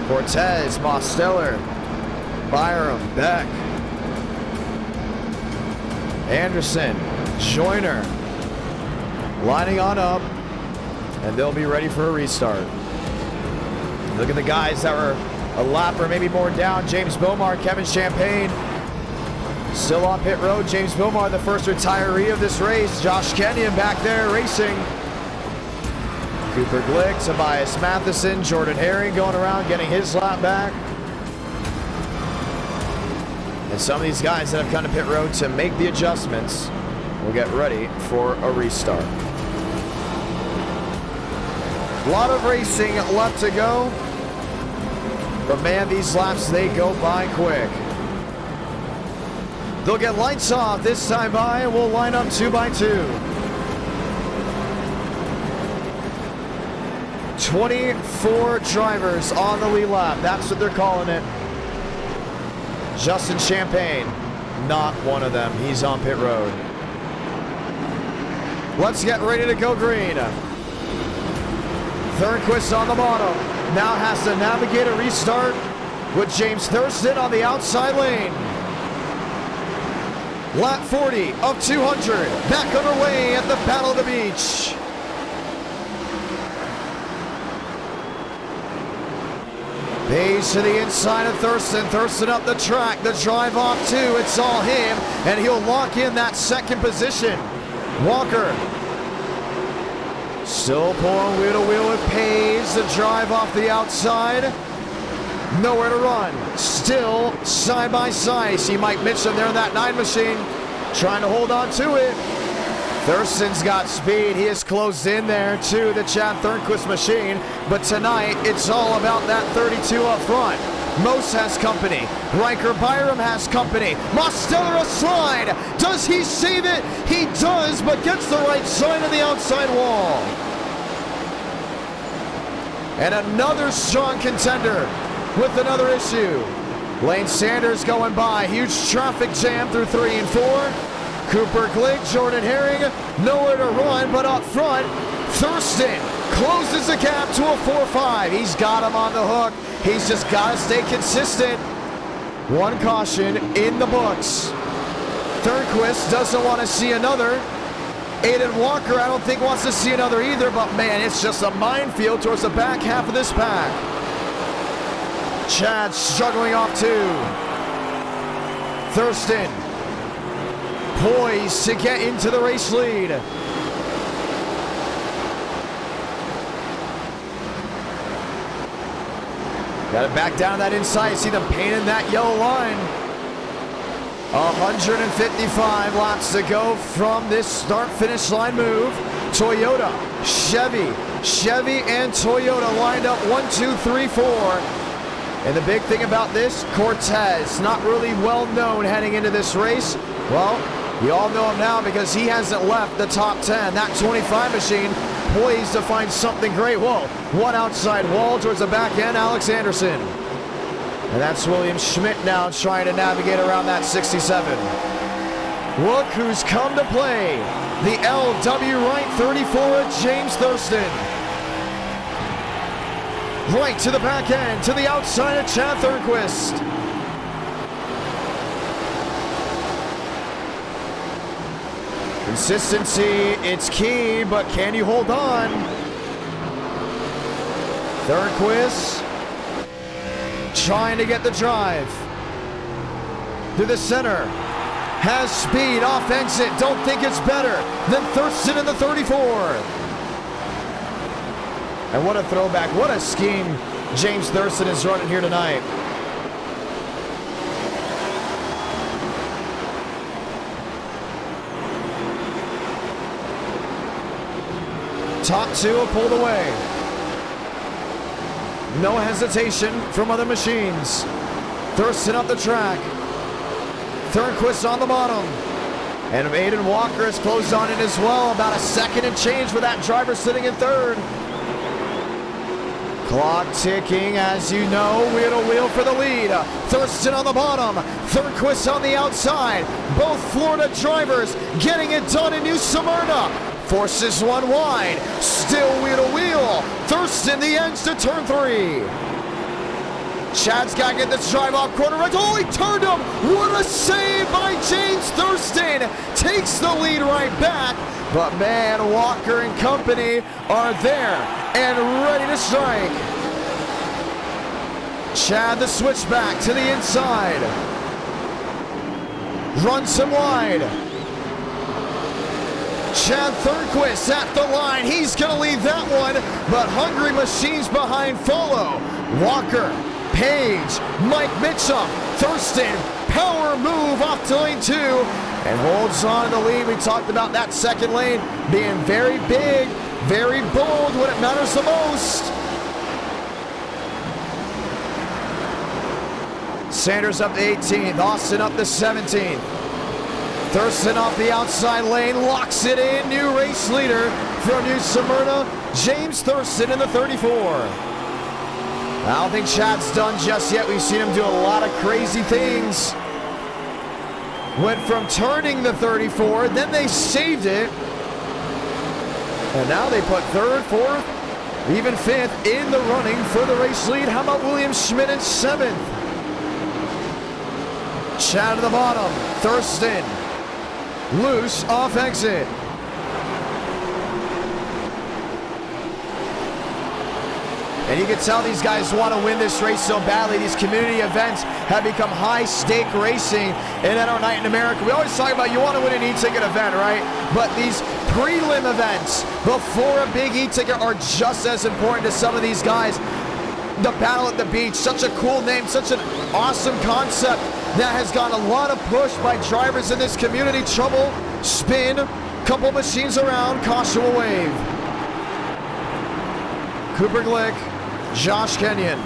Cortez, Mosteller, Byram, Beck, Anderson, Joyner, lining on up, and they'll be ready for a restart. Look at the guys that were a lap or maybe more down. James Bomar, Kevin Champagne, still on pit road. James Bomar, the first retiree of this race. Josh Kenyon back there racing. Cooper Glick, Tobias Matheson, Jordan Herring going around getting his lap back. And some of these guys that have come to pit road to make the adjustments will get ready for a restart. A lot of racing left to go. But man, these laps, they go by quick. They'll get lights off this time by, and we'll line up 2 by 2. 24 drivers on the lead lap. That's what they're calling it. Justin Champagne, not one of them. He's on pit road. Let's get ready to go green. Thornquist on the bottom. Now has to navigate a restart with James Thurston on the outside lane. Lap 40 of 200. Back underway at the Battle of the Beach. Page to the inside of Thurston. Thurston up the track. The drive off too. It's all him. And he'll lock in that second position. Walker. Still pulling wheel to wheel with Page. The drive off the outside. Nowhere to run. Still side by side. See Mike Mitchum there in that 9 machine. Trying to hold on to it. Thurston's got speed. He is closed in there to the Chad Thornquist machine. But tonight, it's all about that 32 up front. Mose has company. Riker Byram has company. Mosteller a slide. Does he save it? He does, but gets the right side of the outside wall. And another strong contender with another issue. Lane Sanders going by. Huge traffic jam through 3 and 4. Cooper Glick, Jordan Herring, nowhere to run, but up front, Thurston closes the gap to a 4-5. He's got him on the hook. He's just got to stay consistent. One caution in the books. Thornquist doesn't want to see another. Aiden Walker, I don't think wants to see another either, but man, it's just a minefield towards the back half of this pack. Chad struggling off 2. Thurston poised to get into the race lead. Got it back down that inside. See them painting that yellow line. 155 laps to go from this start-finish line move. Toyota, Chevy and Toyota lined up 1, 2, 3, 4. And the big thing about this, Cortez, not really well known heading into this race. Well, you all know him now because he hasn't left the top 10. That 25 machine poised to find something great. Whoa, one outside wall towards the back end, Alex Anderson. And that's William Schmidt now trying to navigate around that 67. Look who's come to play. The LW Wright 34, James Thurston. Right to the back end, to the outside of Chad Thornquist. Consistency, it's key, but can you hold on? Thornquist trying to get the drive. To the center. Has speed, off exit. Don't think it's better than Thurston in the 34. And what a throwback. What a scheme James Thurston is running here tonight. Top 2 are pulled away. No hesitation from other machines. Thurston up the track. Thornquist on the bottom. And Aiden Walker has closed on it as well. About a second and change with that driver sitting in 3rd. Clock ticking, as you know, wheel to wheel for the lead. Thurston on the bottom, Thornquist on the outside. Both Florida drivers getting it done in New Smyrna. Forces one wide, still wheel to wheel. Thurston the ends to turn 3. Chad's got to get this drive off corner right. Oh, he turned him. What a save by James Thurston. Takes the lead right back. But man, Walker and company are there and ready to strike. Chad the switchback to the inside. Runs him wide. Chad Thornquist at the line. He's going to leave that one, but Hungry Machines behind follow. Walker, Page, Mike Mitchum, Thurston, power move off to lane 2 and holds on to the lead. We talked about that second lane being very big, very bold when it matters the most. Sanders up to 18th, Austin up to 17th. Thurston off the outside lane, locks it in. New race leader from New Smyrna, James Thurston in the 34. I don't think Chad's done just yet. We've seen him do a lot of crazy things. Went from turning the 34, then they saved it. And now they put third, fourth, even fifth in the running for the race lead. How about William Schmidt in seventh? Chad at the bottom, Thurston, loose off exit. And you can tell these guys want to win this race so badly. These community events have become high-stake racing in NR Night in America. We always talk about you want to win an e-ticket event, right? But these prelim events before a big e-ticket are just as important to some of these guys. The Battle at the Beach, such a cool name, such an awesome concept that has gotten a lot of push by drivers in this community. Trouble, spin, couple machines around, caution will wave. Cooper Glick, Josh Kenyon.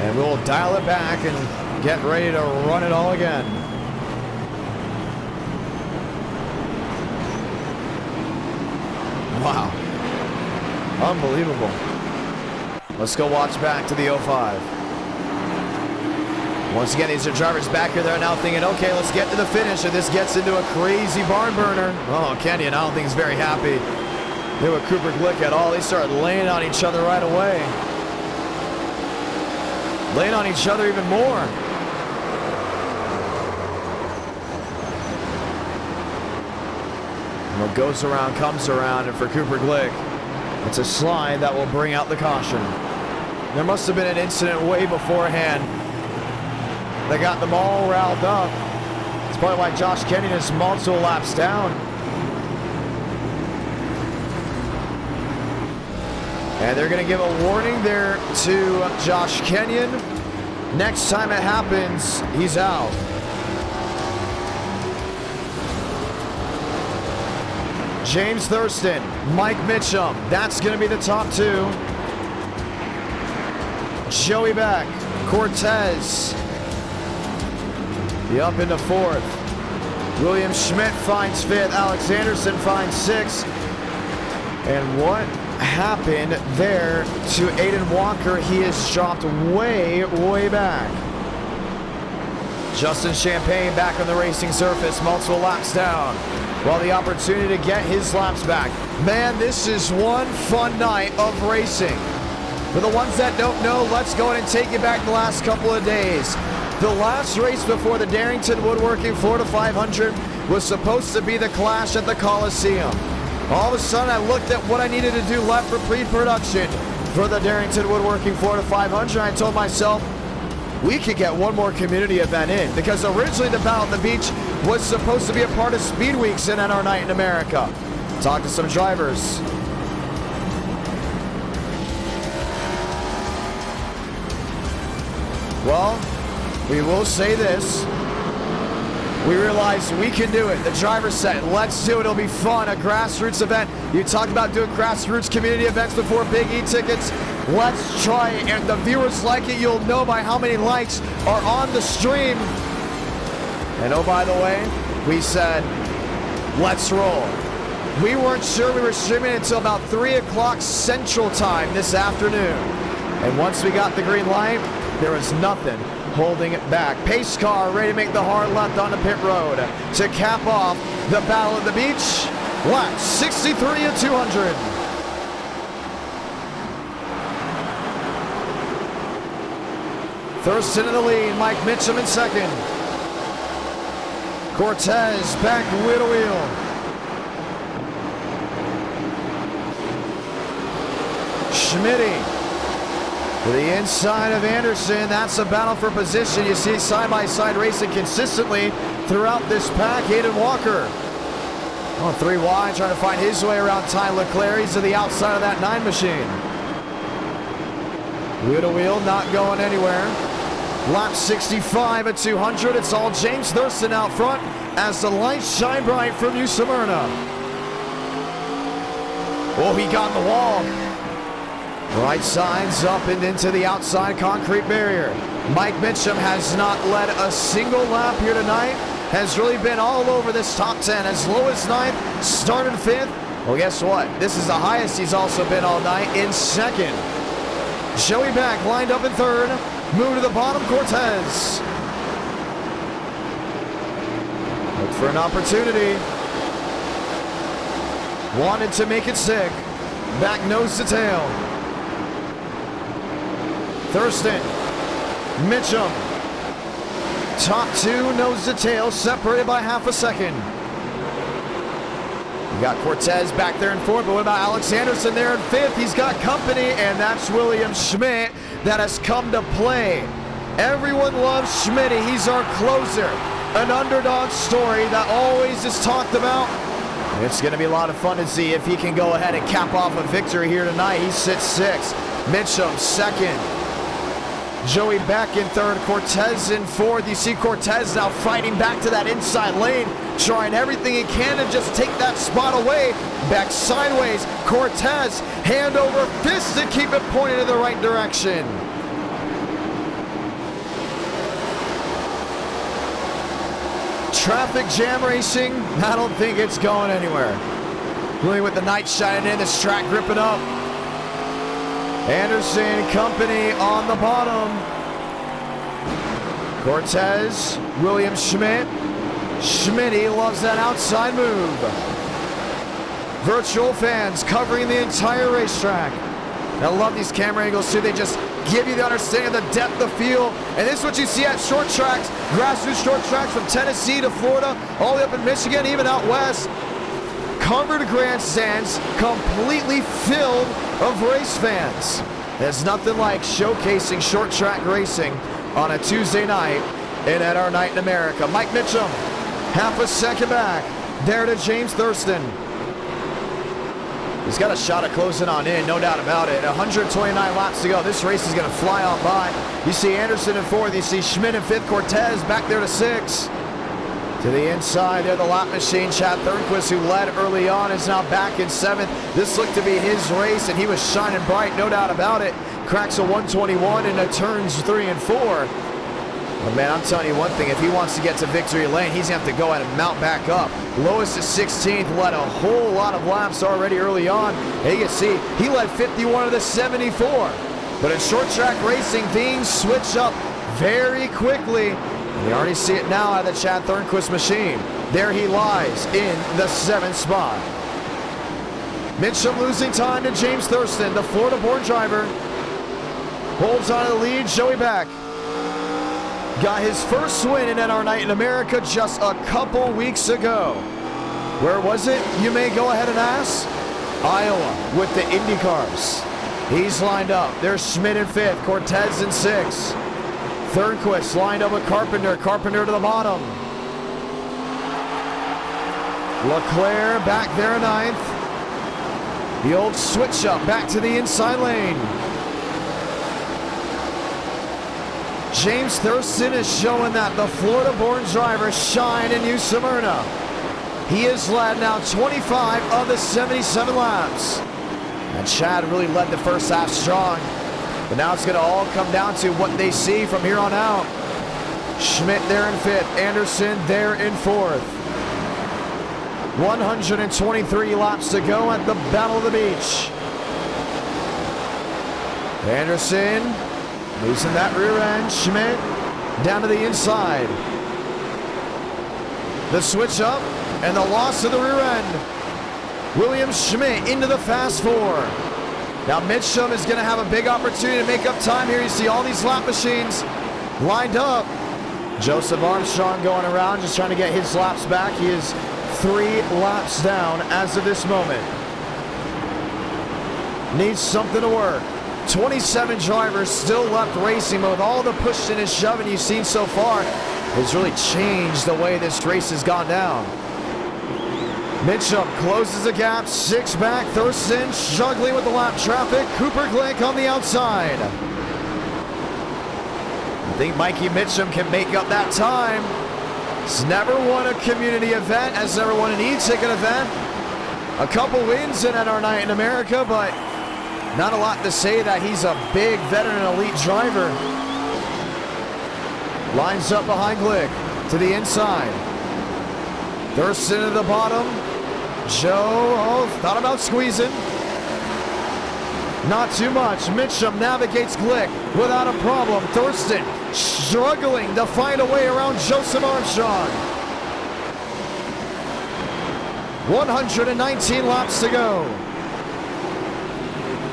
And we'll dial it back and get ready to run it all again. Wow. Unbelievable. Let's go watch back to the 05. Once again, these are drivers back here. They're now thinking, okay, let's get to the finish. And this gets into a crazy barn burner. Oh, Kenyon, I don't think he's very happy with Cooper Glick at all. They started laying on each other right away. Laying on each other even more. And what goes around comes around, and for Cooper Glick, it's a slide that will bring out the caution. There must have been an incident way beforehand that got them all riled up. It's probably why Josh Kenyon is multiple laps down. And they're going to give a warning there to Josh Kenyon. Next time it happens, he's out. James Thurston, Mike Mitchum, that's going to be the top two. Joey Beck, Cortez, up into fourth. William Schmidt finds fifth. Alex Anderson finds sixth. And what happened there to Aiden Walker? He is dropped way, way back. Justin Champagne back on the racing surface, multiple laps down. Well, the opportunity to get his laps back. Man, this is one fun night of racing. For the ones that don't know, let's go ahead and take you back the last couple of days. The last race before the Darrington Woodworking Florida 500 was supposed to be the Clash at the Coliseum. All of a sudden, I looked at what I needed to do left for pre-production for the Darrington Woodworking Florida 500. I told myself, we could get one more community event in, because originally the Battle at the Beach was supposed to be a part of Speed Weeks in NR Night in America. Talk to some drivers. Well, we will say this. We realized we can do it. The driver said, let's do it. It'll be fun. A grassroots event. You talked about doing grassroots community events before big e-tickets. Let's try it. And if the viewers like it, you'll know by how many likes are on the stream. And oh, by the way, we said, let's roll. We weren't sure we were streaming until about 3 o'clock Central Time this afternoon. And once we got the green light, there was nothing holding it back. Pace car ready to make the hard left on the pit road to cap off the Battle at the Beach. Lap 63 at 200. Thurston in the lead, Mike Mitchum in second. Cortez back wheel to wheel. Schmitty to the inside of Anderson. That's a battle for position. You see side-by-side racing consistently throughout this pack. Aiden Walker on 3 wide, trying to find his way around Ty Leclerc. He's to the outside of that 9 machine. Wheel to wheel, not going anywhere. Lap 65 at 200. It's all James Thurston out front as the lights shine bright from New Smyrna. Oh, he got in the wall. Right sides up and into the outside concrete barrier. Mike Mitchum has not led a single lap here tonight. Has really been all over this top 10. As low as 9th, started 5th. Well, guess what? This is the highest he's also been all night, in 2nd. Joey back, lined up in 3rd. Move to the bottom, Cortez. Look for an opportunity. Wanted to make it sick. Back nose to tail. Thurston. Mitchum. Top 2, nose to tail, separated by half a second. You got Cortez back there in 4th, but what about Alex Anderson there in 5th? He's got company, and that's William Schmidt that has come to play. Everyone loves Schmidt. He's our closer. An underdog story that always is talked about. It's going to be a lot of fun to see if he can go ahead and cap off a victory here tonight. He sits 6th. Mitchum 2nd. Joey back in 3rd. Cortez in 4th. You see Cortez now fighting back to that inside lane, trying everything he can to just take that spot away. Back sideways. Cortez, hand over fist to keep it pointed in the right direction. Traffic jam racing, I don't think it's going anywhere. Really with the night shining in, this track gripping up. Anderson, company on the bottom. Cortez, William Schmidt. Schmitty loves that outside move. Virtual fans covering the entire racetrack. I love these camera angles too. They just give you the understanding of the depth of field. And this is what you see at short tracks, grassroots short tracks from Tennessee to Florida, all the way up in Michigan, even out west. Covered grandstands, completely filled of race fans. There's nothing like showcasing short track racing on a Tuesday night in at our Night in America. Mike Mitchum, half a second back. There to James Thurston. He's got a shot at closing on in, no doubt about it. 129 laps to go. This race is going to fly on by. You see Anderson in 4th. You see Schmidt in 5th. Cortez back there to 6th. To the inside there, the lap machine. Chad Thornquist, who led early on, is now back in 7th. This looked to be his race, and he was shining bright, no doubt about it. Cracks a 121 into turns 3 and 4. But man, I'm telling you one thing, if he wants to get to victory lane, he's going to have to go ahead and mount back up. Lowest is 16th, led a whole lot of laps already early on. And you can see, he led 51 of the 74. But in short track racing, things switch up very quickly. And you already see it now out of the Chad Thornquist machine. There he lies in the 7th spot. Mitchum losing time to James Thurston, the Florida-born driver. Holds on to the lead, Joey back. Got his first win in our Night in America just a couple weeks ago. Where was it? You may go ahead and ask. Iowa with the Indy cars. He's lined up. There's Schmidt in 5th, Cortez in 6th. Thornquist lined up with Carpenter. Carpenter to the bottom. Leclerc back there in 9th. The old switch up back to the inside lane. James Thurston is showing that the Florida-born driver shine in New Smyrna. He has led now 25 of the 77 laps. And Chad really led the first half strong. But now it's going to all come down to what they see from here on out. Schmidt there in 5th. Anderson there in 4th. 123 laps to go at the Battle of the Beach. Anderson losing that rear end. Schmidt down to the inside. The switch up and the loss of the rear end. William Schmidt into the fast 4. Now Mitchum is going to have a big opportunity to make up time here. You see all these lap machines lined up. Joseph Armstrong going around just trying to get his laps back. He is 3 laps down as of this moment. Needs something to work. 27 drivers still left racing, but with all the pushing and shoving you've seen so far, it's really changed the way this race has gone down. Mitchum closes the gap, 6 back. Thurston struggling with the lap traffic. Cooper Glick on the outside. I think Mikey Mitchum can make up that time. He's never won a community event, has never won an e-ticket event. A couple wins in our Night in America, but Not a lot to say that he's a big veteran elite driver. Lines up behind Glick to the inside. Thurston to the bottom. Joe, thought about squeezing. Not too much. Mitchum navigates Glick without a problem. Thurston struggling to find a way around Joseph Armstrong. 119 laps to go.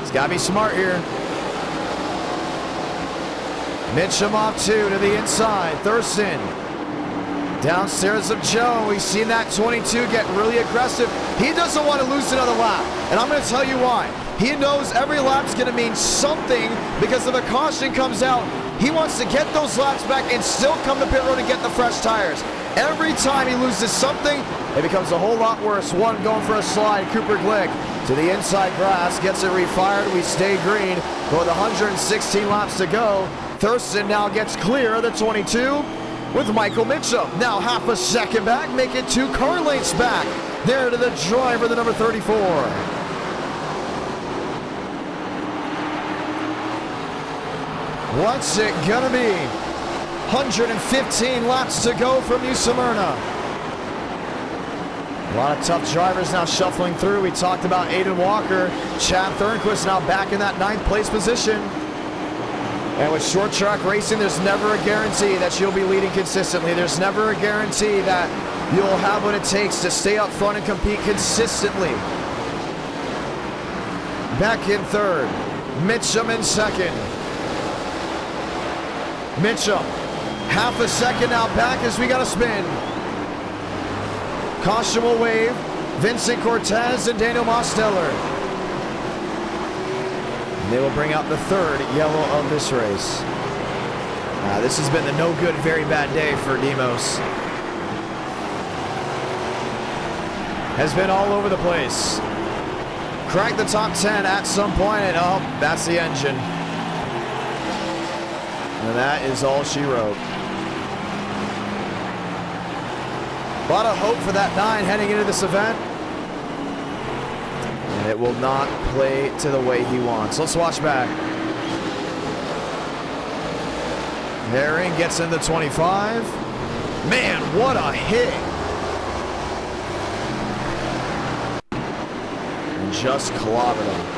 He's got to be smart here. Mitchum off 2 to the inside. Thurston downstairs of Joe. We've seen that 22 get really aggressive. He doesn't want to lose another lap, and I'm going to tell you why. He knows every lap's going to mean something because if a caution comes out, he wants to get those laps back and still come to pit road and get the fresh tires. Every time he loses something, it becomes a whole lot worse. One going for a slide. Cooper Glick to the inside grass, gets it refired. We stay green with 116 laps to go. Thurston now gets clear of the 22 with Michael Mitchum. Now half a second back, make it 2 car lengths back. There to the driver, the number 34. What's it gonna be? 115 laps to go from New Smyrna. A lot of tough drivers now shuffling through. We talked about Aiden Walker. Chad Thornquist now back in that 9th place position. And with short track racing, there's never a guarantee that you'll be leading consistently. There's never a guarantee that you'll have what it takes to stay up front and compete consistently. Back in 3rd. Mitchum in 2nd. Mitchum, half a second now back as we got a spin. Caution will wave. Vincent Cortez and Daniel Mosteller. And they will bring out the 3rd yellow of this race. This has been the no good, very bad day for Demos. Has been all over the place. Cracked the top 10 at some point, and oh, that's the engine. And that is all she wrote. A lot of hope for that 9 heading into this event. And it will not play to the way he wants. Let's watch back. Herring gets into 25. Man, what a hit. And just clobbered him.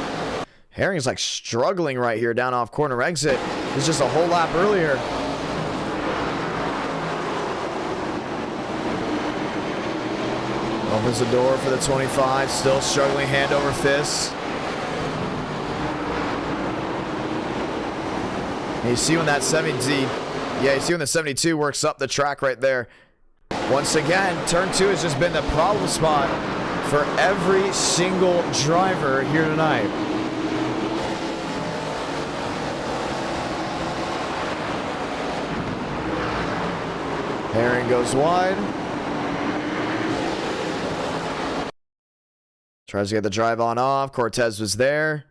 Herring's like struggling right here down off corner exit. It's just a whole lap earlier. Opens the door for the 25, still struggling hand over fist. And you see when that 70, you see when the 72 works up the track right there. Once again, turn 2 has just been the problem spot for every single driver here tonight. Herring goes wide. Tries to get the drive on off. Cortez was there.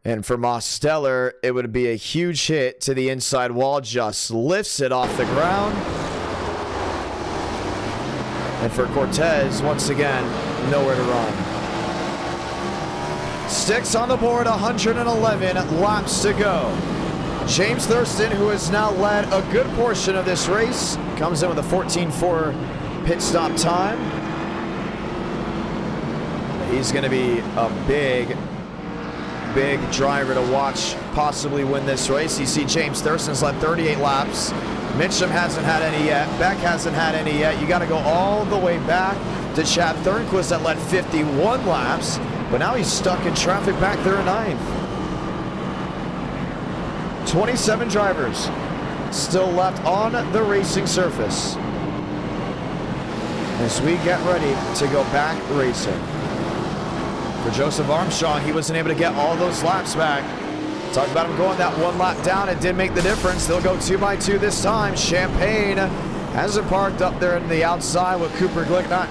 And for Mosteller, it would be a huge hit to the inside wall. Just lifts it off the ground. And for Cortez, once again, nowhere to run. Sticks on the board, 111 laps to go. James Thurston, who has now led a good portion of this race, comes in with a 14.4 pit stop time. He's going to be a big driver to watch possibly win this race. You see James Thurston's led 38 laps. Mitchum hasn't had any yet. Beck hasn't had any yet. You got to go all the way back to Chad Thornquist that led 51 laps, but now he's stuck in traffic back there in 9th. 27 drivers still left on the racing surface as we get ready to go back racing. For Joseph Armstrong, he wasn't able to get all those laps back. Talked about him going that 1 lap down. It did make the difference. They'll go 2 by 2 this time. Champagne has it parked up there in the outside with Cooper Glick. Not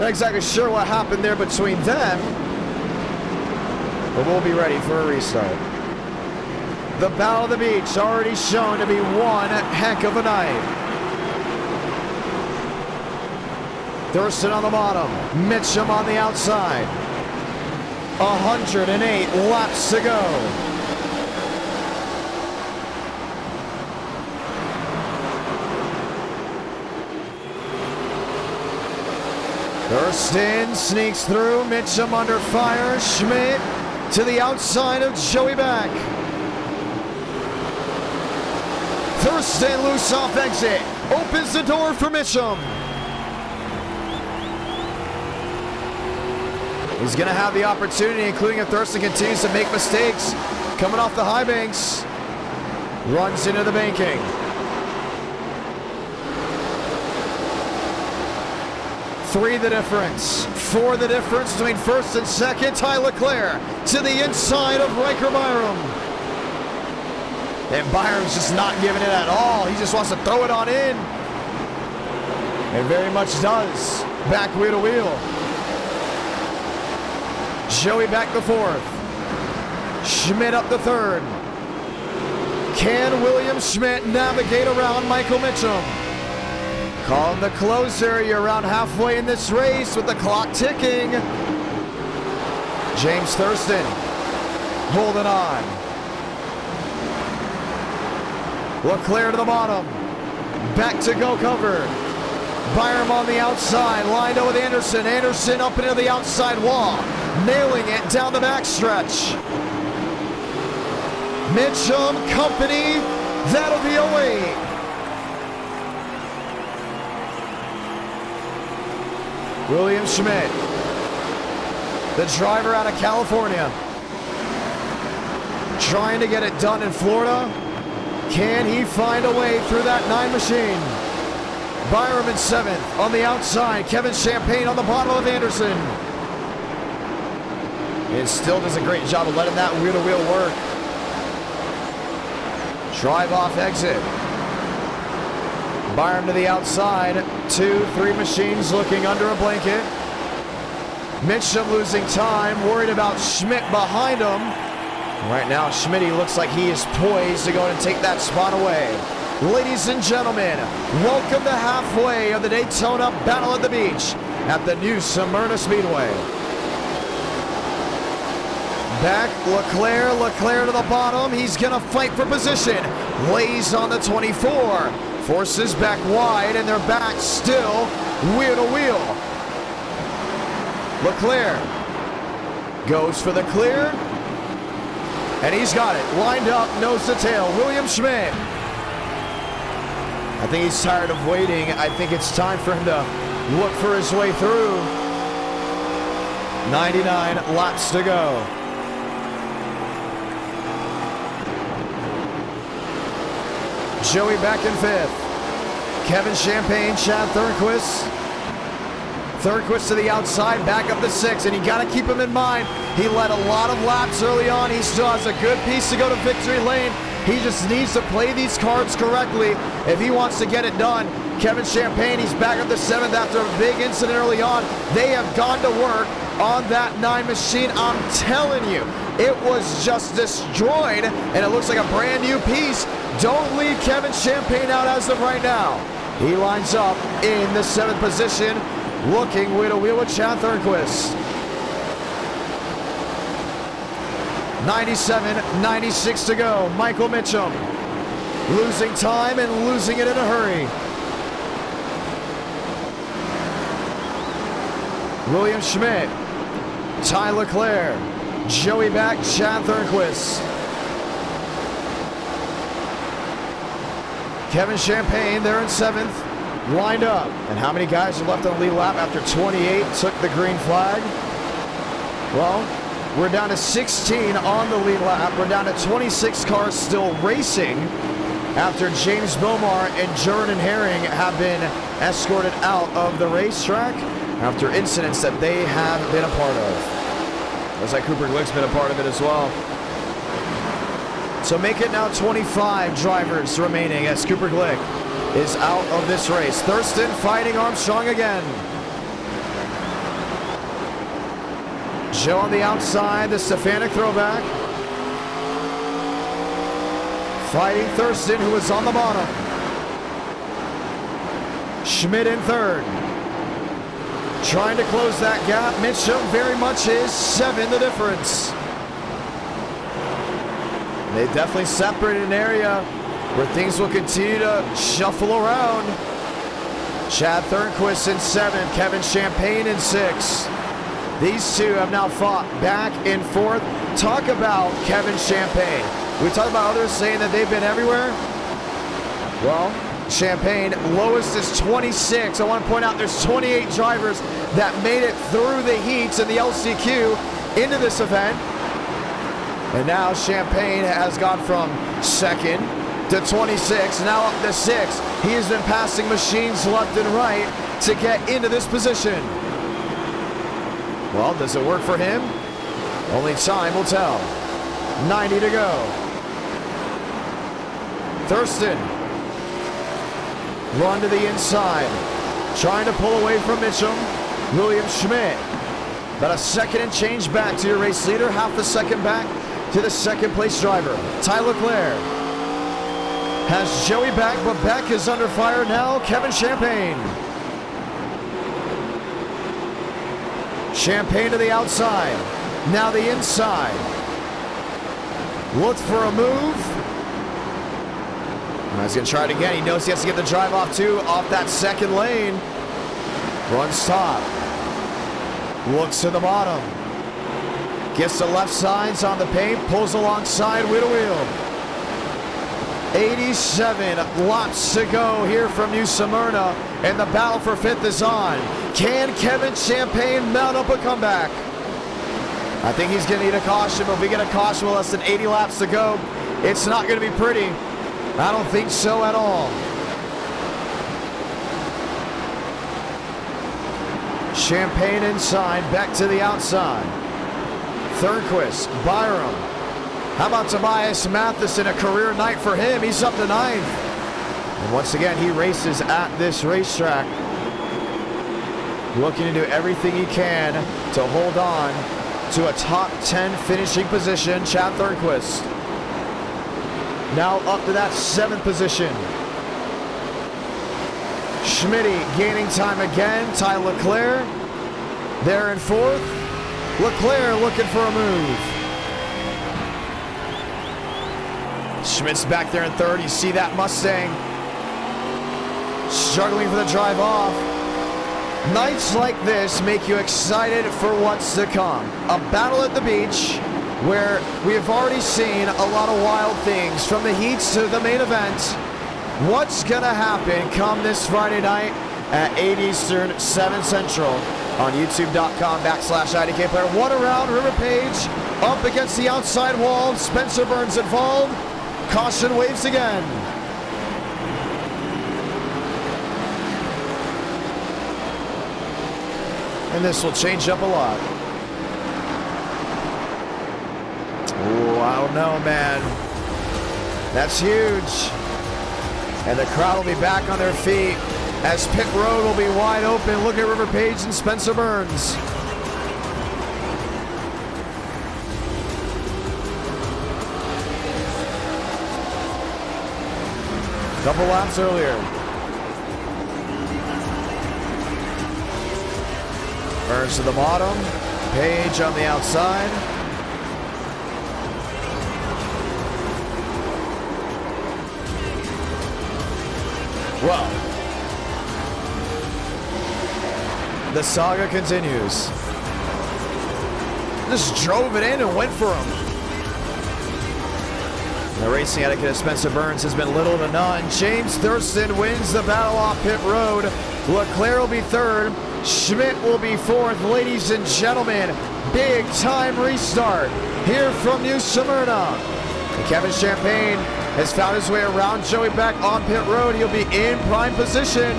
exactly sure what happened there between them. But we'll be ready for a restart. The Battle of the Beach already shown to be one heck of a night. Thurston on the bottom, Mitchum on the outside. 108 laps to go. Thurston sneaks through, Mitchum under fire, Schmidt to the outside of Joey back. Thurston loose off exit, opens the door for Mitchum. He's going to have the opportunity, including if Thurston continues to make mistakes. Coming off the high banks, runs into the banking. Three the difference, four the difference between first and second. Tyler Leclerc to the inside of Riker Byram. And Byram's just not giving it at all. He just wants to throw it on in. And very much does. Back wheel to wheel. Joey back to fourth. Schmidt up to third. Can William Schmidt navigate around Michael Mitchum? Calling the closer. You're around halfway in this race with the clock ticking. James Thurston holding on. Leclerc to the bottom. Back to go cover. Byram on the outside. Lined up with Anderson. Anderson up into the outside wall. Nailing it down the backstretch. Mitchum company. That'll be a wait. William Schmidt, the driver out of California, trying to get it done in Florida. Can he find a way through that 9 machine? Byram in 7th on the outside. Kevin Champagne on the bottom of Anderson. It still does a great job of letting that wheel-to-wheel work. Drive off exit. Byram to the outside. 2, 3 machines looking under a blanket. Mitchum losing time, worried about Schmidt behind him. Right now, Schmidt looks like he is poised to go and take that spot away. Ladies and gentlemen, welcome to halfway of the Daytona Battle at the Beach at the new Smyrna Speedway. Back, Leclerc to the bottom. He's gonna fight for position. Lays on the 24. Forces back wide, and they're back still, wheel to wheel. Leclerc goes for the clear, and he's got it. Lined up, nose to tail. William Schmidt. I think he's tired of waiting. I think it's time for him to look for his way through. 99 laps to go. Joey back in 5th. Kevin Champagne, Chad Thornquist. Thornquist to the outside, back up to 6th, and you got to keep him in mind. He led a lot of laps early on. He still has a good piece to go to victory lane. He just needs to play these cards correctly if he wants to get it done. Kevin Champagne, he's back up to 7th after a big incident early on. They have gone to work on that 9 machine. I'm telling you, it was just destroyed, and it looks like a brand new piece. Don't leave Kevin Champagne out as of right now. He lines up in the 7th position, looking wheel to wheel with Chad Thornquist. 97, 96 to go. Michael Mitchum losing time and losing it in a hurry. William Schmidt, Ty Leclerc, Joey back, Chad Thornquist. Kevin Champagne there in 7th, lined up. And how many guys are left on the lead lap after 28 took the green flag? Well, we're down to 16 on the lead lap. We're down to 26 cars still racing after James Bomar and Jordan Herring have been escorted out of the racetrack after incidents that they have been a part of. Looks like Cooper Glick's been a part of it as well. So make it now 25 drivers remaining as Cooper Glick is out of this race. Thurston fighting Armstrong again. Joe on the outside, the Stefanik throwback. Fighting Thurston, who is on the bottom. Schmidt in 3rd. trying to close that gap. Mitchum very much is 7 the difference. They definitely separated an area where things will continue to shuffle around. Chad Thornquist in 7th, Kevin Champagne in 6th. These two have now fought back and forth. Talk about Kevin Champagne. We talked about others saying that they've been everywhere. Well, Champagne, lowest is 26. I want to point out there's 28 drivers that made it through the heats in the LCQ into this event. And now Champagne has gone from 2nd to 26, now up to 6th. He has been passing machines left and right to get into this position. Well, does it work for him? Only time will tell. 90 to go. Thurston. Run to the inside. Trying to pull away from Mitchum. William Schmidt. About a second and change back to your race leader. Half a second back to the second place driver. Tyler Clare. Has Joey back, but Beck is under fire now. Kevin Champagne. Champagne to the outside. Now the inside. Looks for a move. He's going to try it again. He knows he has to get the drive off too, off that second lane. Runs top. Looks to the bottom. Gets the left sides on the paint. Pulls alongside wheel to wheel. 87 laps to go here from New Smyrna, and the battle for 5th is on. Can Kevin Champagne mount up a comeback? I think he's going to need a caution, but if we get a caution with less than 80 laps to go, it's not going to be pretty. I don't think so at all. Champagne inside, back to the outside. Thornquist, Byram. How about Tobias Matheson? A career night for him. He's up to 9th. And once again, he races at this racetrack, looking to do everything he can to hold on to a top 10 finishing position. Chad Thornquist now up to that 7th position. Schmitty gaining time again. Ty Leclerc there in 4th. Leclerc looking for a move. Schmidt's back there in 3rd. You see that Mustang struggling for the drive off. Nights like this make you excited for what's to come. A battle at the beach where we have already seen a lot of wild things, from the heats to the main event. What's gonna happen come this Friday night at 8 Eastern, 7 Central on youtube.com/IDK Player. One around, River Page up against the outside wall. Spencer Burns involved. Caution waves again. And this will change up a lot. Oh, I don't know, man. That's huge. And the crowd will be back on their feet as pit road will be wide open. Look at River Page and Spencer Burns. Couple laps earlier. Burns to the bottom. Page on the outside. Well, the saga continues. Just drove it in and went for him. The racing etiquette of Spencer Burns has been little to none. James Thurston wins the battle off pit road. Leclerc will be 3rd. Schmidt will be 4th. Ladies and gentlemen, big time restart here from New Smyrna. And Kevin Champagne has found his way around Joey Beck on pit road. He'll be in prime position.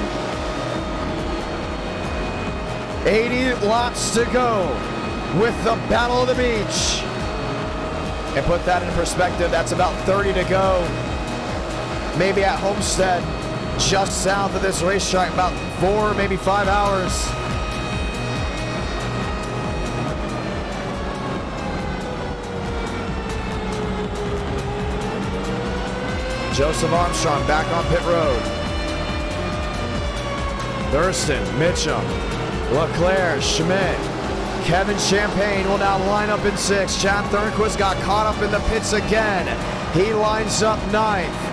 80 laps to go with the Battle of the Beach. And put that in perspective, that's about 30 to go. Maybe at Homestead, just south of this racetrack, about 4, maybe 5 hours. Joseph Armstrong back on pit road. Thurston, Mitchum, Leclerc, Schmidt, Kevin Champagne will now line up in 6th. Chad Thornquist got caught up in the pits again. He lines up 9th.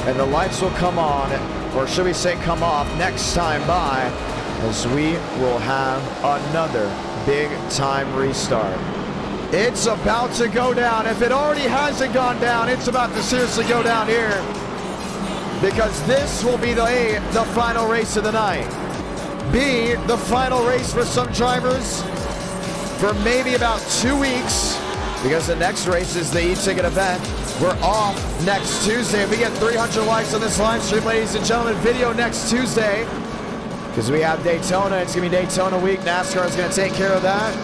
And the lights will come on, or should we say come off, next time by, as we will have another big time restart. It's about to go down. If it already hasn't gone down, it's about to seriously go down here, because this will be the final race of the night. B, the final race for some drivers for maybe about 2 weeks, because the next race is the e-ticket event. We're off next Tuesday. If we get 300 likes on this live stream, ladies and gentlemen, video next Tuesday, because we have Daytona. It's going to be Daytona week. NASCAR is going to take care of that.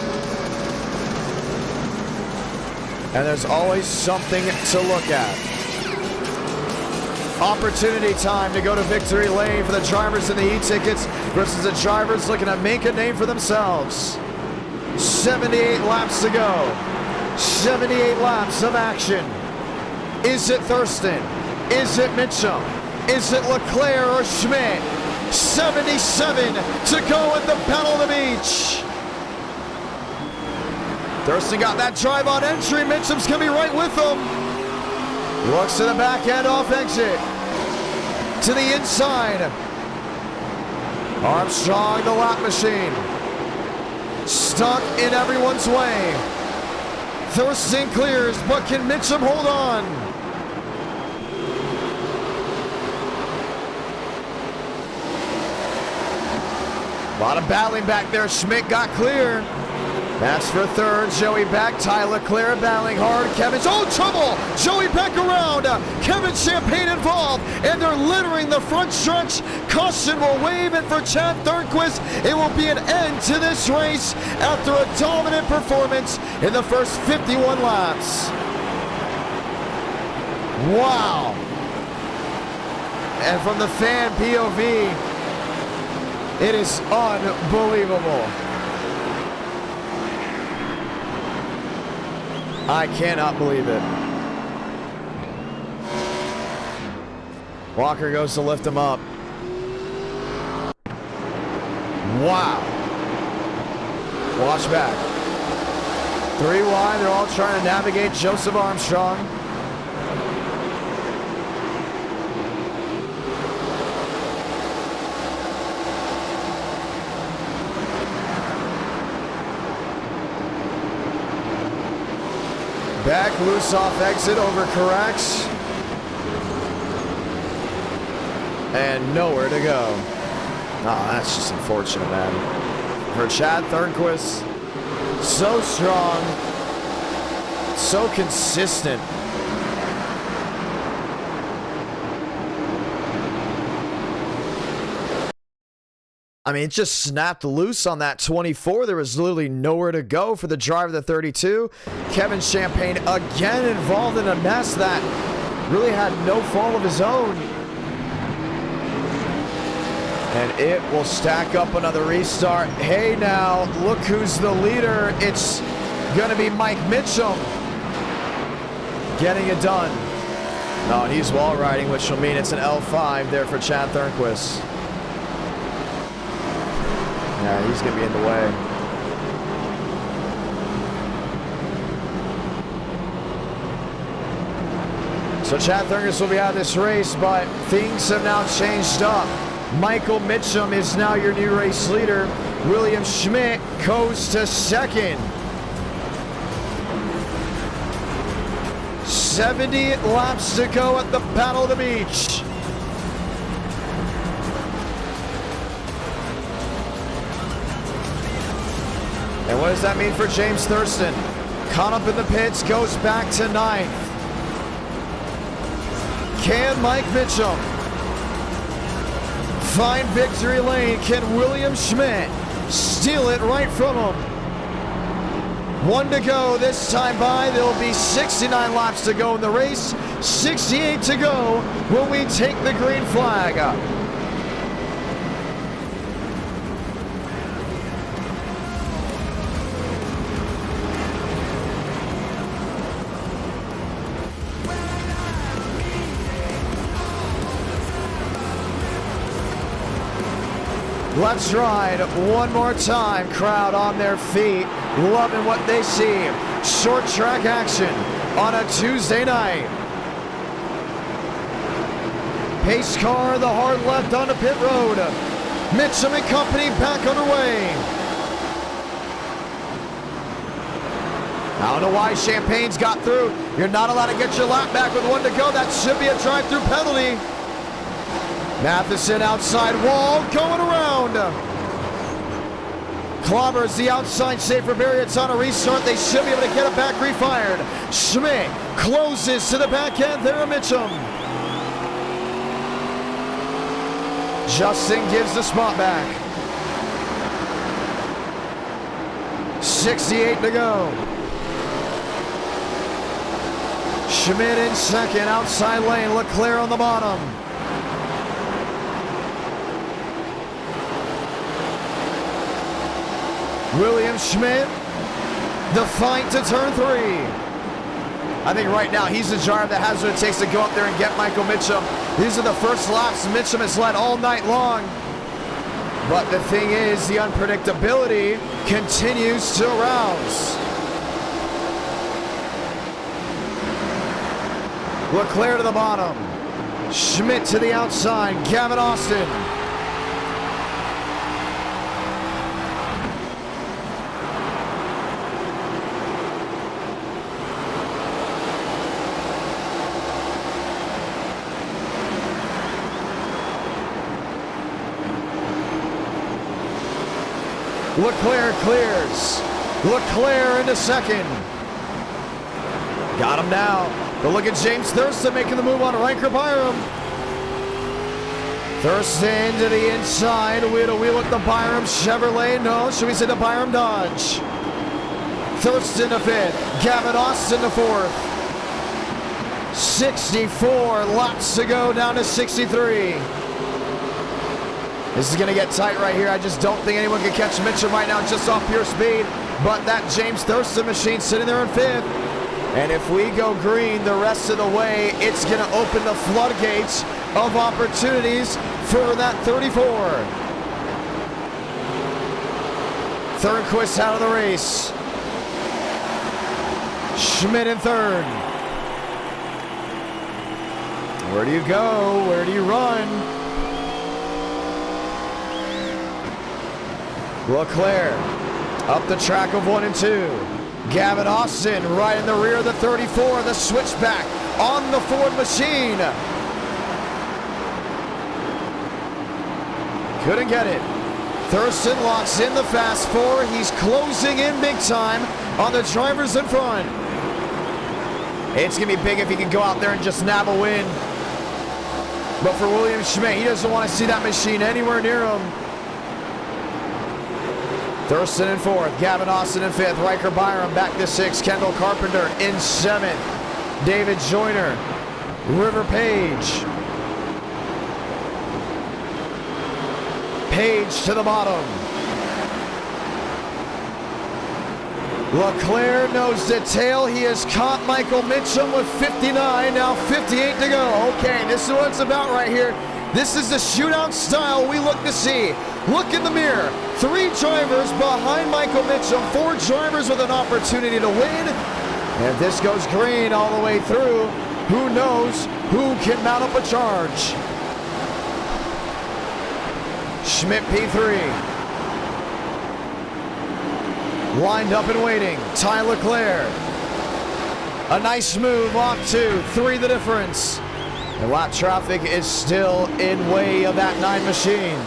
And there's always something to look at. Opportunity time to go to victory lane for the drivers in the e-tickets versus the drivers looking to make a name for themselves. 78 laps to go. 78 laps of action. Is it Thurston? Is it Mitchum? Is it Leclerc or Schmidt? 77 to go at the Battle of the Beach. Thurston got that drive on entry. Mitchum's going to be right with him. Looks to the back end off exit. To the inside. Armstrong, the lap machine. Stuck in everyone's way. Thurston clears, but can Mitchum hold on? A lot of battling back there. Schmidt got clear. That's for third. Joey back. Tyler Clare battling hard. Kevin's trouble. Joey back around. Kevin Champagne involved, and they're littering the front stretch. Caution will wave, and for Chad Thornquist, it will be an end to this race after a dominant performance in the first 51 laps. Wow. And from the fan POV, it is unbelievable. I cannot believe it. Walker goes to lift him up. Wow. Watch back. 3 wide. They're all trying to navigate Joseph Armstrong. Back loose off exit, overcorrects. And nowhere to go. Oh, that's just unfortunate, man. For Chad Thornquist, so strong, so consistent. I mean, it just snapped loose on that 24. There was literally nowhere to go for the driver of the 32. Kevin Champagne again involved in a mess that really had no fault of his own. And it will stack up another restart. Hey now, look who's the leader. It's going to be Mike Mitchum getting it done. No, and he's wall riding, which will mean it's an L5 there for Chad Thornquist. Yeah, he's going to be in the way. So Chad Thornquist will be out of this race, but things have now changed up. Michael Mitchum is now your new race leader. William Schmidt goes to second. 70 laps to go at the Battle of the Beach. And what does that mean for James Thurston? Caught up in the pits, goes back to 9th. Can Mike Mitchum find victory lane? Can William Schmidt steal it right from him? 1 to go this time by. There will be 69 laps to go in the race. 68 to go when we take the green flag. Let's ride one more time. Crowd on their feet, loving what they see. Short track action on a Tuesday night. Pace car, the hard left onto pit road. Mitchum and company back underway. I don't know why Champagne's got through. You're not allowed to get your lap back with 1 to go. That should be a drive-through penalty. Matheson outside wall, going around. Clobbers the outside safer barrier. It's on a restart. They should be able to get it back refired. Schmidt closes to the back end there, Mitchum. Justin gives the spot back. 68 to go. Schmidt in second, outside lane. Leclerc on the bottom. William Schmidt, the fight to turn 3. I think right now he's the driver that has what it takes to go up there and get Michael Mitchum. These are the first laps Mitchum has led all night long. But the thing is, the unpredictability continues to arouse. Leclerc to the bottom. Schmidt to the outside. Gavin Austin. Leclerc clears. Leclerc into second. Got him now. But look at James Thurston making the move on Riker Byram. Thurston to the inside. Wheel to wheel with the Byram Chevrolet. No, should we say the Byram Dodge? Thurston to fifth. Gavin Austin to fourth. 64 laps to go, down to 63. This is going to get tight right here. I just don't think anyone can catch Mitchum right now just off pure speed. But that James Thurston machine sitting there in fifth. And if we go green the rest of the way, it's going to open the floodgates of opportunities for that 34. Thornquist out of the race. Schmidt in third. Where do you go? Where do you run? Leclerc up the track of 1 and 2. Gavin Austin right in the rear of the 34. The switchback on the Ford machine. Couldn't get it. Thurston locks in the fast 4. He's closing in big time on the drivers in front. It's going to be big if he can go out there and just nab a win. But for William Schmidt, he doesn't want to see that machine anywhere near him. Thurston in fourth, Gavin Austin in fifth, Riker Byram back to sixth, Kendall Carpenter in seventh, David Joyner, River Page. Page to the bottom. Leclerc nose to tail. He has caught Michael Mitchum with 59, now 58 to go. Okay, this is what it's about right here. This is the shootout style we look to see. Look in the mirror. 3 drivers behind Michael Mitchum. 4 drivers with an opportunity to win. And if this goes green all the way through, who knows who can mount up a charge. Schmidt P3. Lined up and waiting. Ty Leclerc. A nice move off 2. 3 the difference. The lap traffic is still in way of that 9 machine.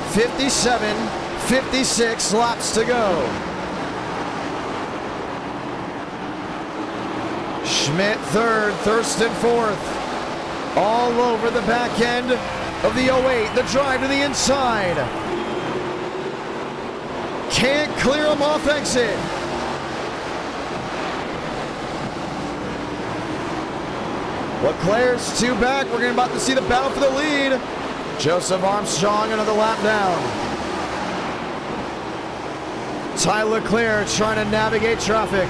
57, 56 laps to go. Schmidt third, Thurston fourth. All over the back end of the 08. The drive to the inside. Can't clear him off exit. Leclerc's 2 back. We're about to see the battle for the lead. Joseph Armstrong another lap down. Ty Leclerc trying to navigate traffic.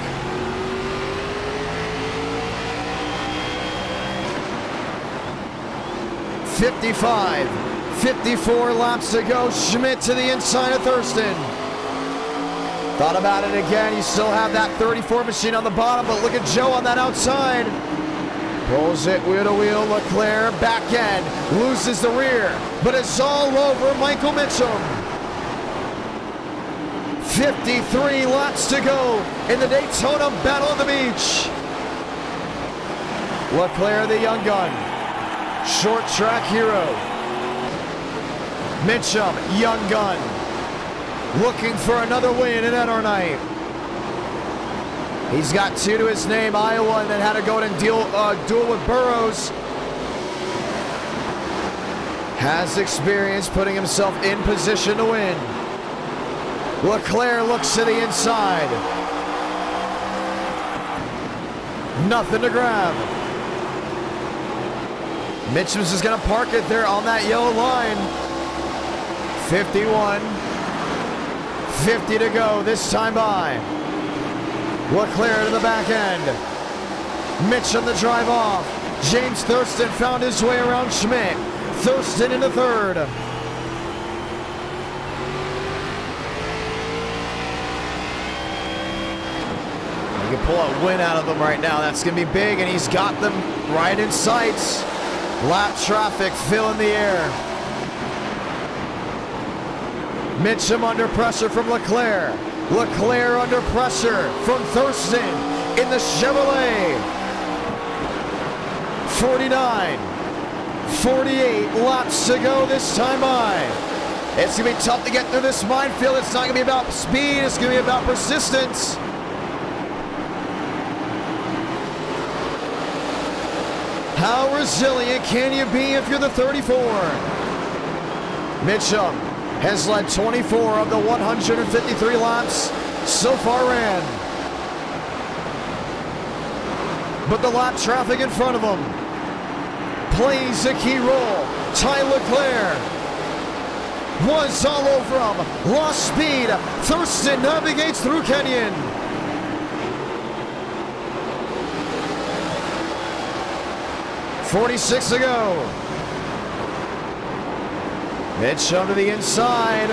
54 laps to go. Schmidt to the inside of Thurston. Thought about it again. You still have that 34 machine on the bottom, but look at Joe on that outside. Rolls it wheel to wheel. Leclerc back end. Loses the rear, but it's all over Michael Mitchum. 53 laps to go in the Daytona Battle of the Beach. Leclerc, the young gun. Short track hero. Mitchum, young gun. Looking for another win in NR He's got 2 to his name, Iowa, and then had to go and duel with Burrows. Has experience putting himself in position to win. Leclerc looks to the inside. Nothing to grab. Mitchum's just going to park it there on that yellow line. 51. 50 to go, this time by. Leclerc to the back end. Mitchum the drive off. James Thurston found his way around Schmidt. Thurston into third. You can pull a win out of them right now. That's going to be big, and he's got them right in sights. Lap traffic filling the air. Mitchum under pressure from Leclerc. Leclerc under pressure from Thurston in the Chevrolet. 49, 48 laps to go this time by. It's going to be tough to get through this minefield. It's not going to be about speed. It's going to be about persistence. How resilient can you be if you're the 34? Mitchum has led 24 of the 153 laps so far ran. But the lap traffic in front of him plays a key role. Ty Leclerc was all over him, lost speed. Thurston navigates through Kenyon. .46 to go. Mitchum to the inside.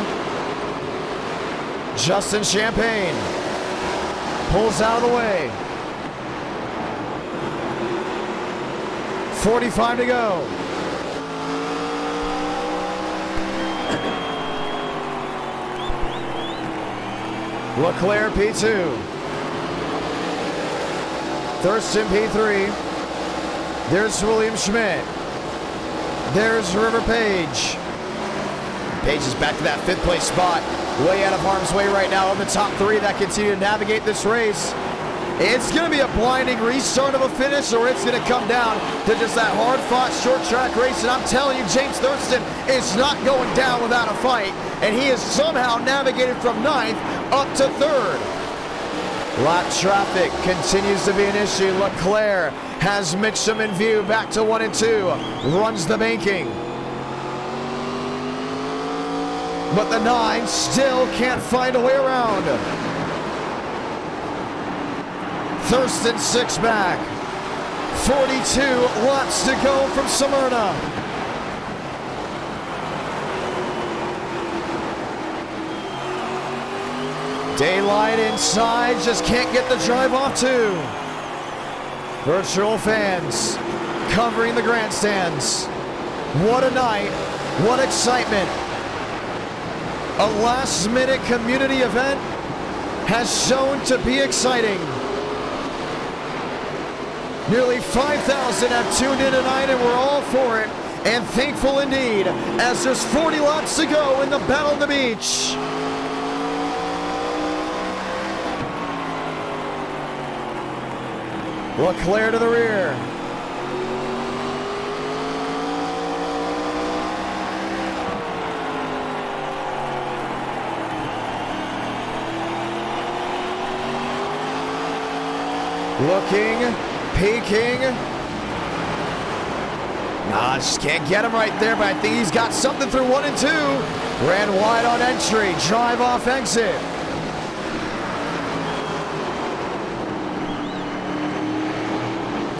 Justin Champagne pulls out of the way. 45 to go. Leclerc P2. Thurston P3. There's William Schmidt. There's River Page. Page is back to that 5th place spot. Way out of harm's way right now of the top 3 that continue to navigate this race. It's going to be a blinding restart of a finish, or it's going to come down to just that hard-fought short track race. And I'm telling you, James Thurston is not going down without a fight. And he has somehow navigated from 9th up to 3rd. Lap traffic continues to be an issue. Leclerc has Mitchum in view, back to 1 and 2. Runs the banking. But the 9 still can't find a way around. Thurston 6 back. 42 laps to go from Smyrna. Daylight inside, just can't get the drive off too. Virtual fans covering the grandstands. What a night, what excitement. A last-minute community event has shown to be exciting. Nearly 5,000 have tuned in tonight, and we're all for it, and thankful indeed, as there's 40 laps to go in the Battle of the Beach. Leclerc to the rear. Looking, peeking. Nah, just can't get him right there, but I think he's got something through 1 and 2. Ran wide on entry, drive off exit.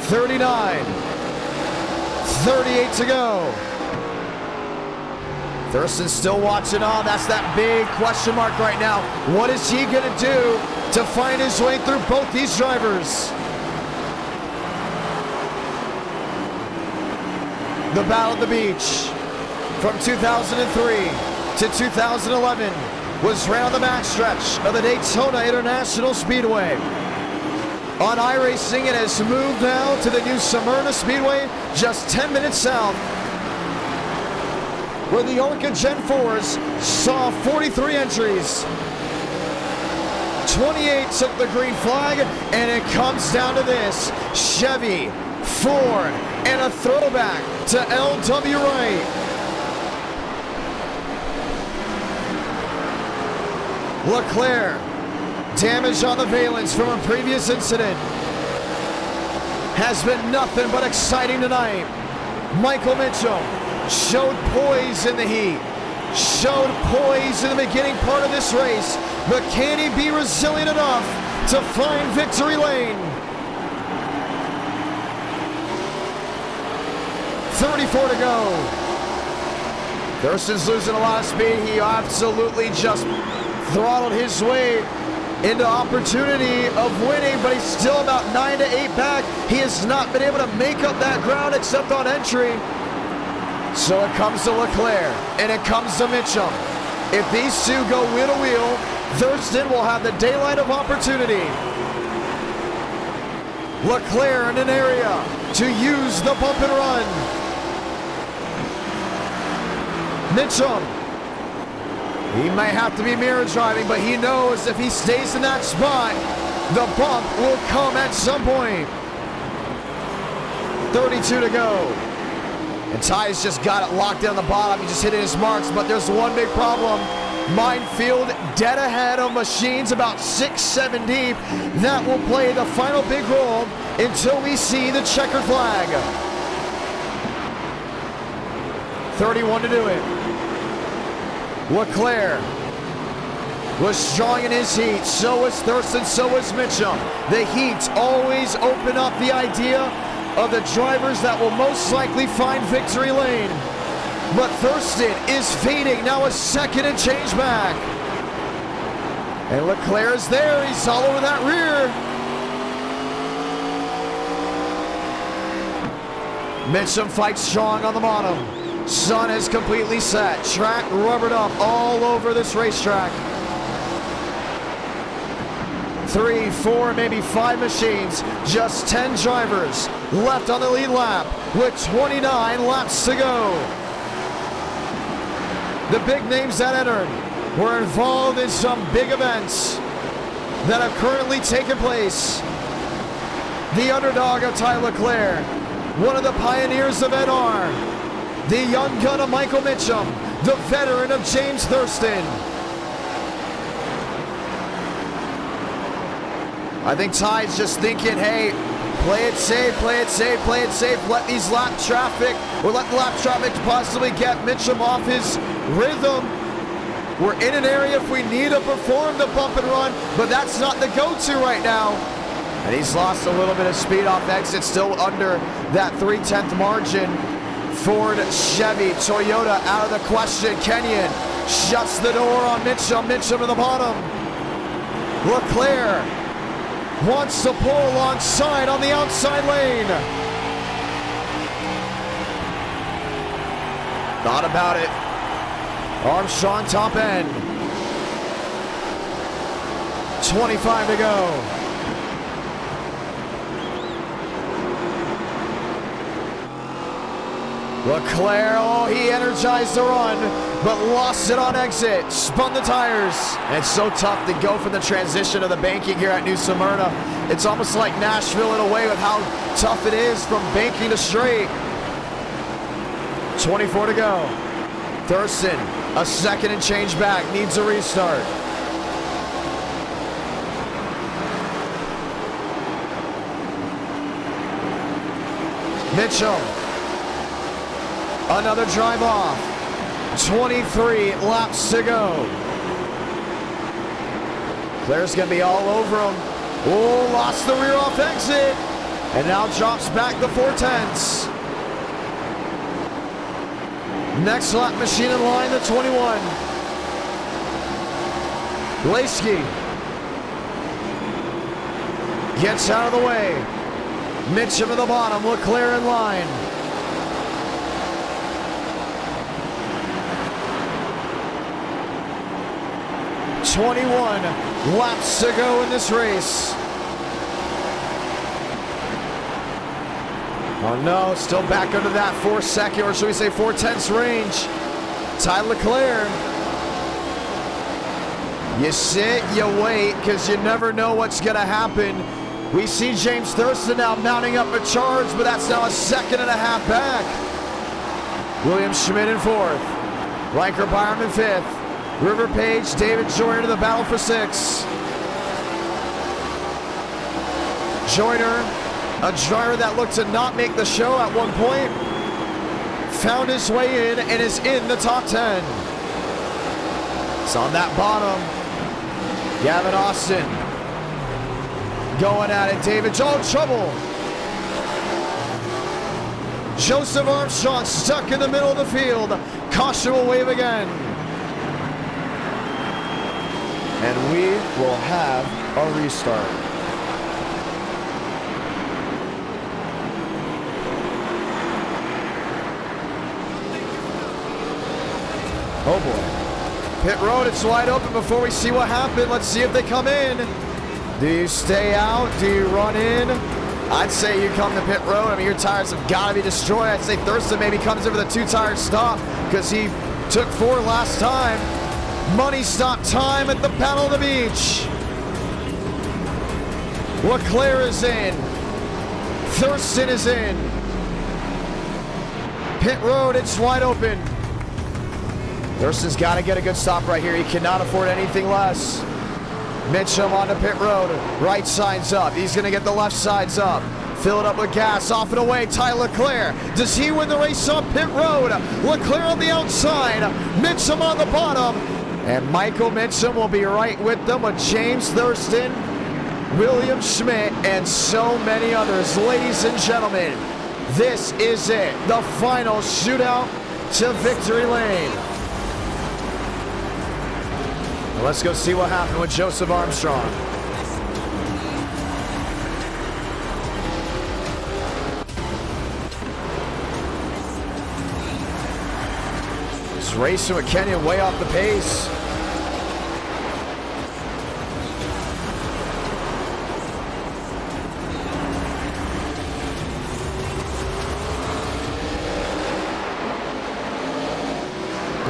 .39, 38 to go. Thurston's still watching on. That's that big question mark right now. What is he going to do to find his way through both these drivers? The Battle of the Beach from 2003 to 2011 was ran on the backstretch of the Daytona International Speedway. On iRacing, it has moved now to the new Smyrna Speedway, just 10 minutes south, where the Arca Gen-4s saw 43 entries. 28 took the green flag, and it comes down to this: Chevy, Ford, and a throwback to L.W. Wright. Leclerc, damage on the valence from a previous incident, has been nothing but exciting tonight. Michael Mitchell showed poise in the heat, showed poise in the beginning part of this race, but can he be resilient enough to find victory lane? 34 to go. Thurston's losing a lot of speed. He absolutely just throttled his way into opportunity of winning, but he's still about 9 to 8 back. He has not been able to make up that ground except on entry. So it comes to Leclerc, and it comes to Mitchum. If these two go wheel to wheel, Thurston will have the daylight of opportunity. Leclerc in an area to use the bump and run. Mitchum, he may have to be mirror driving, but he knows if he stays in that spot, the bump will come at some point. 32 to go. And Ty's just got it locked down the bottom. He just hit his marks, but there's one big problem. Minefield dead ahead of machines about 6-7 deep. That will play the final big role until we see the checkered flag. 31 to do it. Leclerc was strong in his heat. So was Thurston, so was Mitchum. The heats always open up the idea of the drivers that will most likely find victory lane. But Thurston is fading. Now a second and change back. And Leclerc is there. He's all over that rear. Mitchum fights strong on the bottom. Sun is completely set. Track rubbered up all over this racetrack. 3, 4, maybe 5 machines. Just 10 drivers left on the lead lap with 29 laps to go. The big names that entered were involved in some big events that have currently taken place. The underdog of Ty Leclerc, one of the pioneers of NR, the young gun of Michael Mitchum, the veteran of James Thurston. I think Ty's just thinking, hey, play it safe, play it safe, play it safe. Let these lap traffic, or let the lap traffic possibly get Mitchum off his rhythm. We're in an area if we need to perform the bump and run, but that's not the go-to right now. And he's lost a little bit of speed off exit, still under that 3/10 margin. Ford, Chevy, Toyota out of the question. Kenyon shuts the door on Mitchum. Mitchum to the bottom. Leclerc wants to pull alongside on the outside lane. Thought about it. Armstrong top end. 25 to go. Leclerc, oh, he energized the run, but lost it on exit, spun the tires. And it's so tough to go from the transition to the banking here at New Smyrna. It's almost like Nashville in a way with how tough it is from banking to straight. 24 to go. Thurston, a second and change back, needs a restart. Mitchell. Another drive off. 23 laps to go. Claire's going to be all over him. Oh, lost the rear off exit. And now drops back the 4/10. Next lap machine in line, the 21. Leski gets out of the way. Mitchum at the bottom, Leclerc in line. Laps to go in this race. Oh no, still back under that 4 second, or should we say 4/10 range. Ty Leclerc. You sit, you wait, because you never know what's going to happen. We see James Thurston now mounting up a charge, but that's now a 1.5 seconds back. William Schmidt in 4th. Riker Byram in 5th. River Page, David Joyner to the battle for 6. Joyner, a driver that looked to not make the show at one point, found his way in and is in the top 10. It's on that bottom. Gavin Austin going at it. David Joe trouble. Joseph Armstrong stuck in the middle of the field. Caution will wave again. And we will have a restart. Oh boy. Pit road, it's wide open before we see what happened. Let's see if they come in. Do you stay out? Do you run in? I'd say you come to pit road. I mean, your tires have got to be destroyed. I'd say Thurston maybe comes in with a 2-tire stop because he took 4 last time. Money stop time at the Battle of the Beach. Leclerc is in. Thurston is in. Pit road, it's wide open. Thurston's got to get a good stop right here. He cannot afford anything less. Mitchum onto pit road. Right side's up. He's going to get the left side's up. Fill it up with gas. Off and away. Ty Leclerc. Does he win the race on pit road? Leclerc on the outside. Mitchum on the bottom. And Michael Mitchum will be right with them with James Thurston, William Schmidt, and so many others. Ladies and gentlemen, this is it. The final shootout to victory lane. Well, let's go see what happened with Joseph Armstrong. He's racing with Kenyon way off the pace.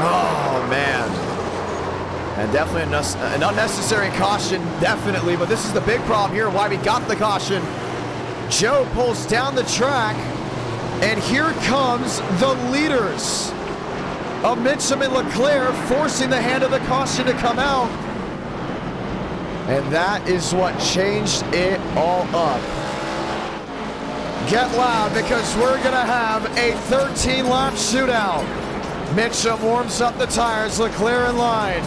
Oh, man. And definitely an unnecessary caution, definitely. But this is the big problem here, why we got the caution. Joe pulls down the track, and here comes the leaders of Mitchum and Leclerc forcing the hand of the caution to come out. And that is what changed it all up. Get loud, because we're going to have a 13-lap shootout. Mitchum warms up the tires, Leclerc in line.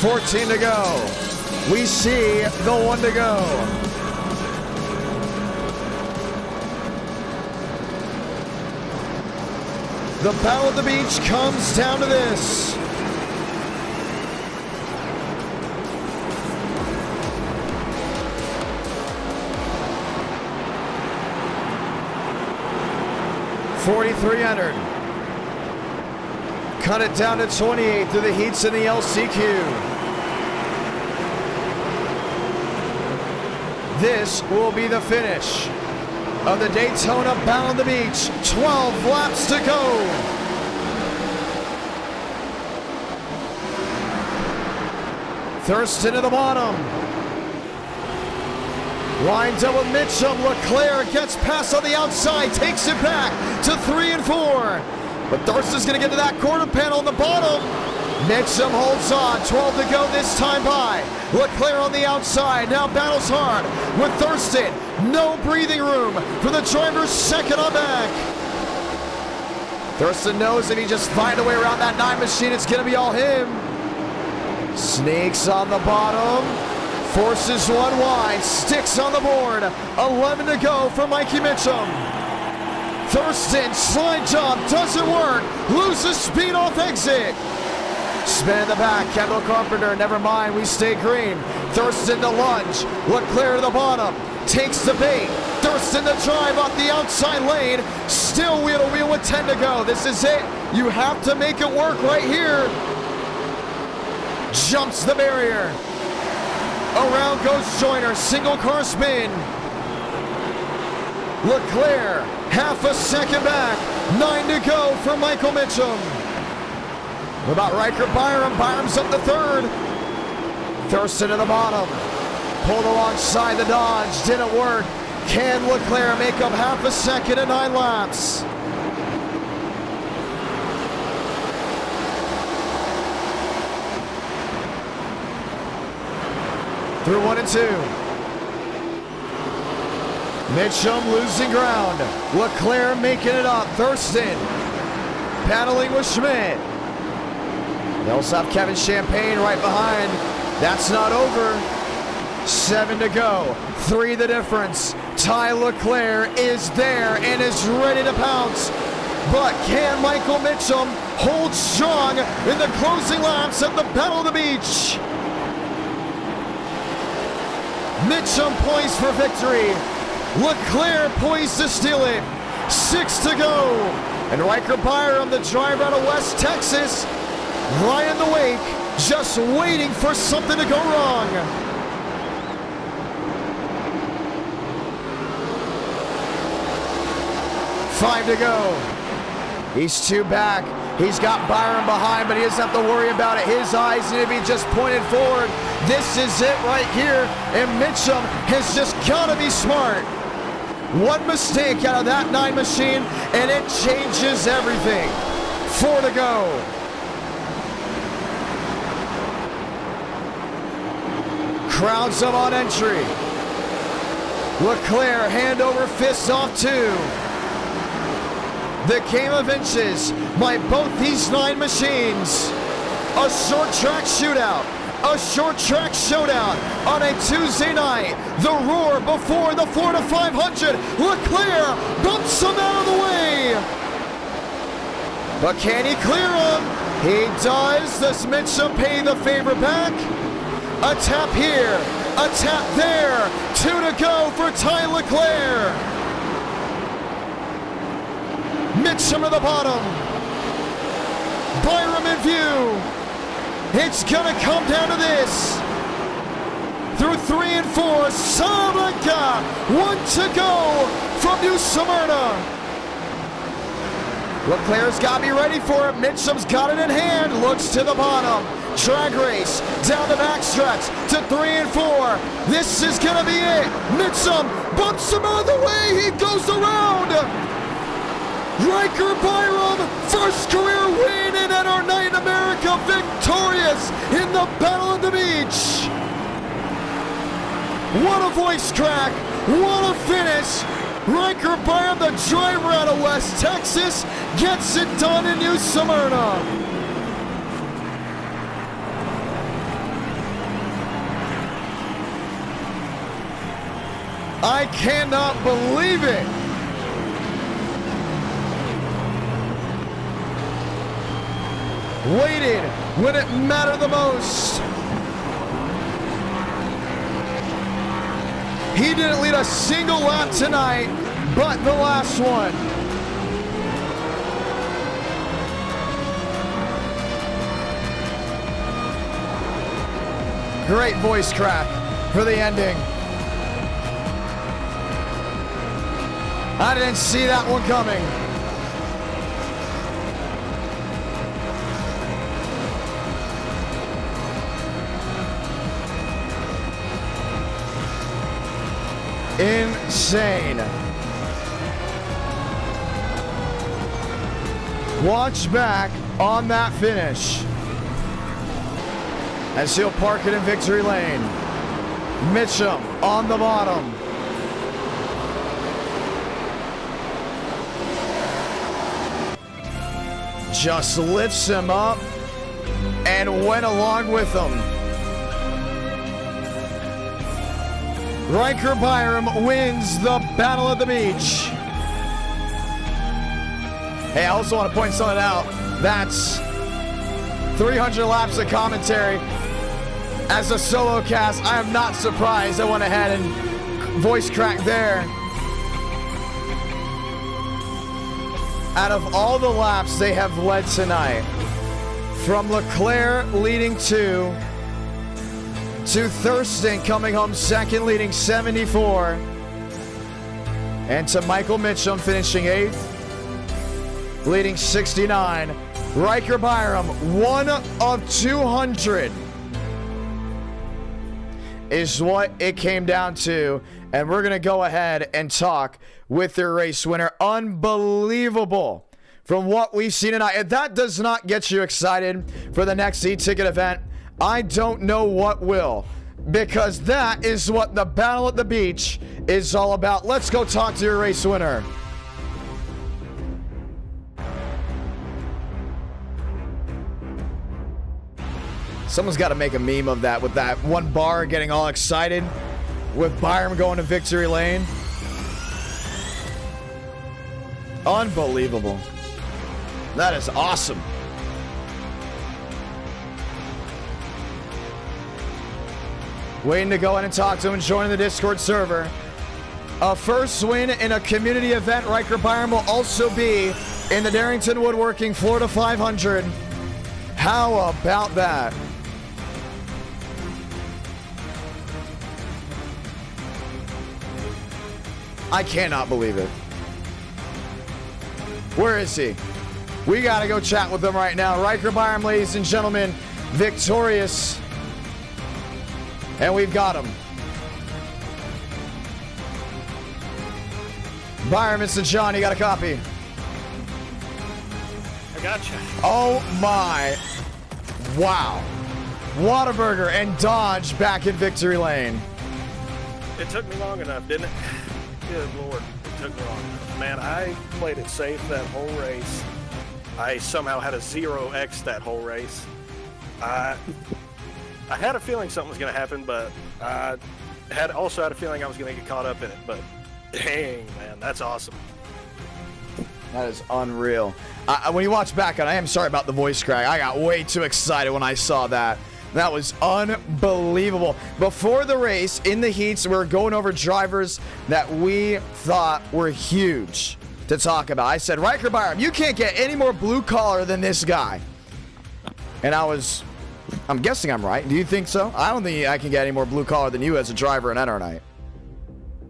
$14 to go. We see the 1 to go. The Battle of the Beach comes down to this. $43 entered. Cut it down to 28 through the heats in the LCQ. This will be the finish of the Daytona Battle of the Beach. 12 laps to go. Thurston at the bottom. Lined up with Mitchum. Leclerc gets past on the outside, takes it back to 3 and 4. But Thurston's going to get to that quarter panel on the bottom. Mitchum holds on. 12 to go this time by. Leclerc on the outside. Now battles hard with Thurston. No breathing room for the driver's second on back. Thurston knows if he just find a way around that 9 machine, it's going to be all him. Sneaks on the bottom. Forces one wide. Sticks on the board. 11 to go for Mikey Mitchum. Thurston, slide job, doesn't work. Loses speed off exit. Spin in the back, Kendall Carpenter, never mind, we stay green. Thurston to lunge, Leclerc to the bottom, takes the bait. Thurston to drive off the outside lane, still wheel to wheel with 10 to go. This is it, you have to make it work right here. Jumps the barrier. Around goes Joyner, single car spin. Leclerc, half a second back, 9 to go for Michael Mitchum. What about Riker Byram? Byram's up to third. Thurston to the bottom. Pulled alongside the Dodge, didn't work. Can Leclerc make up half a second in 9 laps? Through 1 and 2. Mitchum losing ground. Leclerc making it up. Thurston battling with Schmidt. They also have Kevin Champagne right behind. That's not over. 7 to go. 3 the difference. Ty Leclerc is there and is ready to pounce. But can Michael Mitchum hold strong in the closing laps at the Battle of the Beach? Mitchum poised for victory. Leclerc poised to steal it. 6 to go. And Riker Byram, the driver out of West Texas, right in the wake, just waiting for something to go wrong. Five to go. He's 2 back. He's got Byram behind, but he doesn't have to worry about it. His eyes need to be just pointed forward. This is it right here, and Mitchum has just got to be smart. One mistake out of that 9 machine, and it changes everything. 4 to go. Crowds him on entry. Leclerc, hand over fist off 2. The game of inches by both these 9 machines. A short track shootout. A short track showdown on a Tuesday night. The roar before the Florida 500. Leclerc bumps him out of the way. But can he clear him? He does. Does Mitchum pay the favor back? A tap here, a tap there. 2 to go for Ty Leclerc. Mitchum to the bottom. Byram in view. It's gonna come down to this. Through 3 and 4, Salamanca. 1 to go from New Smyrna. Leclerc's got to be ready for it. Mitchum's got it in hand. Looks to the bottom. Drag race down the backstretch to 3 and 4. This is gonna be it. Mitchum bumps him out of the way. He goes around. Riker Byram, first career win and at our night in America, victorious in the Battle of the Beach. What a voice crack. What a finish. Riker Byram, the driver out of West Texas, gets it done in New Smyrna. I cannot believe it. Waited when it mattered the most. He didn't lead a single lap tonight, but the last one. Great voice crack for the ending. I didn't see that one coming. Insane. Watch back on that finish as he'll park it in victory lane. Mitchum on the bottom. Just lifts him up, and went along with them. Riker Byram wins the Battle of the Beach. Hey, I also want to point something out. That's 300 laps of commentary as a solo cast. I am not surprised I went ahead and voice cracked there. Out of all the laps they have led tonight, from Leclerc leading to Thurston coming home second, leading 74, and to Michael Mitchum finishing 8th, leading 69. Riker Byram, 1 of 200 is what it came down to, and we're gonna go ahead and talk with their race winner. Unbelievable from what we've seen tonight. If that does not get you excited for the next e-ticket event, I don't know what will, because that is what the Battle at the Beach is all about. Let's go talk to your race winner. Someone's got to make a meme of that, with that one bar getting all excited with Byram going to victory lane. Unbelievable. That is awesome. Waiting to go in and talk to him and join the Discord server. A first win in a community event. Riker Byram will also be in the Darrington Woodworking Florida 500. How about that? I cannot believe it. Where is he? We got to go chat with him right now. Riker Byram, ladies and gentlemen, victorious. And we've got him. Byram, Mr. John, you got a copy? I gotcha. Oh my. Wow. Whataburger and Dodge back in victory lane. It took me long enough, didn't it? Good Lord, it took me long enough. Man, I played it safe that whole race. I somehow had a 0x that whole race. I had a feeling something was going to happen, but I also had a feeling I was going to get caught up in it. But dang, man, that's awesome. That is unreal. When you watch back on, I am sorry about the voice crack. I got way too excited when I saw that. That was unbelievable. Before the race, in the heats, we were going over drivers that we thought were huge to talk about. I said, Riker Byram, you can't get any more blue collar than this guy. And I'm guessing I'm right. Do you think so? I don't think I can get any more blue collar than you as a driver in NR night.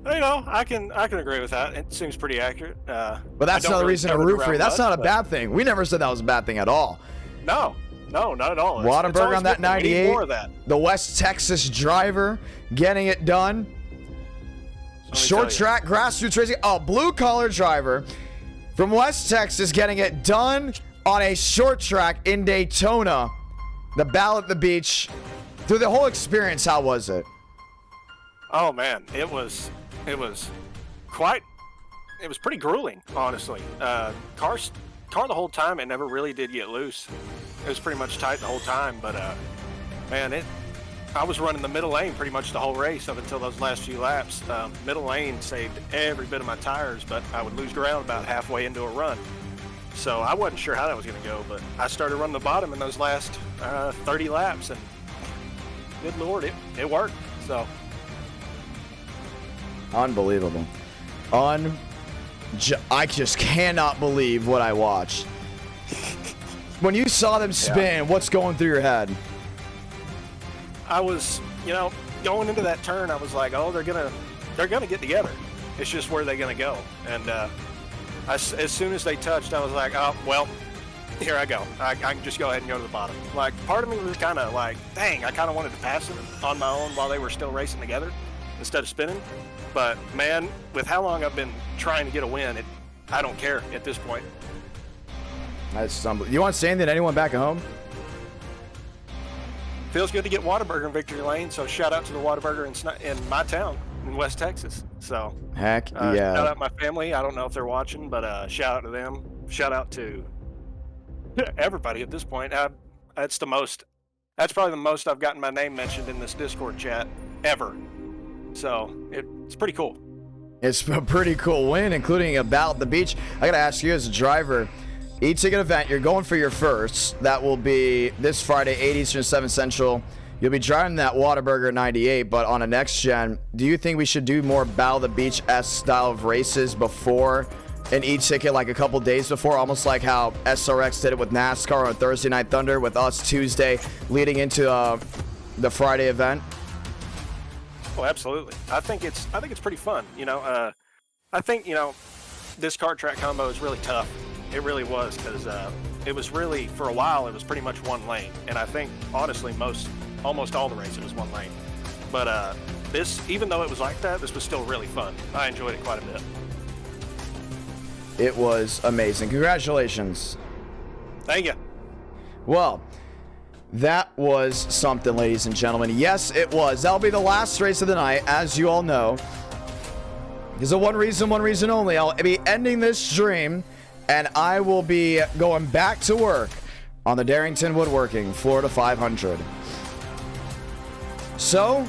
You know, I can agree with that. It seems pretty accurate. But that's another reason to root for you. That's not a bad thing. We never said that was a bad thing at all. No, not at all. Whataburger on that 98. More of that. The West Texas driver getting it done. Short track, grassroots racing. A blue collar driver from West Texas getting it done on a short track in Daytona. The Battle at the Beach. Through the whole experience, how was it? Oh man, it was pretty grueling, honestly. Car the whole time, it never really did get loose. It was pretty much tight the whole time, but man, I was running the middle lane pretty much the whole race up until those last few laps. Middle lane saved every bit of my tires, but I would lose ground about halfway into a run. So I wasn't sure how that was going to go, but I started running the bottom in those last 30 laps, and good Lord, it worked. So unbelievable. I just cannot believe what I watched. When you saw them spin, what's going through your head? I was, going into that turn, I was like, oh, they're gonna get together. It's just where they're gonna go. And as soon as they touched, I was like, oh, well, here I go. I can just go ahead and go to the bottom. Like, part of me was kind of like, dang, I kind of wanted to pass them on my own while they were still racing together instead of spinning. But man, with how long I've been trying to get a win, I don't care at this point. That's unbelievable. You want to say anything to anyone back at home? Feels good to get Whataburger in victory lane, so shout out to the Whataburger in my town in West Texas. So heck yeah. Shout out my family. I don't know if they're watching, but shout out to them. Shout out to everybody at this point. I That's the most. That's probably the most I've gotten my name mentioned in this Discord chat ever. So it's pretty cool. It's a pretty cool win, including about the beach. I gotta ask you, as a driver, e-ticket event, you're going for your first. That will be this Friday, 8 Eastern, 7 Central. You'll be driving that Whataburger 98, but on a next gen, do you think we should do more Battle of the Beach-esque style of races before an e-ticket, like a couple days before, almost like how SRX did it with NASCAR on Thursday Night Thunder, with us Tuesday leading into the Friday event? Oh, absolutely. I think it's pretty fun. You know, I think, you know, this kart track combo is really tough. It really was, because it was really, for a while, it was pretty much one lane, and I think honestly almost all the races was one lane. But this, even though it was like that, this was still really fun. I enjoyed it quite a bit. It was amazing. Congratulations. Thank you. Well, that was something, ladies and gentlemen. Yes, it was. That'll be the last race of the night, as you all know. There's one reason only. I'll be ending this stream, and I will be going back to work on the Darrington Woodworking Florida 500. So,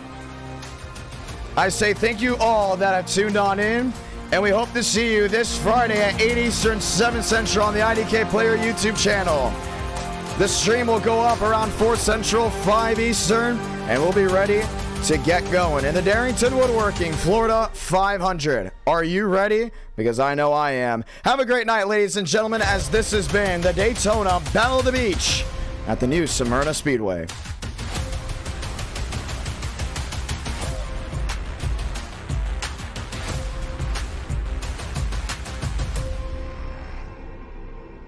I say thank you all that have tuned on in, and we hope to see you this Friday at 8 Eastern, 7 Central on the IDK Player YouTube channel. The stream will go up around 4 Central, 5 Eastern, and we'll be ready to get going in the Darrington Woodworking Florida 500. Are you ready? Because I know I am. Have a great night, ladies and gentlemen, as this has been the Daytona Battle of the Beach at the new Smyrna Speedway.